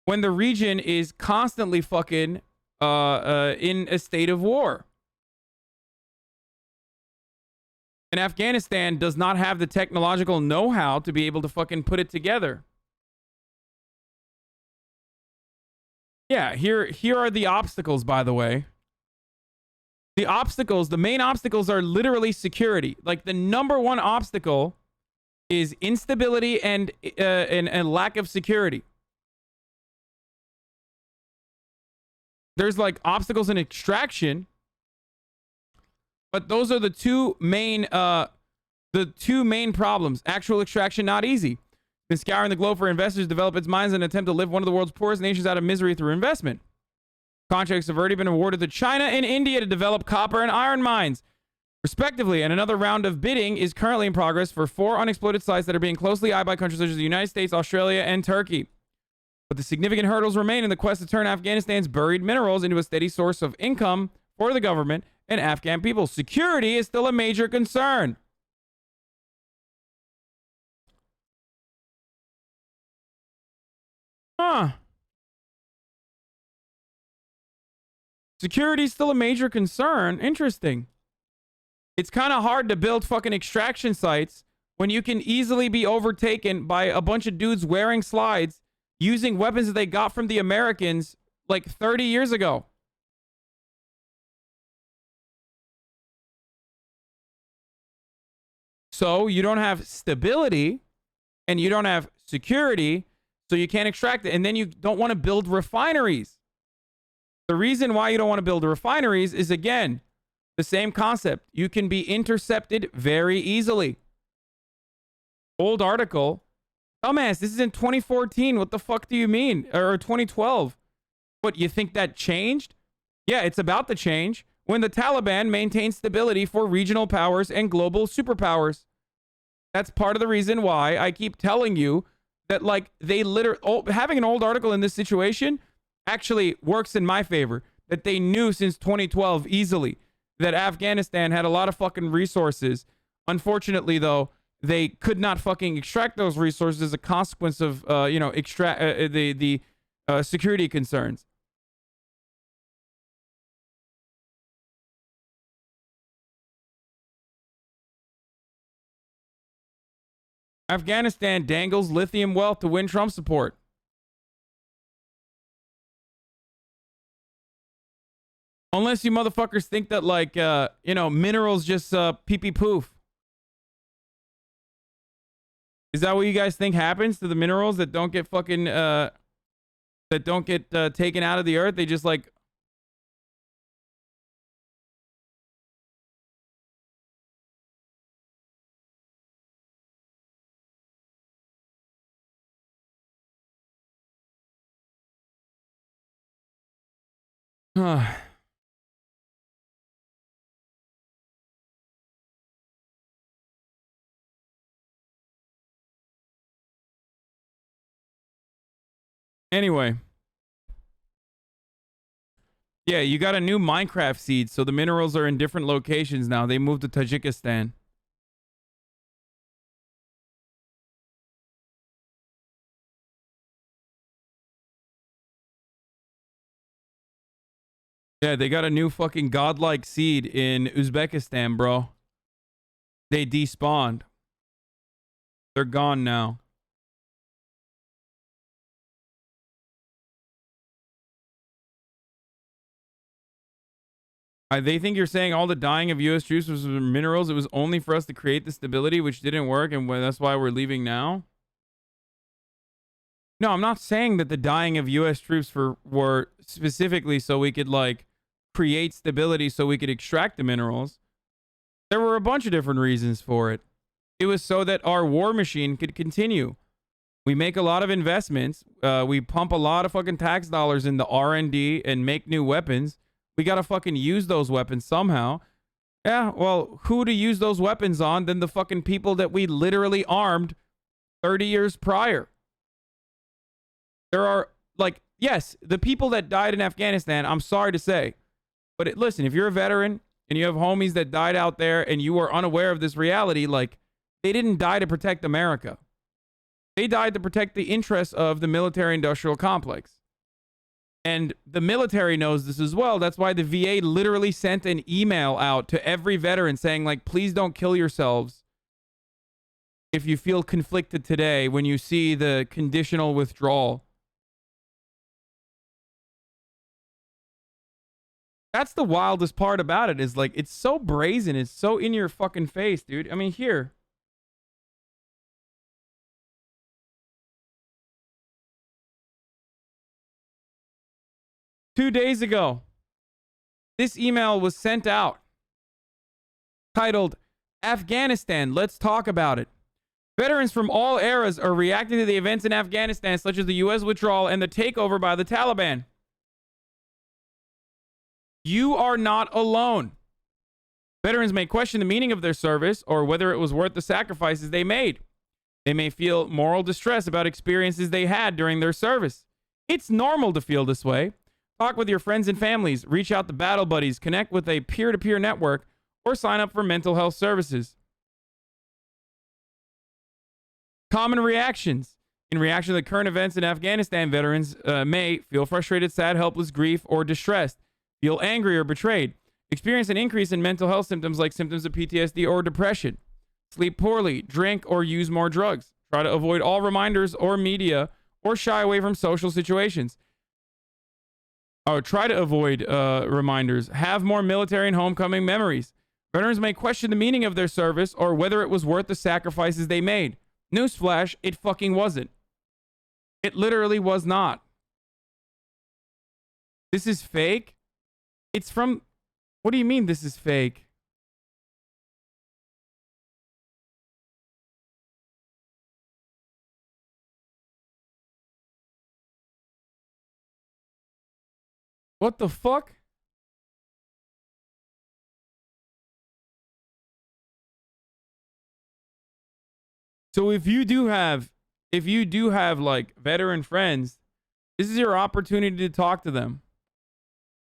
when the region is constantly fucking in a state of war. And Afghanistan does not have the technological know-how to be able to fucking put it together. Yeah, here are the obstacles, by the way. The obstacles, the main obstacles are literally security. Like, the number one obstacle is instability and lack of security. There's like obstacles in extraction, but those are the two main problems. Actual extraction, not easy. Been scouring the globe for investors to develop its mines in an attempt to lift one of the world's poorest nations out of misery through investment. Contracts have already been awarded to China and India to develop copper and iron mines, respectively, and another round of bidding is currently in progress for 4 unexploited sites that are being closely eyed by countries such as the United States, Australia, and Turkey. But the significant hurdles remain in the quest to turn Afghanistan's buried minerals into a steady source of income for the government and Afghan people. Security is still a major concern. Huh. Security is still a major concern. Interesting. It's kind of hard to build fucking extraction sites when you can easily be overtaken by a bunch of dudes wearing slides using weapons that they got from the Americans like 30 years ago. So you don't have stability and you don't have security, so you can't extract it. And then you don't want to build refineries. The reason why you don't want to build refineries is, again, the same concept. You can be intercepted very easily. Old article. Dumbass, this is in 2014. What the fuck do you mean? Or 2012. What, you think that changed? Yeah, it's about to change when the Taliban maintains stability for regional powers and global superpowers. That's part of the reason why I keep telling you that, like, they literally, having an old article in this situation actually works in my favor. That they knew since 2012 easily that Afghanistan had a lot of fucking resources. Unfortunately, though, they could not fucking extract those resources as a consequence of, the security concerns. Afghanistan dangles lithium wealth to win Trump support. Unless you motherfuckers think that, like, minerals just pee-pee poof. Is that what you guys think happens to the minerals that don't get fucking, that don't get taken out of the earth? They just, like... Anyway. Yeah, you got a new Minecraft seed, so the minerals are in different locations now. They moved to Tajikistan. Yeah, they got a new fucking godlike seed in Uzbekistan, bro. They despawned. They're gone now. They think you're saying all the dying of U.S. troops was minerals. It was only for us to create the stability, which didn't work, and that's why we're leaving now? No, I'm not saying that the dying of U.S. troops were specifically so we could, like, create stability so we could extract the minerals. There were a bunch of different reasons for it. It was so that our war machine could continue. We make a lot of investments. We pump a lot of fucking tax dollars into R&D and make new weapons. We gotta fucking use those weapons somehow. Yeah, well, who to use those weapons on than the fucking people that we literally armed 30 years prior? There are, like, yes, the people that died in Afghanistan, I'm sorry to say. But listen, if you're a veteran and you have homies that died out there and you are unaware of this reality, like, they didn't die to protect America. They died to protect the interests of the military-industrial complex. And the military knows this as well. That's why the VA literally sent an email out to every veteran saying, like, please don't kill yourselves if you feel conflicted today when you see the conditional withdrawal. That's the wildest part about it, is like, it's so brazen. It's so in your fucking face, dude. I mean, here. Two days ago, this email was sent out titled, Afghanistan, let's talk about it. Veterans from all eras are reacting to the events in Afghanistan, such as the U.S. withdrawal and the takeover by the Taliban. You are not alone. Veterans may question the meaning of their service or whether it was worth the sacrifices they made. They may feel moral distress about experiences they had during their service. It's normal to feel this way. Talk with your friends and families, reach out to battle buddies, connect with a peer-to-peer network, or sign up for mental health services. Common reactions. In reaction to the current events in Afghanistan, veterans may feel frustrated, sad, helpless, grief, or distressed, feel angry or betrayed, experience an increase in mental health symptoms like symptoms of PTSD or depression, sleep poorly, drink or use more drugs, try to avoid all reminders or media, or shy away from social situations. Try to avoid reminders, have more military and homecoming memories. Veterans may question the meaning of their service or whether it was worth the sacrifices they made. Newsflash, it fucking wasn't. It literally was not. This is fake? It's from... What do you mean this is fake? What the fuck? So if you do have like veteran friends, this is your opportunity to talk to them.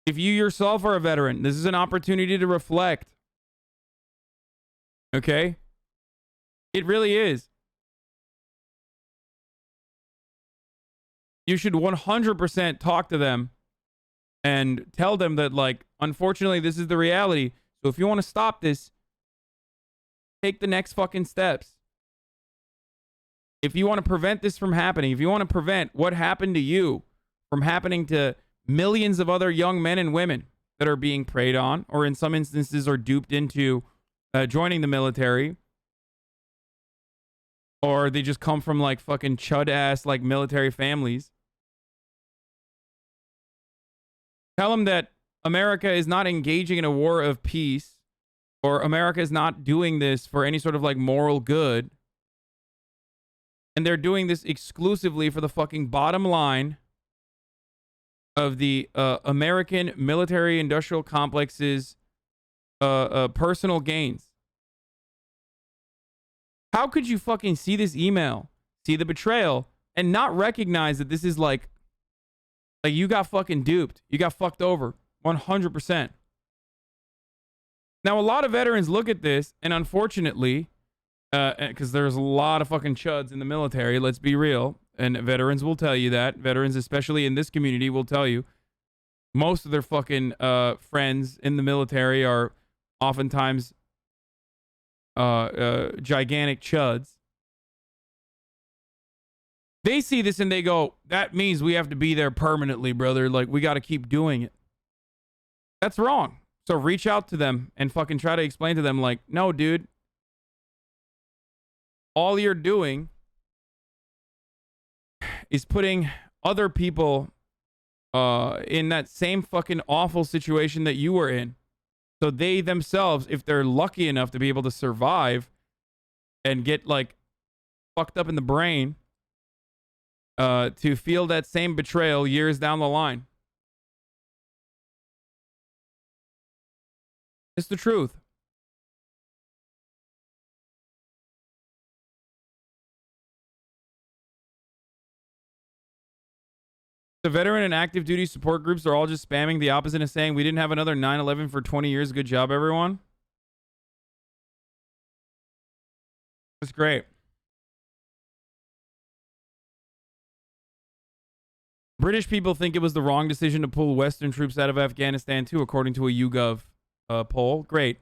If you yourself are a veteran, this is an opportunity to reflect. Okay? It really is. You should 100% talk to them and tell them that, like, unfortunately, this is the reality. So if you want to stop this, take the next fucking steps. If you want to prevent this from happening, if you want to prevent what happened to you from happening to millions of other young men and women that are being preyed on, or in some instances are duped into joining the military, or they just come from like fucking chud ass like military families, tell them that America is not engaging in a war of peace, or America is not doing this for any sort of like moral good. And they're doing this exclusively for the fucking bottom line of the American military industrial complex's personal gains. How could you fucking see this email, see the betrayal, and not recognize that this is like you got fucking duped. You got fucked over 100%. Now, a lot of veterans look at this, and unfortunately, because there's a lot of fucking chuds in the military, let's be real, and veterans will tell you that. Veterans, especially in this community, will tell you most of their fucking friends in the military are oftentimes gigantic chuds. They see this and they go, that means we have to be there permanently, brother. Like, we got to keep doing it. That's wrong. So reach out to them and fucking try to explain to them, like, no, dude. All you're doing is putting other people in that same fucking awful situation that you were in. So they themselves, if they're lucky enough to be able to survive and get like fucked up in the brain, to feel that same betrayal years down the line. It's the truth. The veteran and active duty support groups are all just spamming the opposite and saying we didn't have another 9/11 for 20 years. Good job, everyone. That's great. British people think it was the wrong decision to pull Western troops out of Afghanistan too, according to a YouGov poll. Great.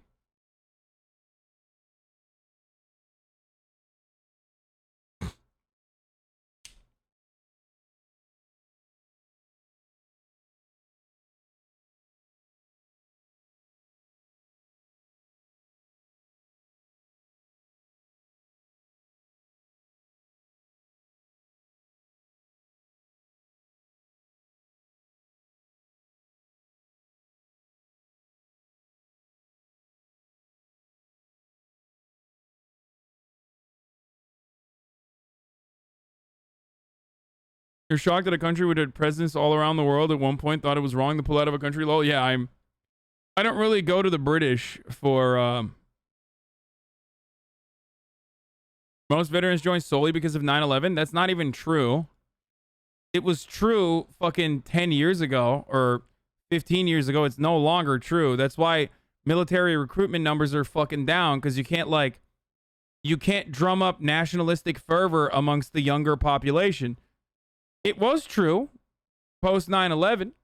You're shocked that a country with presidents all around the world at one point thought it was wrong to pull out of a country? Lol. Yeah, I don't really go to the British for most veterans joined solely because of 9/11. That's not even true. It was true fucking 10 years ago or 15 years ago. It's no longer true. That's why military recruitment numbers are fucking down, because you can't drum up nationalistic fervor amongst the younger population. It was true post 9/11.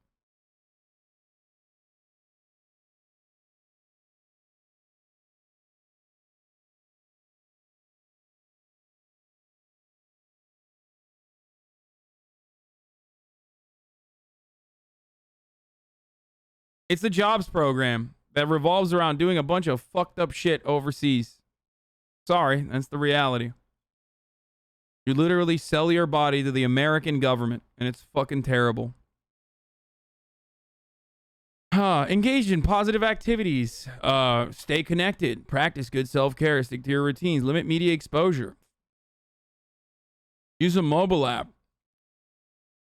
It's the jobs program that revolves around doing a bunch of fucked up shit overseas. Sorry, that's the reality. You literally sell your body to the American government, and it's fucking terrible. Engage in positive activities. Stay connected. Practice good self-care. Stick to your routines. Limit media exposure. Use a mobile app.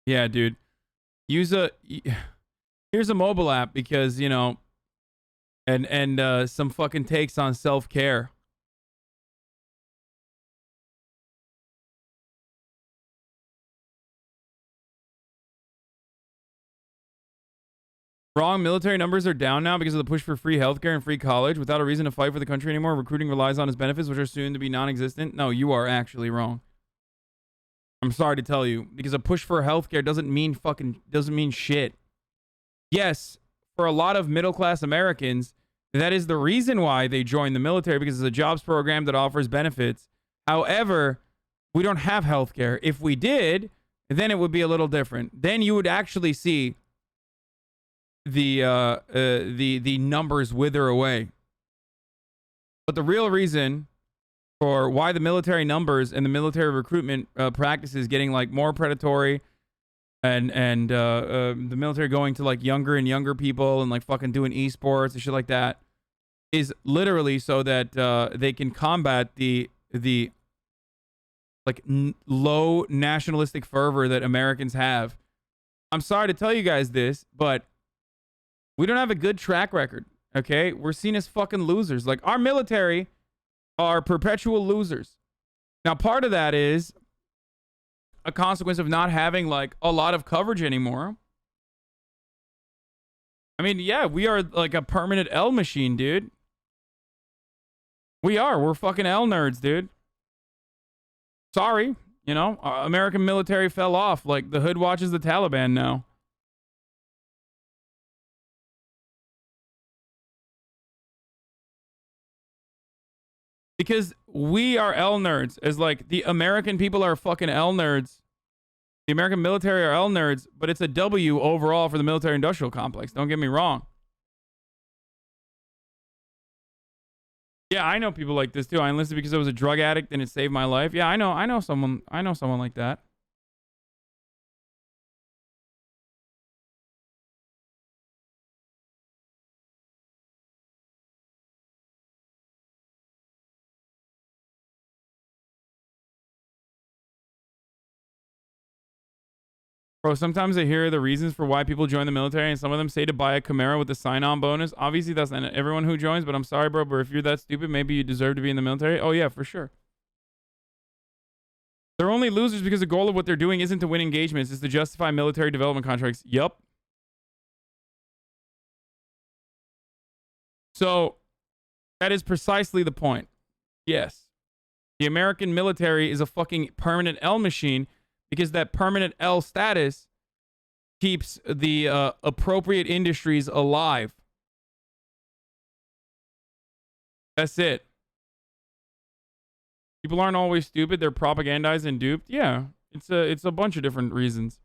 Yeah, dude. Here's a mobile app because, you know, and some fucking takes on self-care. Wrong. Military numbers are down now because of the push for free healthcare and free college. Without a reason to fight for the country anymore, recruiting relies on its benefits, which are soon to be non-existent. No, you are actually wrong. I'm sorry to tell you, because a push for healthcare doesn't mean shit. Yes, for a lot of middle-class Americans, that is the reason why they join the military, because it's a jobs program that offers benefits. However, we don't have healthcare. If we did, then it would be a little different. Then you would actually see the numbers wither away. But the real reason for why the military numbers and the military recruitment practices getting like more predatory, and the military going to like younger and younger people and like fucking doing esports and shit like that, is literally so that they can combat the like low nationalistic fervor that Americans have. I'm sorry to tell you guys this, but we don't have a good track record, okay? We're seen as fucking losers. Like, our military are perpetual losers. Now, part of that is a consequence of not having, like, a lot of coverage anymore. I mean, yeah, we are, like, a permanent L machine, dude. We are. We're fucking L nerds, dude. Sorry. You know, American military fell off. Like, the hood watches the Taliban now. Because we are L nerds, as like the American people are fucking L nerds. The American military are L nerds, but it's a W overall for the military industrial complex. Don't get me wrong. Yeah, I know people like this too. I enlisted because I was a drug addict and it saved my life. Yeah, I know someone like that. Bro, sometimes I hear the reasons for why people join the military, and some of them say to buy a Camaro with a sign-on bonus. Obviously, that's not everyone who joins, but I'm sorry, bro, but if you're that stupid, maybe you deserve to be in the military. Oh, yeah, for sure. They're only losers because the goal of what they're doing isn't to win engagements, it's to justify military development contracts. Yup. So, that is precisely the point. Yes. The American military is a fucking permanent L machine, because that permanent L status keeps the appropriate industries alive. That's it. People aren't always stupid. They're propagandized and duped. Yeah, it's a bunch of different reasons.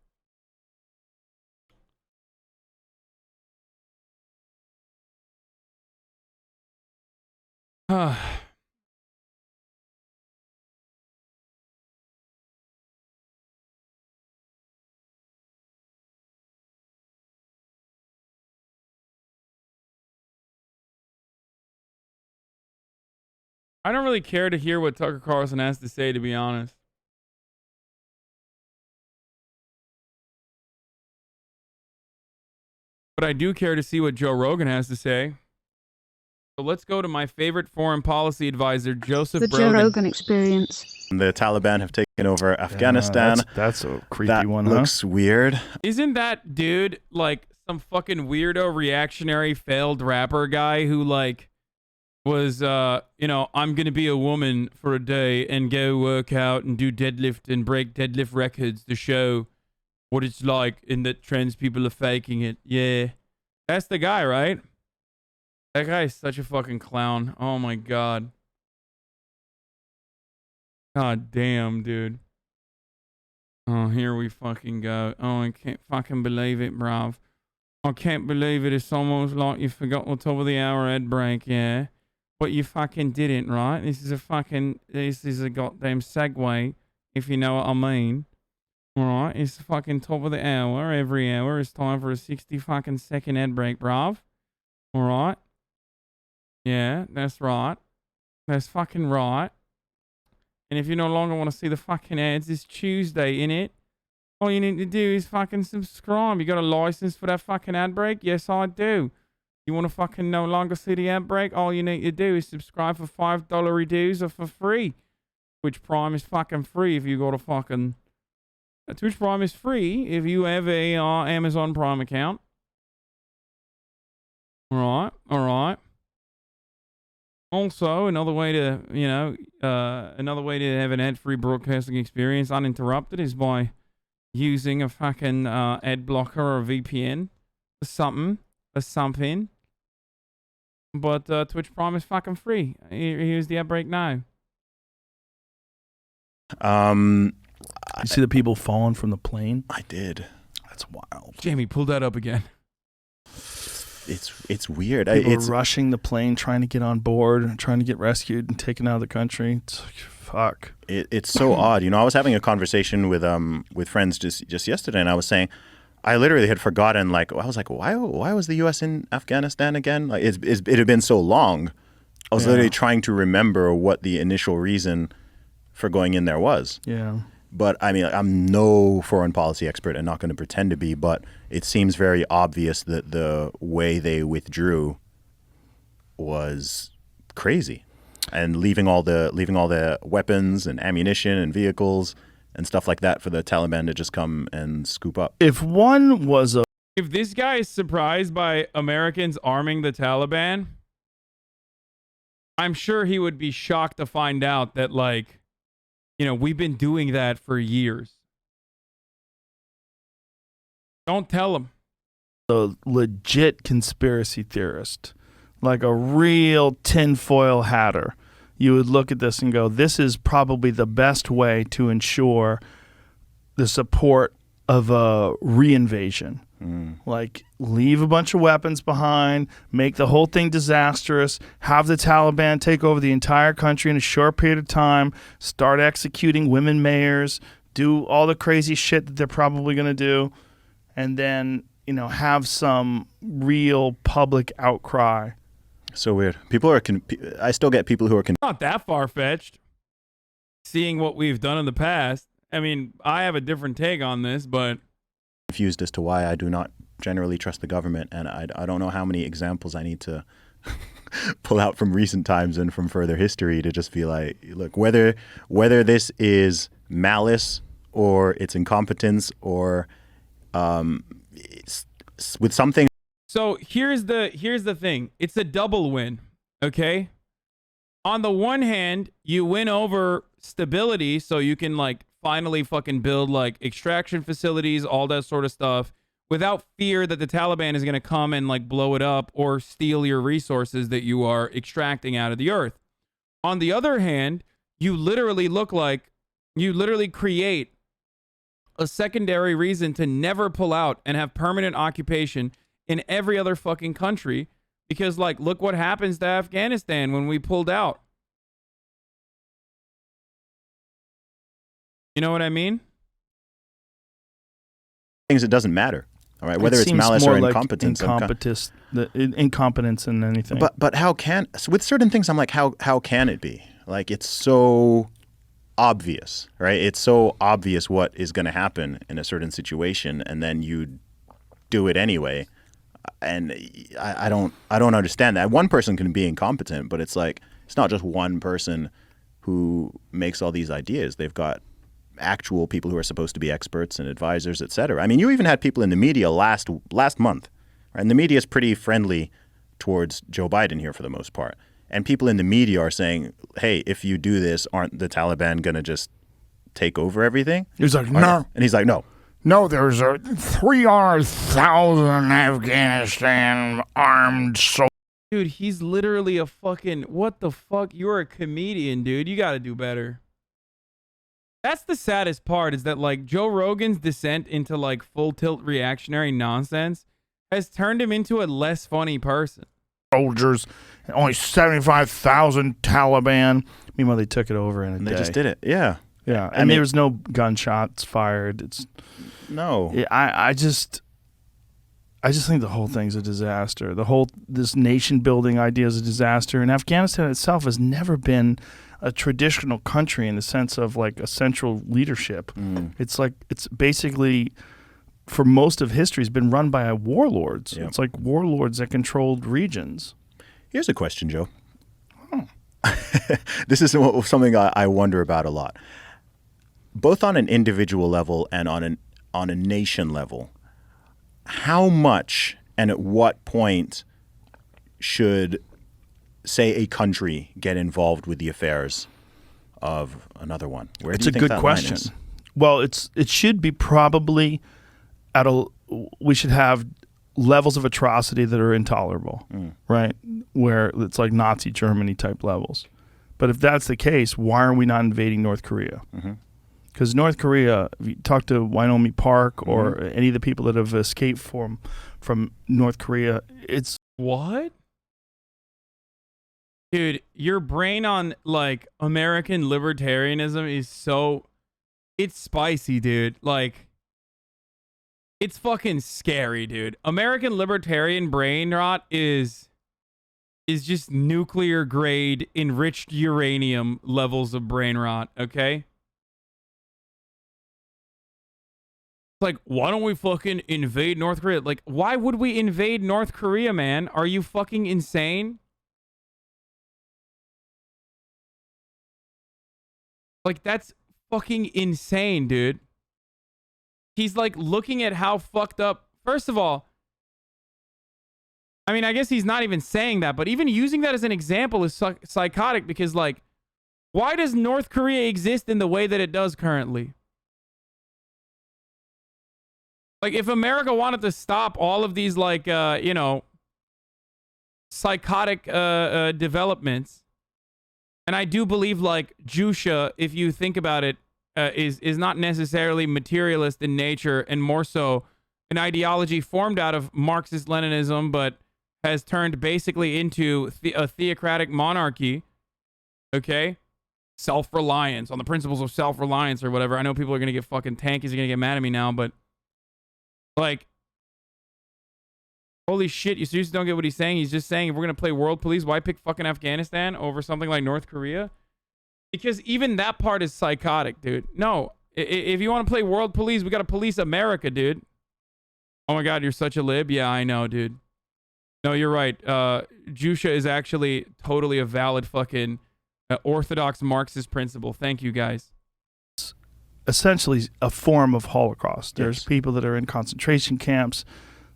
I don't really care to hear what Tucker Carlson has to say, to be honest. but I do care to see what Joe Rogan has to say. So let's go to my favorite foreign policy advisor, Joseph The Brogan. Joe Rogan experience. The Taliban have taken over Afghanistan. That's a creepy that one, looks weird. Isn't that dude like some fucking weirdo reactionary failed rapper guy who like was I'm gonna be a woman for a day and go work out and do deadlift and break deadlift records to show what it's like and that trans people are faking it. Yeah. That's the guy, right? That guy is such a fucking clown. Oh my god. God damn, dude. Oh, here we fucking go. Oh, I can't fucking believe it, bruv. I can't believe it. It's almost like you forgot the top of the hour ad break, yeah? But you fucking didn't, right? This is a goddamn segue, if you know what I mean. Alright, it's the fucking top of the hour. Every hour it's time for a 60 fucking second ad break, bruv. Alright? Yeah, that's right. That's fucking right. And if you no longer want to see the fucking ads, it's Tuesday, innit? All you need to do is fucking subscribe. You got a license for that fucking ad break? Yes, I do. You want to fucking no longer see the ad break? All you need to do is subscribe for $5 dues or for free. Twitch Prime is fucking free if you go to fucking... Twitch Prime is free if you have a Amazon Prime account. Alright. Also, another way to, another way to have an ad-free broadcasting experience uninterrupted is by using a fucking ad blocker or a VPN or something. But Twitch Prime is fucking free. Here's the ad break now. You see the people falling from the plane? I did. That's wild. Jamie, pull that up again. It's weird. People It's are rushing the plane, trying to get on board, trying to get rescued and taken out of the country. It's like, fuck. It's so odd. I was having a conversation with friends just yesterday, and I was saying, I literally had forgotten. Like, I was like, why was the U.S. in Afghanistan again? Like, it had been so long. I was literally trying to remember what the initial reason for going in there was. Yeah. But I mean, I'm no foreign policy expert and not going to pretend to be, but it seems very obvious that the way they withdrew was crazy, and leaving all the weapons and ammunition and vehicles and stuff like that for the Taliban to just come and scoop up. If this guy is surprised by Americans arming the Taliban, I'm sure he would be shocked to find out that, like, we've been doing that for years. Don't tell him. A legit conspiracy theorist, like a real tinfoil hatter, you would look at this and go, this is probably the best way to ensure the support of a reinvasion. Like, leave a bunch of weapons behind, make the whole thing disastrous, have the Taliban take over the entire country in a short period of time, start executing women mayors, do all the crazy shit that they're probably going to do, and then, have some real public outcry. So weird. I still get people who are not that far-fetched. Seeing what we've done in the past. I mean, I have a different take on this, but confused as to why I do not generally trust the government, and I don't know how many examples I need to pull out from recent times and from further history to just be like, look, whether this is malice or it's incompetence or it's with something. So here's the thing. It's a double win, okay? On the one hand, you win over stability, so you can, like, finally fucking build, like, extraction facilities, all that sort of stuff, without fear that the Taliban is going to come and, like, blow it up or steal your resources that you are extracting out of the earth. On the other hand, you literally create a secondary reason to never pull out and have permanent occupation in every other fucking country, because, like, look what happens to Afghanistan when we pulled out. You know what I mean? Things, it doesn't matter. All right, whether it's malice or incompetence. Incompetence in anything. But how can, with certain things, I'm like, how can it be? Like, it's so obvious, right? It's so obvious what is going to happen in a certain situation, and then you do it anyway. And I don't understand that. One person can be incompetent, but it's like it's not just one person who makes all these ideas. They've got actual people who are supposed to be experts and advisors, et cetera. I mean, you even had people in the media last month, right? And the media is pretty friendly towards Joe Biden here for the most part. And people in the media are saying, hey, if you do this, aren't the Taliban going to just take over everything? He's like, no. And he's like, no. No, there's 300,000 Afghanistan armed soldiers. Dude, he's literally a fucking, what the fuck? You're a comedian, dude. You got to do better. That's the saddest part, is that like Joe Rogan's descent into like full tilt reactionary nonsense has turned him into a less funny person. Soldiers, only 75,000 Taliban. Meanwhile, they took it over in a day. They just did it. Yeah. Yeah. And there was no gunshots fired. It's no. Yeah, I just think the whole thing's a disaster. This nation building idea is a disaster. And Afghanistan itself has never been a traditional country in the sense of like a central leadership. It's basically, for most of history, has been run by warlords. Yeah. It's like warlords that controlled regions. Here's a question, Joe. This is something I wonder about a lot, both on an individual level and on a nation level. How much and at what point should, say, a country get involved with the affairs of another one? Where It's do you a think good that question. line is? Well, it should be probably we should have levels of atrocity that are intolerable, right? Where it's like Nazi Germany type levels. But if that's the case, why are we not invading North Korea? Because North Korea, if you talk to Wyoming Park or any of the people that have escaped from North Korea, it's... What? Dude, your brain on like American libertarianism is so... It's spicy, dude. Like, it's fucking scary, dude. American libertarian brain rot is just nuclear grade enriched uranium levels of brain rot, okay? Like, why don't we fucking invade North Korea? Like, why would we invade North Korea, man? Are you fucking insane? Like, that's fucking insane, dude. He's like looking at how fucked up. First of all, I mean, I guess he's not even saying that, but even using that as an example is psychotic, because like, why does North Korea exist in the way that it does currently? Like, if America wanted to stop all of these like, psychotic developments, and I do believe like Jusha, if you think about it, is not necessarily materialist in nature, and more so an ideology formed out of Marxist-Leninism, but has turned basically into a theocratic monarchy, okay? Self-reliance, on the principles of self-reliance or whatever. I know people are going to get fucking tankies, are going to get mad at me now, but like, holy shit, you seriously don't get what he's saying? He's just saying, if we're going to play world police, why pick fucking Afghanistan over something like North Korea? Because even that part is psychotic, dude. No, if you want to play world police, we got to police America, dude. Oh my God, you're such a lib. Yeah, I know, dude. No, you're right. Jusha is actually totally a valid fucking orthodox Marxist principle. Thank you, guys. It's essentially a form of Holocaust. There's people that are in concentration camps.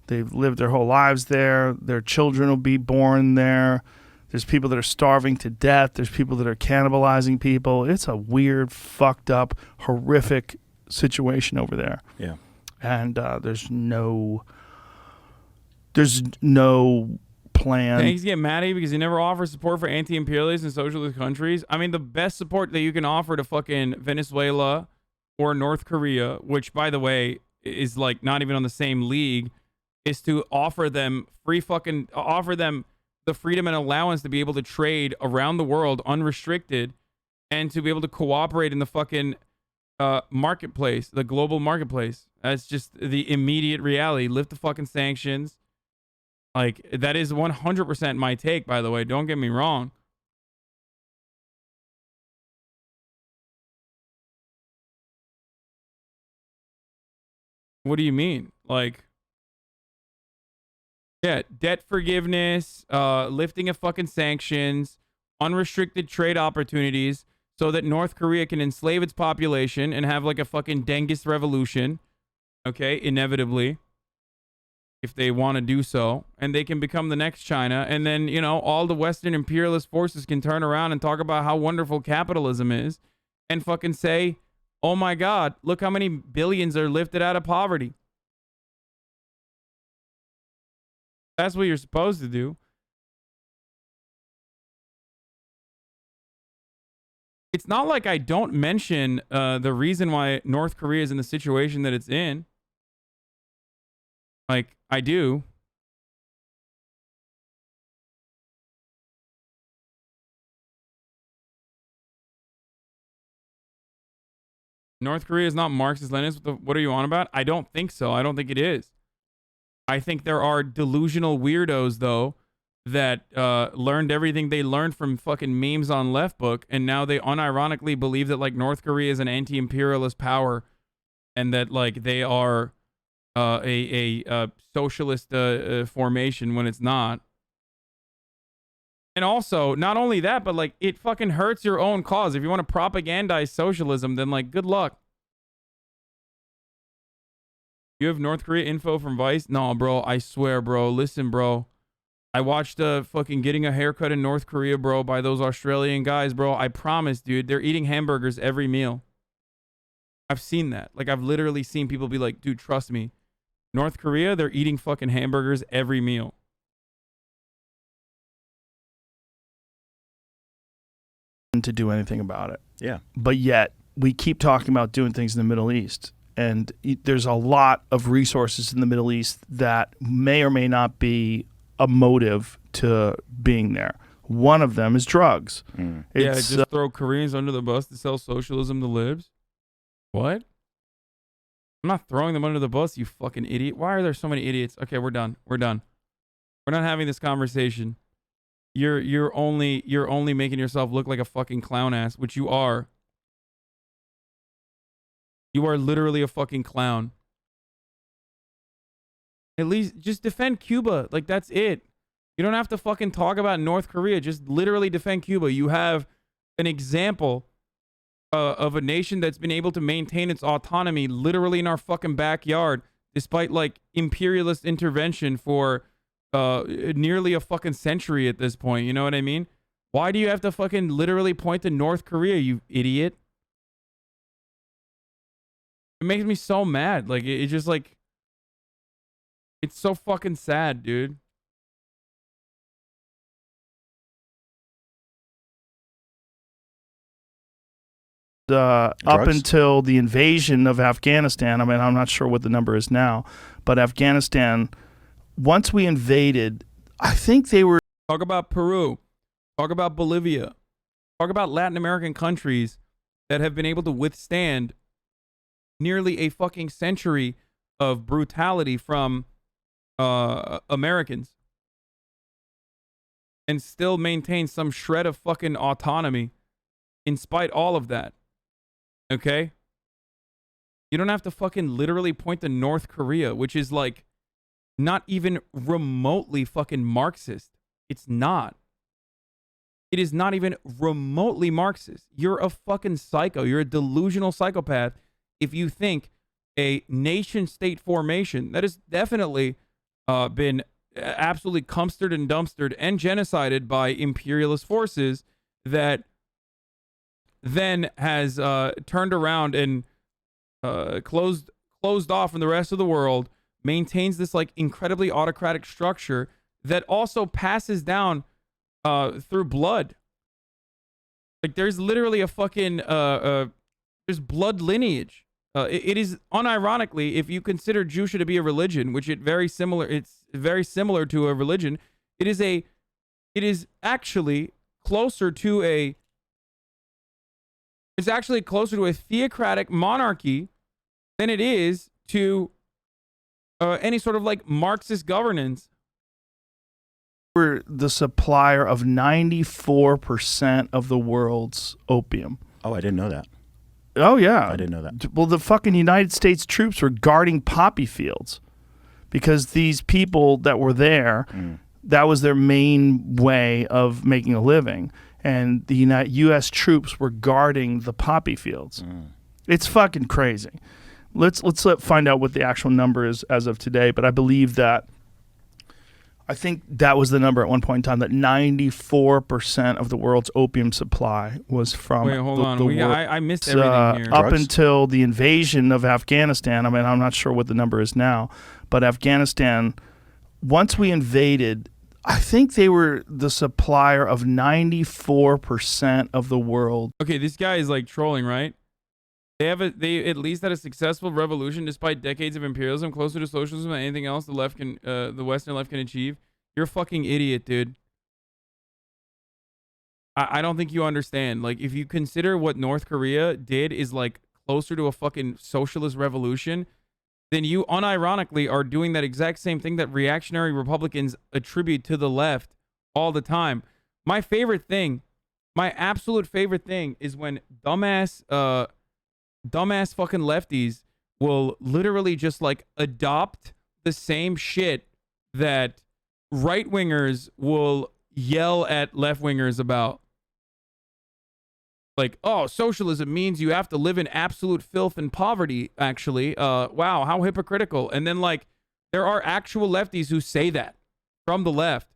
They've lived their whole lives there. Their children will be born there. There's people that are starving to death. There's people that are cannibalizing people. It's a weird, fucked up, horrific situation over there. Yeah. And there's no plan. Tanks get mad at you because you never offer support for anti-imperialist and socialist countries. I mean, the best support that you can offer to fucking Venezuela or North Korea, which, by the way, is like not even on the same league, is to offer them the freedom and allowance to be able to trade around the world unrestricted, and to be able to cooperate in the fucking marketplace, the global marketplace. That's just the immediate reality. Lift the fucking sanctions. Like, that is 100% my take, by the way. Don't get me wrong. What do you mean? Like, Yeah, debt forgiveness, lifting of fucking sanctions, unrestricted trade opportunities so that North Korea can enslave its population and have like a fucking Dengist revolution, okay, inevitably, if they want to do so, and they can become the next China, and then, you know, all the Western imperialist forces can turn around and talk about how wonderful capitalism is and fucking say, oh my God, look how many billions are lifted out of poverty. That's what you're supposed to do. It's not like I don't mention the reason why North Korea is in the situation that it's in. Like, I do. North Korea is not Marxist-Leninist. What are you on about? I don't think so. I don't think it is. I think there are delusional weirdos, though, that learned everything they learned from fucking memes on Left Book, and now they unironically believe that, like, North Korea is an anti-imperialist power and that, like, they are a socialist formation when it's not. And also, not only that, but, like, it fucking hurts your own cause. If you want to propagandize socialism, then, like, good luck. You have North Korea info from Vice? No, bro. I swear, bro. Listen, bro. I watched fucking Getting a Haircut in North Korea, bro, by those Australian guys, bro. I promise, dude. They're eating hamburgers every meal. I've seen that. Like, I've literally seen people be like, dude, trust me. North Korea, they're eating fucking hamburgers every meal. To do anything about it. Yeah. But yet, we keep talking about doing things in the Middle East. And there's a lot of resources in the Middle East that may or may not be a motive to being there. One of them is drugs. Yeah, just throw Koreans under the bus to sell socialism to libs? What? I'm not throwing them under the bus, you fucking idiot. Why are there so many idiots? Okay, we're done. We're done. We're not having this conversation. You're only making yourself look like a fucking clown ass, which you are. You are literally a fucking clown. At least just defend Cuba. Like, that's it. You don't have to fucking talk about North Korea. Just literally defend Cuba. You have an example of a nation that's been able to maintain its autonomy literally in our fucking backyard, despite, like, imperialist intervention for nearly a fucking century at this point. You know what I mean? Why do you have to fucking literally point to North Korea, you idiot? It makes me so mad. Like, it just, like, it's so fucking sad, dude. Up until the invasion of Afghanistan, I mean, I'm not sure what the number is now, but Afghanistan, once we invaded, I think they were... Talk about Peru. Talk about Bolivia. Talk about Latin American countries that have been able to withstand nearly a fucking century of brutality from Americans and still maintain some shred of fucking autonomy in spite all of that. Okay? You don't have to fucking literally point to North Korea, which is, like, not even remotely fucking Marxist. It's not. It is not even remotely Marxist. You're a fucking psycho. You're a delusional psychopath if you think a nation-state formation that has definitely been absolutely cumstered and dumpstered and genocided by imperialist forces that then has turned around and closed off from the rest of the world, maintains this, like, incredibly autocratic structure that also passes down through blood. Like, there's literally a fucking there's blood lineage. It is unironically, if you consider Jusha to be a religion, which it's very similar to a religion, it is actually closer to a theocratic monarchy than it is to any sort of, like, Marxist governance. We're the supplier of 94% of the world's opium. Oh, I didn't know that. Oh, yeah. I didn't know that. Well, the fucking United States troops were guarding poppy fields because these people that were there, that was their main way of making a living. And the U.S. troops were guarding the poppy fields. It's fucking crazy. Let's find out what the actual number is as of today. But I believe that, I think that was the number at one point in time, that 94% of the world's opium supply was from. Wait, hold on. I missed everything here. Up until the invasion of Afghanistan. I mean, I'm not sure what the number is now, but Afghanistan, once we invaded, I think they were the supplier of 94% of the world. Okay, this guy is like trolling, right? They at least had a successful revolution despite decades of imperialism, closer to socialism than anything else the Western left can achieve. You're a fucking idiot, dude. I don't think you understand. Like, if you consider what North Korea did is like closer to a fucking socialist revolution, then you unironically are doing that exact same thing that reactionary Republicans attribute to the left all the time. My favorite thing, my absolute favorite thing, is when dumbass fucking lefties will literally just like adopt the same shit that right wingers will yell at left wingers about. Like, oh, socialism means you have to live in absolute filth and poverty, actually. Wow, how hypocritical. And then, like, there are actual lefties who say that from the left.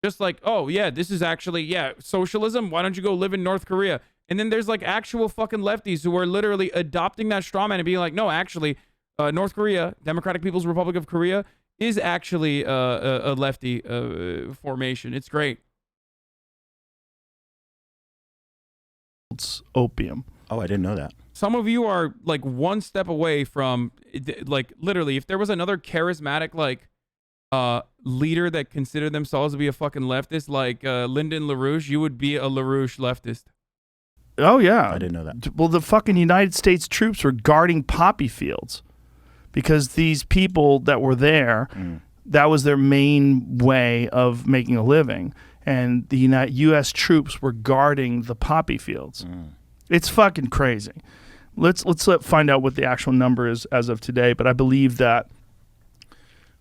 Just like, oh, yeah, this is actually, yeah, socialism. Why don't you go live in North Korea? And then there's, like, actual fucking lefties who are literally adopting that straw man and being like, no, actually, North Korea, Democratic People's Republic of Korea, is actually a lefty formation. It's great. Opium. Oh, I didn't know that. Some of you are like one step away from, like, literally, if there was another charismatic like leader that considered themselves to be a fucking leftist, like Lyndon LaRouche, you would be a LaRouche leftist. Oh yeah, I didn't know that. Well, the fucking United States troops were guarding poppy fields because these people that were there, that was their main way of making a living. And the U.S. troops were guarding the poppy fields. It's fucking crazy. Let's find out what the actual number is as of today. But I believe that,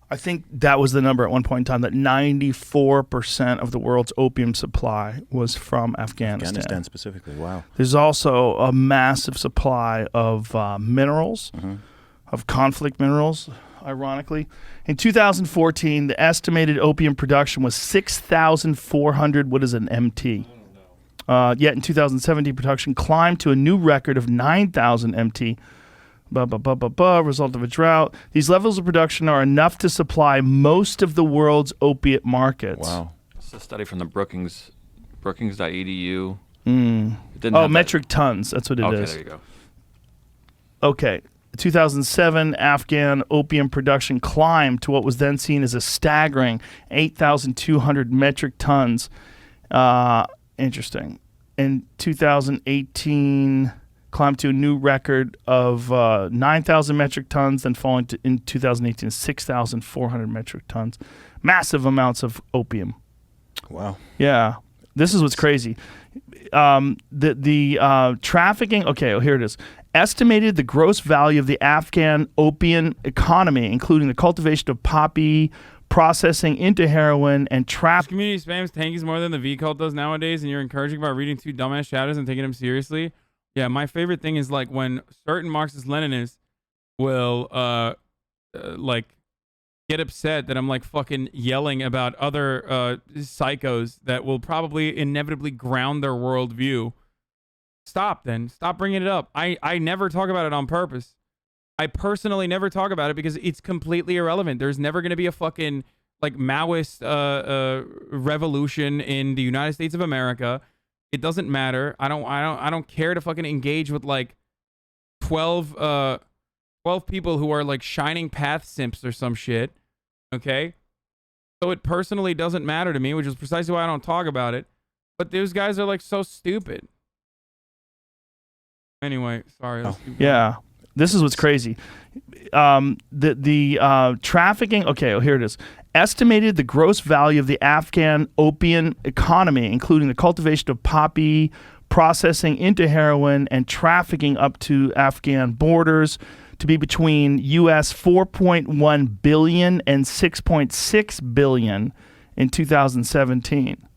I think that was the number at one point in time, that 94% of the world's opium supply was from Afghanistan. Afghanistan specifically, wow. There's also a massive supply of minerals, of conflict minerals. Ironically, in 2014, the estimated opium production was 6,400. What is an MT? Yet in 2017, production climbed to a new record of 9,000 MT. Result of a drought. These levels of production are enough to supply most of the world's opiate markets. Wow. It's a study from the Brookings.edu. Oh, metric tons. That's what it is. Okay, there you go. Okay. 2007, Afghan opium production climbed to what was then seen as a staggering 8,200 metric tons. Interesting. In 2018, climbed to a new record of 9,000 metric tons, then falling to, in 2018, 6,400 metric tons. Massive amounts of opium. Wow. Yeah. This is what's crazy. The trafficking, okay, here it is. Estimated the gross value of the Afghan opium economy, including the cultivation of poppy, processing into heroin, and This community spams tankies more than the V cult does nowadays, and you're encouraging about reading two dumbass shadows and taking them seriously. Yeah, my favorite thing is like when certain Marxist-Leninists will like get upset that I'm like fucking yelling about other psychos that will probably inevitably ground their worldview. Stop then. Stop bringing it up. I never talk about it on purpose. I personally never talk about it because it's completely irrelevant. There's never going to be a fucking like Maoist revolution in the United States of America. It doesn't matter. I don't care to fucking engage with like 12 people who are like Shining Path simps or some shit. Okay? So it personally doesn't matter to me, which is precisely why I don't talk about it. But those guys are like so stupid. Anyway, sorry. Yeah. This is what's crazy. The trafficking, okay, here it is. Estimated the gross value of the Afghan opium economy, including the cultivation of poppy, processing into heroin, and trafficking up to Afghan borders, to be between US 4.1 billion and 6.6 billion in 2017.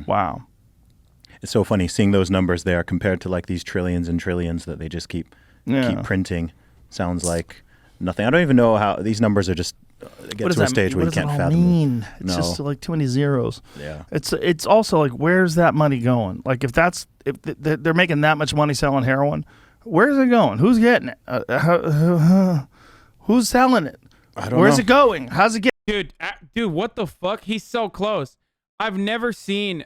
Wow. It's so funny seeing those numbers there compared to like these trillions and trillions that they just keep printing. Sounds like nothing. I don't even know how these numbers are just get to a stage where you can't fathom it. It's just like too many zeros. Yeah. It's also like, where's that money going? Like if they're making that much money selling heroin, where's it going? Who's getting it? Who's selling it? I don't know. Where's it going? How's it get? Dude, what the fuck? He's so close. I've never seen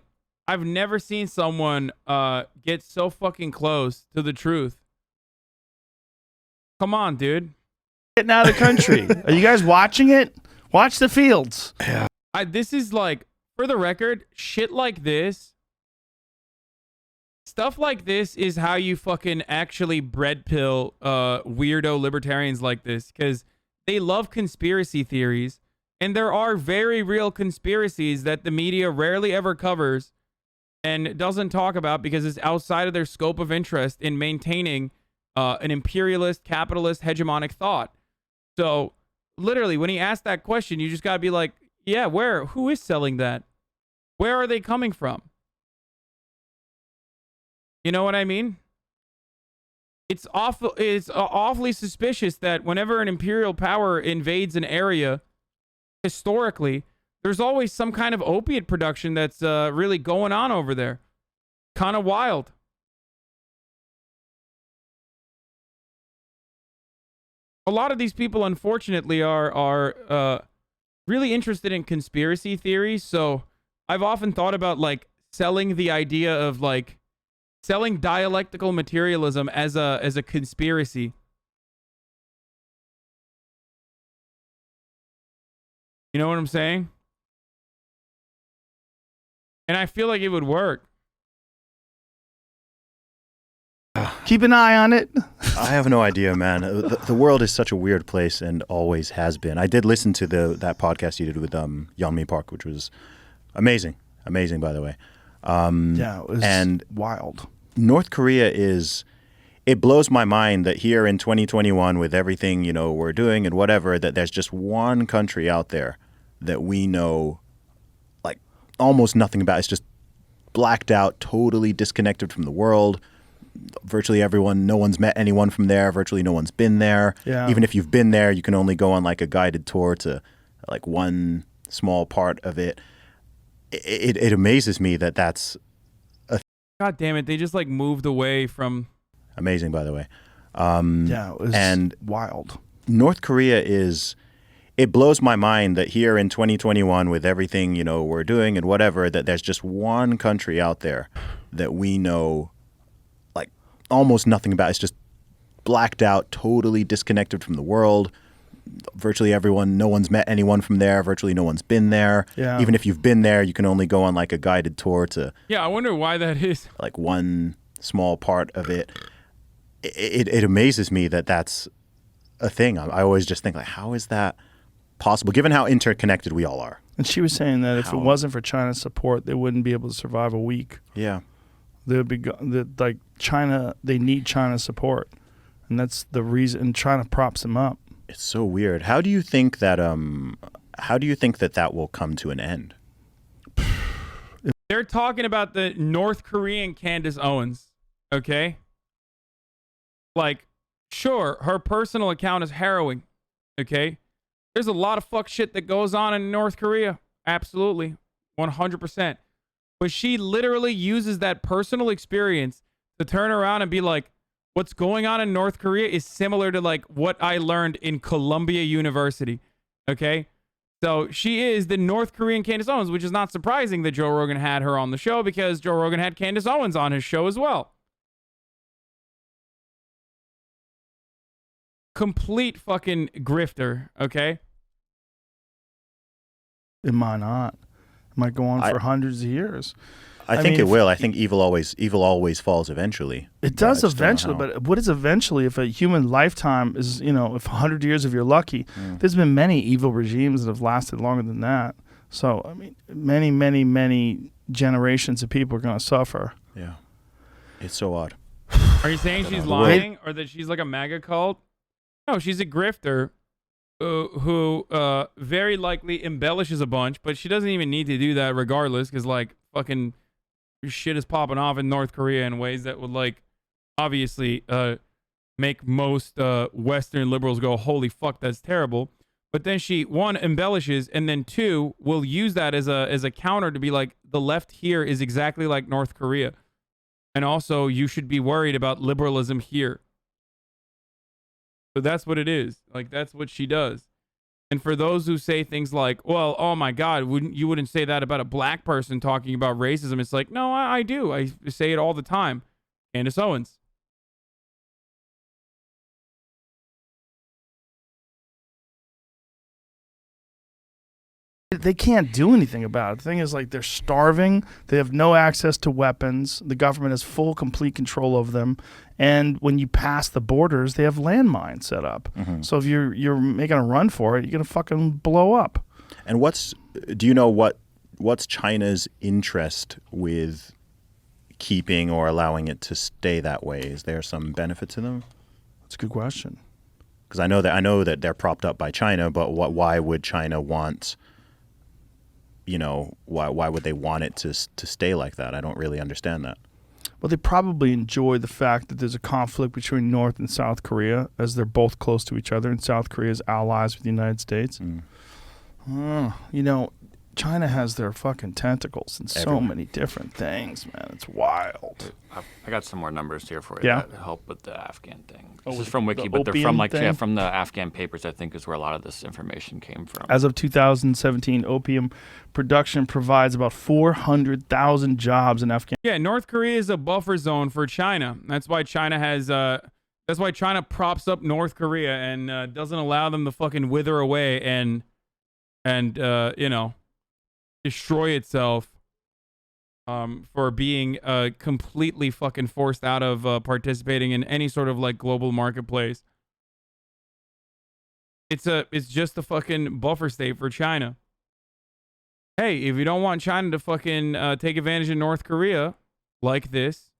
someone get so fucking close to the truth. Come on, dude. Getting out of the country. Are you guys watching it? Watch the fields. Yeah. This is like, for the record, shit like this, stuff like this is how you fucking actually bread pill weirdo libertarians like this, because they love conspiracy theories, and there are very real conspiracies that the media rarely ever covers and doesn't talk about because it's outside of their scope of interest in maintaining an imperialist, capitalist, hegemonic thought. So, literally, when he asked that question, you just got to be like, yeah, where? Who is selling that? Where are they coming from? You know what I mean? It's awfully suspicious that whenever an imperial power invades an area, historically, there's always some kind of opiate production that's really going on over there. Kind of wild. A lot of these people, unfortunately, are really interested in conspiracy theories. So I've often thought about like selling the idea of like selling dialectical materialism as a conspiracy. You know what I'm saying? And I feel like it would work. Keep an eye on it. I have no idea, man. The world is such a weird place and always has been. I did listen to that podcast you did with Yeonmi Park, which was amazing. Amazing, by the way. Yeah, it was and wild. North Korea it blows my mind that here in 2021, with everything, you know, we're doing and whatever, that there's just one country out there that we know like almost nothing about. It's just blacked out, totally disconnected from the world. Virtually everyone, no one's met anyone from there. Virtually no one's been there. Yeah. Even if you've been there, you can only go on like a guided tour to like one small part of it. It amazes me that that's God damn it. They just like moved away from. Amazing, by the way. Yeah, it was and wild. North Korea it blows my mind that here in 2021, with everything, you know, we're doing and whatever, that there's just one country out there that we know like almost nothing about. It's just blacked out, totally disconnected from the world. Virtually everyone, no one's met anyone from there. Virtually no one's been there. Yeah. Even if you've been there, you can only go on like a guided tour to Yeah, I wonder why that is. like one small part of it. It amazes me that that's a thing. I always just think like, how is that possible, given how interconnected we all are? And she was saying that if it wasn't for China's support, they wouldn't be able to survive a week. Yeah. They would be like China. They need China's support, and that's the reason. And China props them up. It's so weird. How do you think that that will come to an end? They're talking about the North Korean Candace Owens, okay? Like, sure, her personal account is harrowing, okay? There's a lot of fuck shit that goes on in North Korea. Absolutely. 100%. But she literally uses that personal experience to turn around and be like, what's going on in North Korea is similar to like what I learned in Columbia University, okay? So she is the North Korean Candace Owens, which is not surprising that Joe Rogan had her on the show because Joe Rogan had Candace Owens on his show as well. Complete fucking grifter, okay? It might not. It might go on for hundreds of years. I think it will. I think evil always falls eventually. It does eventually, but what is eventually? If a human lifetime is, you know, if 100 years if you're lucky, there's been many evil regimes that have lasted longer than that. So, I mean, many, many, many generations of people are going to suffer. Yeah. It's so odd. Are you saying she's know. lying or that she's like a MAGA cult? No, she's a grifter who very likely embellishes a bunch, but she doesn't even need to do that regardless because, like, fucking shit is popping off in North Korea in ways that would, like, obviously make most Western liberals go, holy fuck, that's terrible. But then she, one, embellishes, and then two, will use that as a counter to be like, the left here is exactly like North Korea. And also, you should be worried about liberalism here. So that's what it is. Like, that's what she does. And for those who say things like, well, oh my God, you wouldn't say that about a black person talking about racism. It's like, no, I do. I say it all the time. Candace Owens. They can't do anything about it. The thing is, like, they're starving. They have no access to weapons. The government has full, complete control of them. And when you pass the borders, they have landmines set up. So if you're making a run for it, you're gonna fucking blow up. And do you know what's China's interest with keeping or allowing it to stay that way? Is there some benefit to them? That's a good question. Because I know that they're propped up by China, but why would China want? You know, why would they want it to stay like that? I don't really understand that. Well, they probably enjoy the fact that there's a conflict between North and South Korea, as they're both close to each other, and South Korea is allies with the United States. You know, China has their fucking tentacles in so many different things, man. It's wild. I got some more numbers here for you Yeah? that help with the Afghan thing. Oh, This with is from Wiki, the but they're opium from like thing? from the Afghan papers. I think is where a lot of this information came from. As of 2017, opium production provides about 400,000 jobs in Afghanistan. Yeah, North Korea is a buffer zone for China. That's why China has. That's why China props up North Korea and doesn't allow them to fucking wither away and you know, destroy itself for being completely fucking forced out of participating in any sort of like global marketplace. It's just a fucking buffer state for China. Hey, if you don't want China to fucking take advantage of North Korea like this,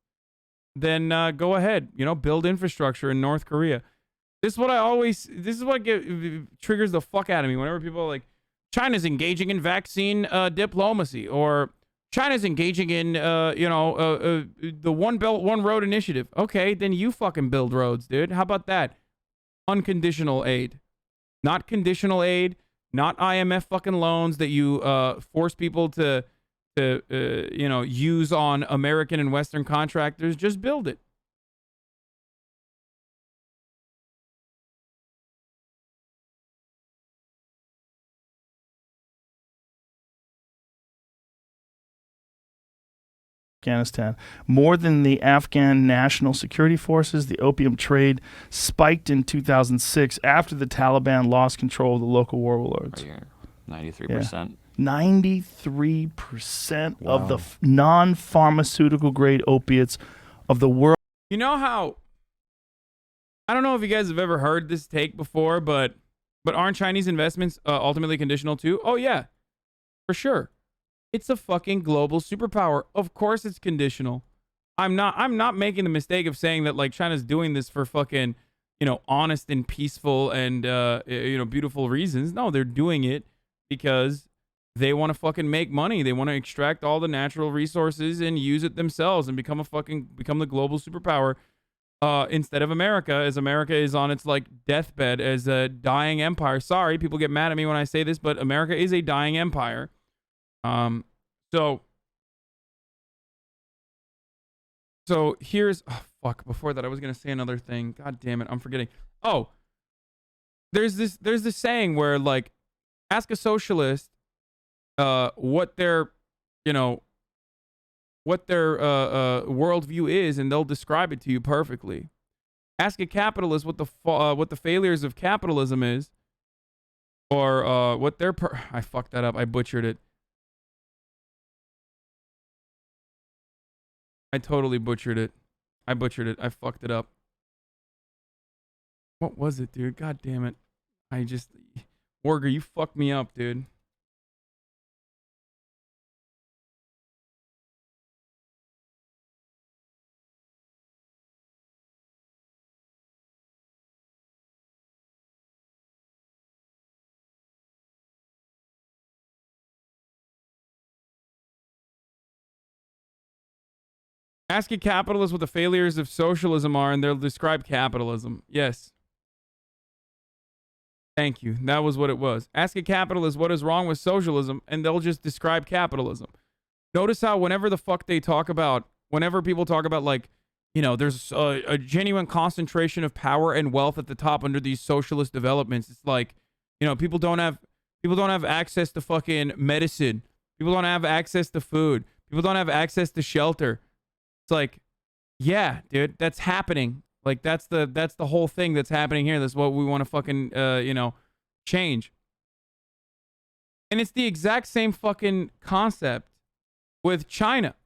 then go ahead. You know, build infrastructure in North Korea. This is what triggers the fuck out of me whenever people are like, China's engaging in vaccine diplomacy, or China's engaging in, the One Belt, One Road initiative. Okay, then you fucking build roads, dude. How about that? Unconditional aid. Not conditional aid, not IMF fucking loans that you force people to use on American and Western contractors. Just build it. Afghanistan. More than the Afghan National Security Forces, the opium trade spiked in 2006 after the Taliban lost control of the local warlords. 93%. 93% of the non-pharmaceutical grade opiates of the world. You know how, I don't know if you guys have ever heard this take before, but aren't Chinese investments ultimately conditional too? Oh yeah, for sure. It's a fucking global superpower. Of course it's conditional. I'm not making the mistake of saying that like China's doing this for fucking, honest and peaceful and beautiful reasons. No, they're doing it because they want to fucking make money. They want to extract all the natural resources and use it themselves and become the global superpower instead of America, as America is on its like deathbed as a dying empire. Sorry, people get mad at me when I say this, but America is a dying empire. So here's, before that I was going to say another thing. God damn it, I'm forgetting. Oh, there's this saying where like, ask a socialist, what their worldview is, and they'll describe it to you perfectly. Ask a capitalist what the failures of capitalism is, or what their I fucked that up. I butchered it. I totally butchered it. I fucked it up. What was it, dude? God damn it. Warger, you fucked me up, dude. Ask a capitalist what the failures of socialism are, and they'll describe capitalism. Yes. Thank you. That was what it was. Ask a capitalist what is wrong with socialism, and they'll just describe capitalism. Notice how whenever the fuck they talk about, whenever people talk about, like, you know, there's a genuine concentration of power and wealth at the top under these socialist developments. It's like, you know, people don't have access to fucking medicine. People don't have access to food. People don't have access to shelter. It's like, yeah, dude, that's happening. Like, that's the whole thing that's happening here. That's what we want to fucking, you know, change. And it's the exact same fucking concept with China.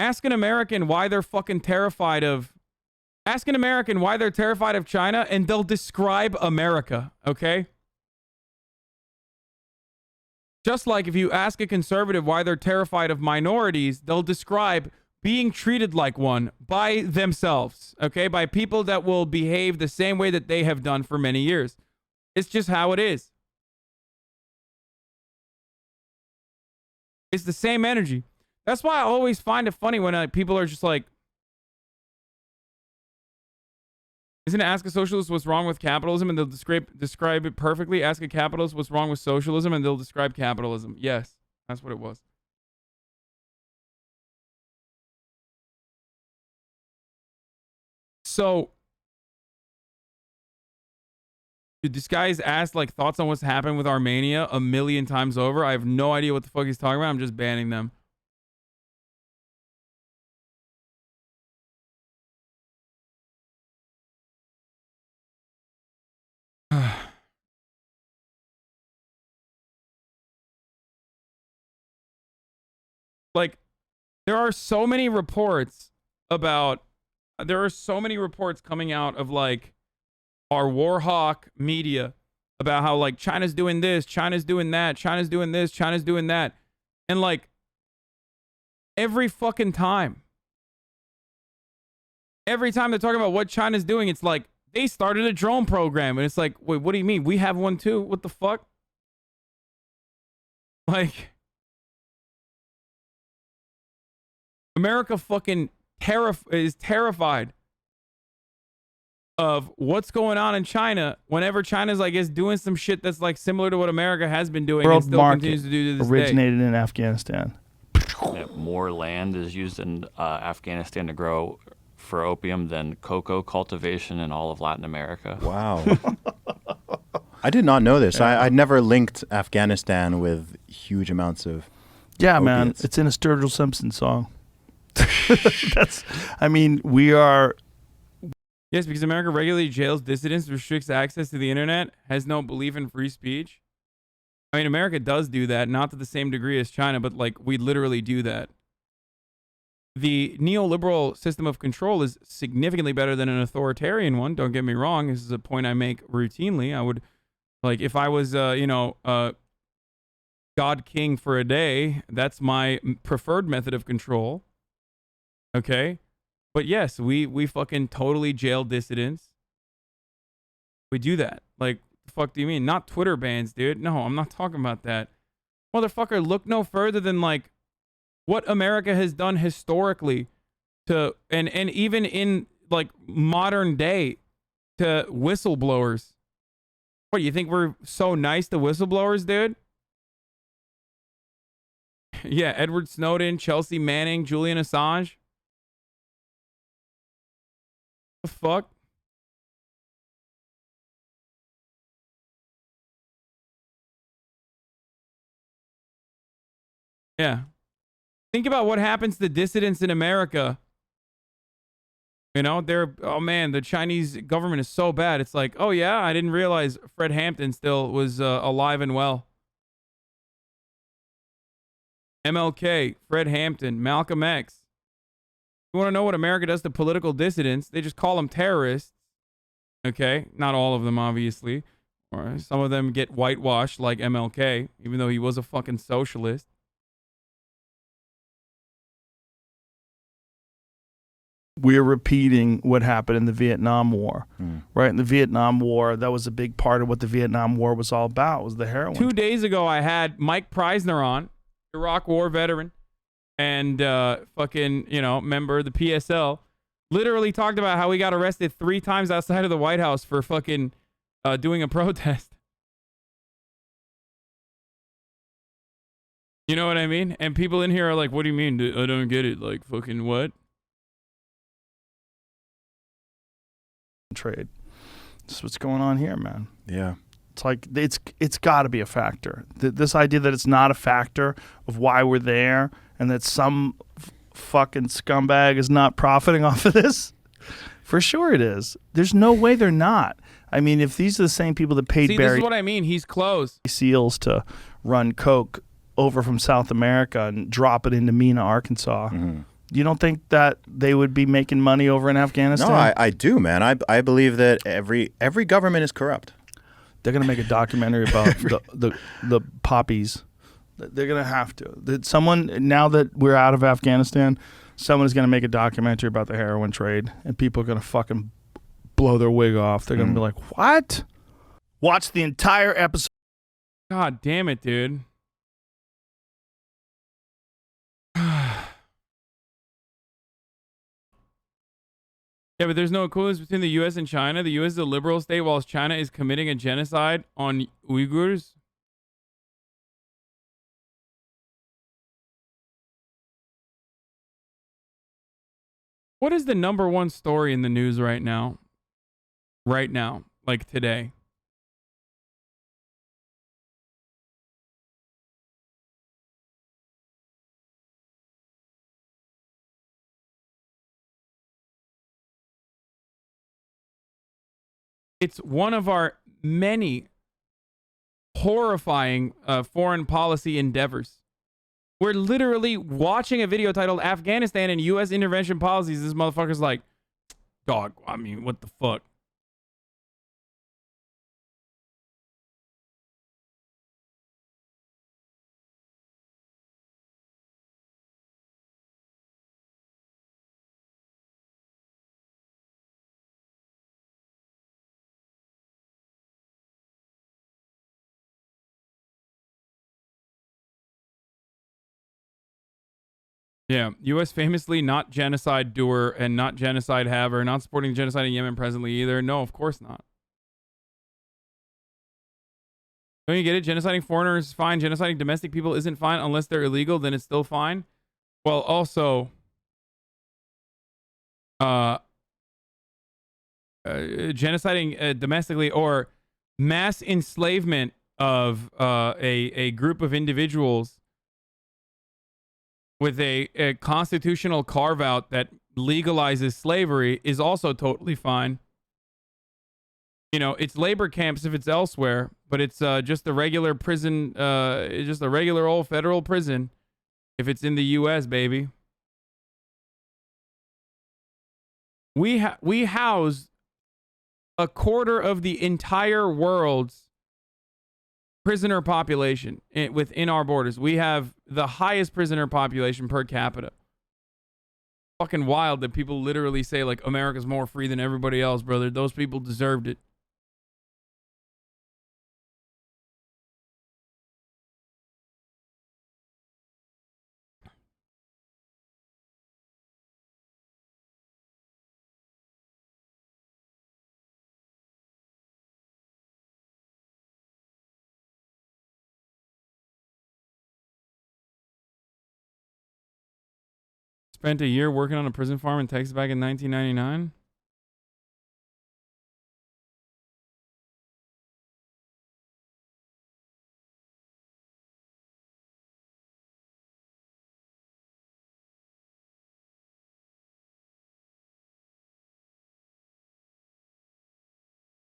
Ask an American why they're fucking terrified of... Ask an American why they're terrified of China, and they'll describe America, okay? Just like if you ask a conservative why they're terrified of minorities, they'll describe being treated like one by themselves, okay? By people that will behave the same way that they have done for many years. It's just how it is. It's the same energy. That's why I always find it funny when people are just like, isn't it ask a socialist what's wrong with capitalism and they'll describe it perfectly? Ask a capitalist what's wrong with socialism and they'll describe capitalism. Yes, that's what it was. So, dude, this guy's asked like thoughts on what's happened with Armenia 1,000,000 times over. I have no idea what the fuck he's talking about. I'm just banning them. Like, there are so many reports about, there are so many reports coming out of like our Warhawk media about how like China's doing this, China's doing that, China's doing this, China's doing that. And like every fucking time they're talking about what China's doing, it's like they started a drone program. And it's like, wait, what do you mean? We have one too? What the fuck? Like, America fucking is terrified of what's going on in China whenever China's like is doing some shit that's like similar to what America has been doing and still continues to do to this originated in Afghanistan. Yeah, more land is used in Afghanistan to grow for opium than cocoa cultivation in all of Latin America. Wow. I did not know this. I'd never linked Afghanistan with huge amounts of opiates. Man, it's in a Sturgill Simpson song. We are. Yes, because America regularly jails dissidents, restricts access to the internet, has no belief in free speech. I mean, America does do that, not to the same degree as China, but like we literally do that. The neoliberal system of control is significantly better than an authoritarian one. Don't get me wrong. This is a point I make routinely. I would, like, if I was, God King for a day, that's my preferred method of control. Okay, but yes, we fucking totally jail dissidents. We do that. Like, the fuck do you mean? Not Twitter bans, dude. No, I'm not talking about that. Motherfucker, look no further than like what America has done historically to, and even in like modern day, to whistleblowers. What, you think we're so nice to whistleblowers, dude? Yeah, Edward Snowden, Chelsea Manning, Julian Assange. The fuck? Yeah. Think about what happens to dissidents in America. You know, oh man, the Chinese government is so bad. It's like, oh yeah, I didn't realize Fred Hampton still was alive and well. MLK, Fred Hampton, Malcolm X. You want to know what America does to political dissidents? They just call them terrorists. Okay? Not all of them, obviously. Or some of them get whitewashed like MLK, even though he was a fucking socialist. We're repeating what happened in the Vietnam War, right? In the Vietnam War, that was a big part of what the Vietnam War was all about, was the heroin. 2 days ago, I had Mike Preisner on, Iraq War veteran. and fucking, member of the PSL, literally talked about how he got arrested 3 times outside of the White House for fucking doing a protest. You know what I mean? And people in here are like, what do you mean? I don't get it. Like, fucking what? Trade. That's what's going on here, man. Yeah. It's like, it's got to be a factor. This idea that it's not a factor of why we're there and that some fucking scumbag is not profiting off of this, for sure it is. There's no way they're not. I mean, if these are the same people that paid See, Barry this is what I mean. He's close. SEALs to run coke over from South America and drop it into Mena, Arkansas, you don't think that they would be making money over in Afghanistan? No, I do, man. I believe that every government is corrupt. They're going to make a documentary about the poppies. They're going to have to. Someone, now that we're out of Afghanistan, someone is going to make a documentary about the heroin trade, and people are going to fucking blow their wig off. They're going to be like, what? Watch the entire episode. God damn it, dude. Yeah, but there's no equivalence between the U.S. and China. The U.S. is a liberal state, whilst China is committing a genocide on Uyghurs. What is the #1 story in the news right now? Right now, like today. It's one of our many horrifying foreign policy endeavors. We're literally watching a video titled Afghanistan and U.S. Intervention Policies. This motherfucker's like, dog, I mean, what the fuck? Yeah, U.S. famously not genocide doer and not genocide haver, not supporting genocide in Yemen presently either. No, of course not. Don't you get it? Genociding foreigners is fine. Genociding domestic people isn't fine unless they're illegal. Then it's still fine. Well, also, genociding domestically or mass enslavement of a group of individuals with a constitutional carve-out that legalizes slavery is also totally fine. You know, it's labor camps if it's elsewhere, but it's just a regular prison, just a regular old federal prison if it's in the U.S., baby. We house a quarter of the entire world's prisoner population within our borders. We have the highest prisoner population per capita. Fucking wild that people literally say like America's more free than everybody else, brother. Those people deserved it. Spent a year working on a prison farm in Texas back in 1999.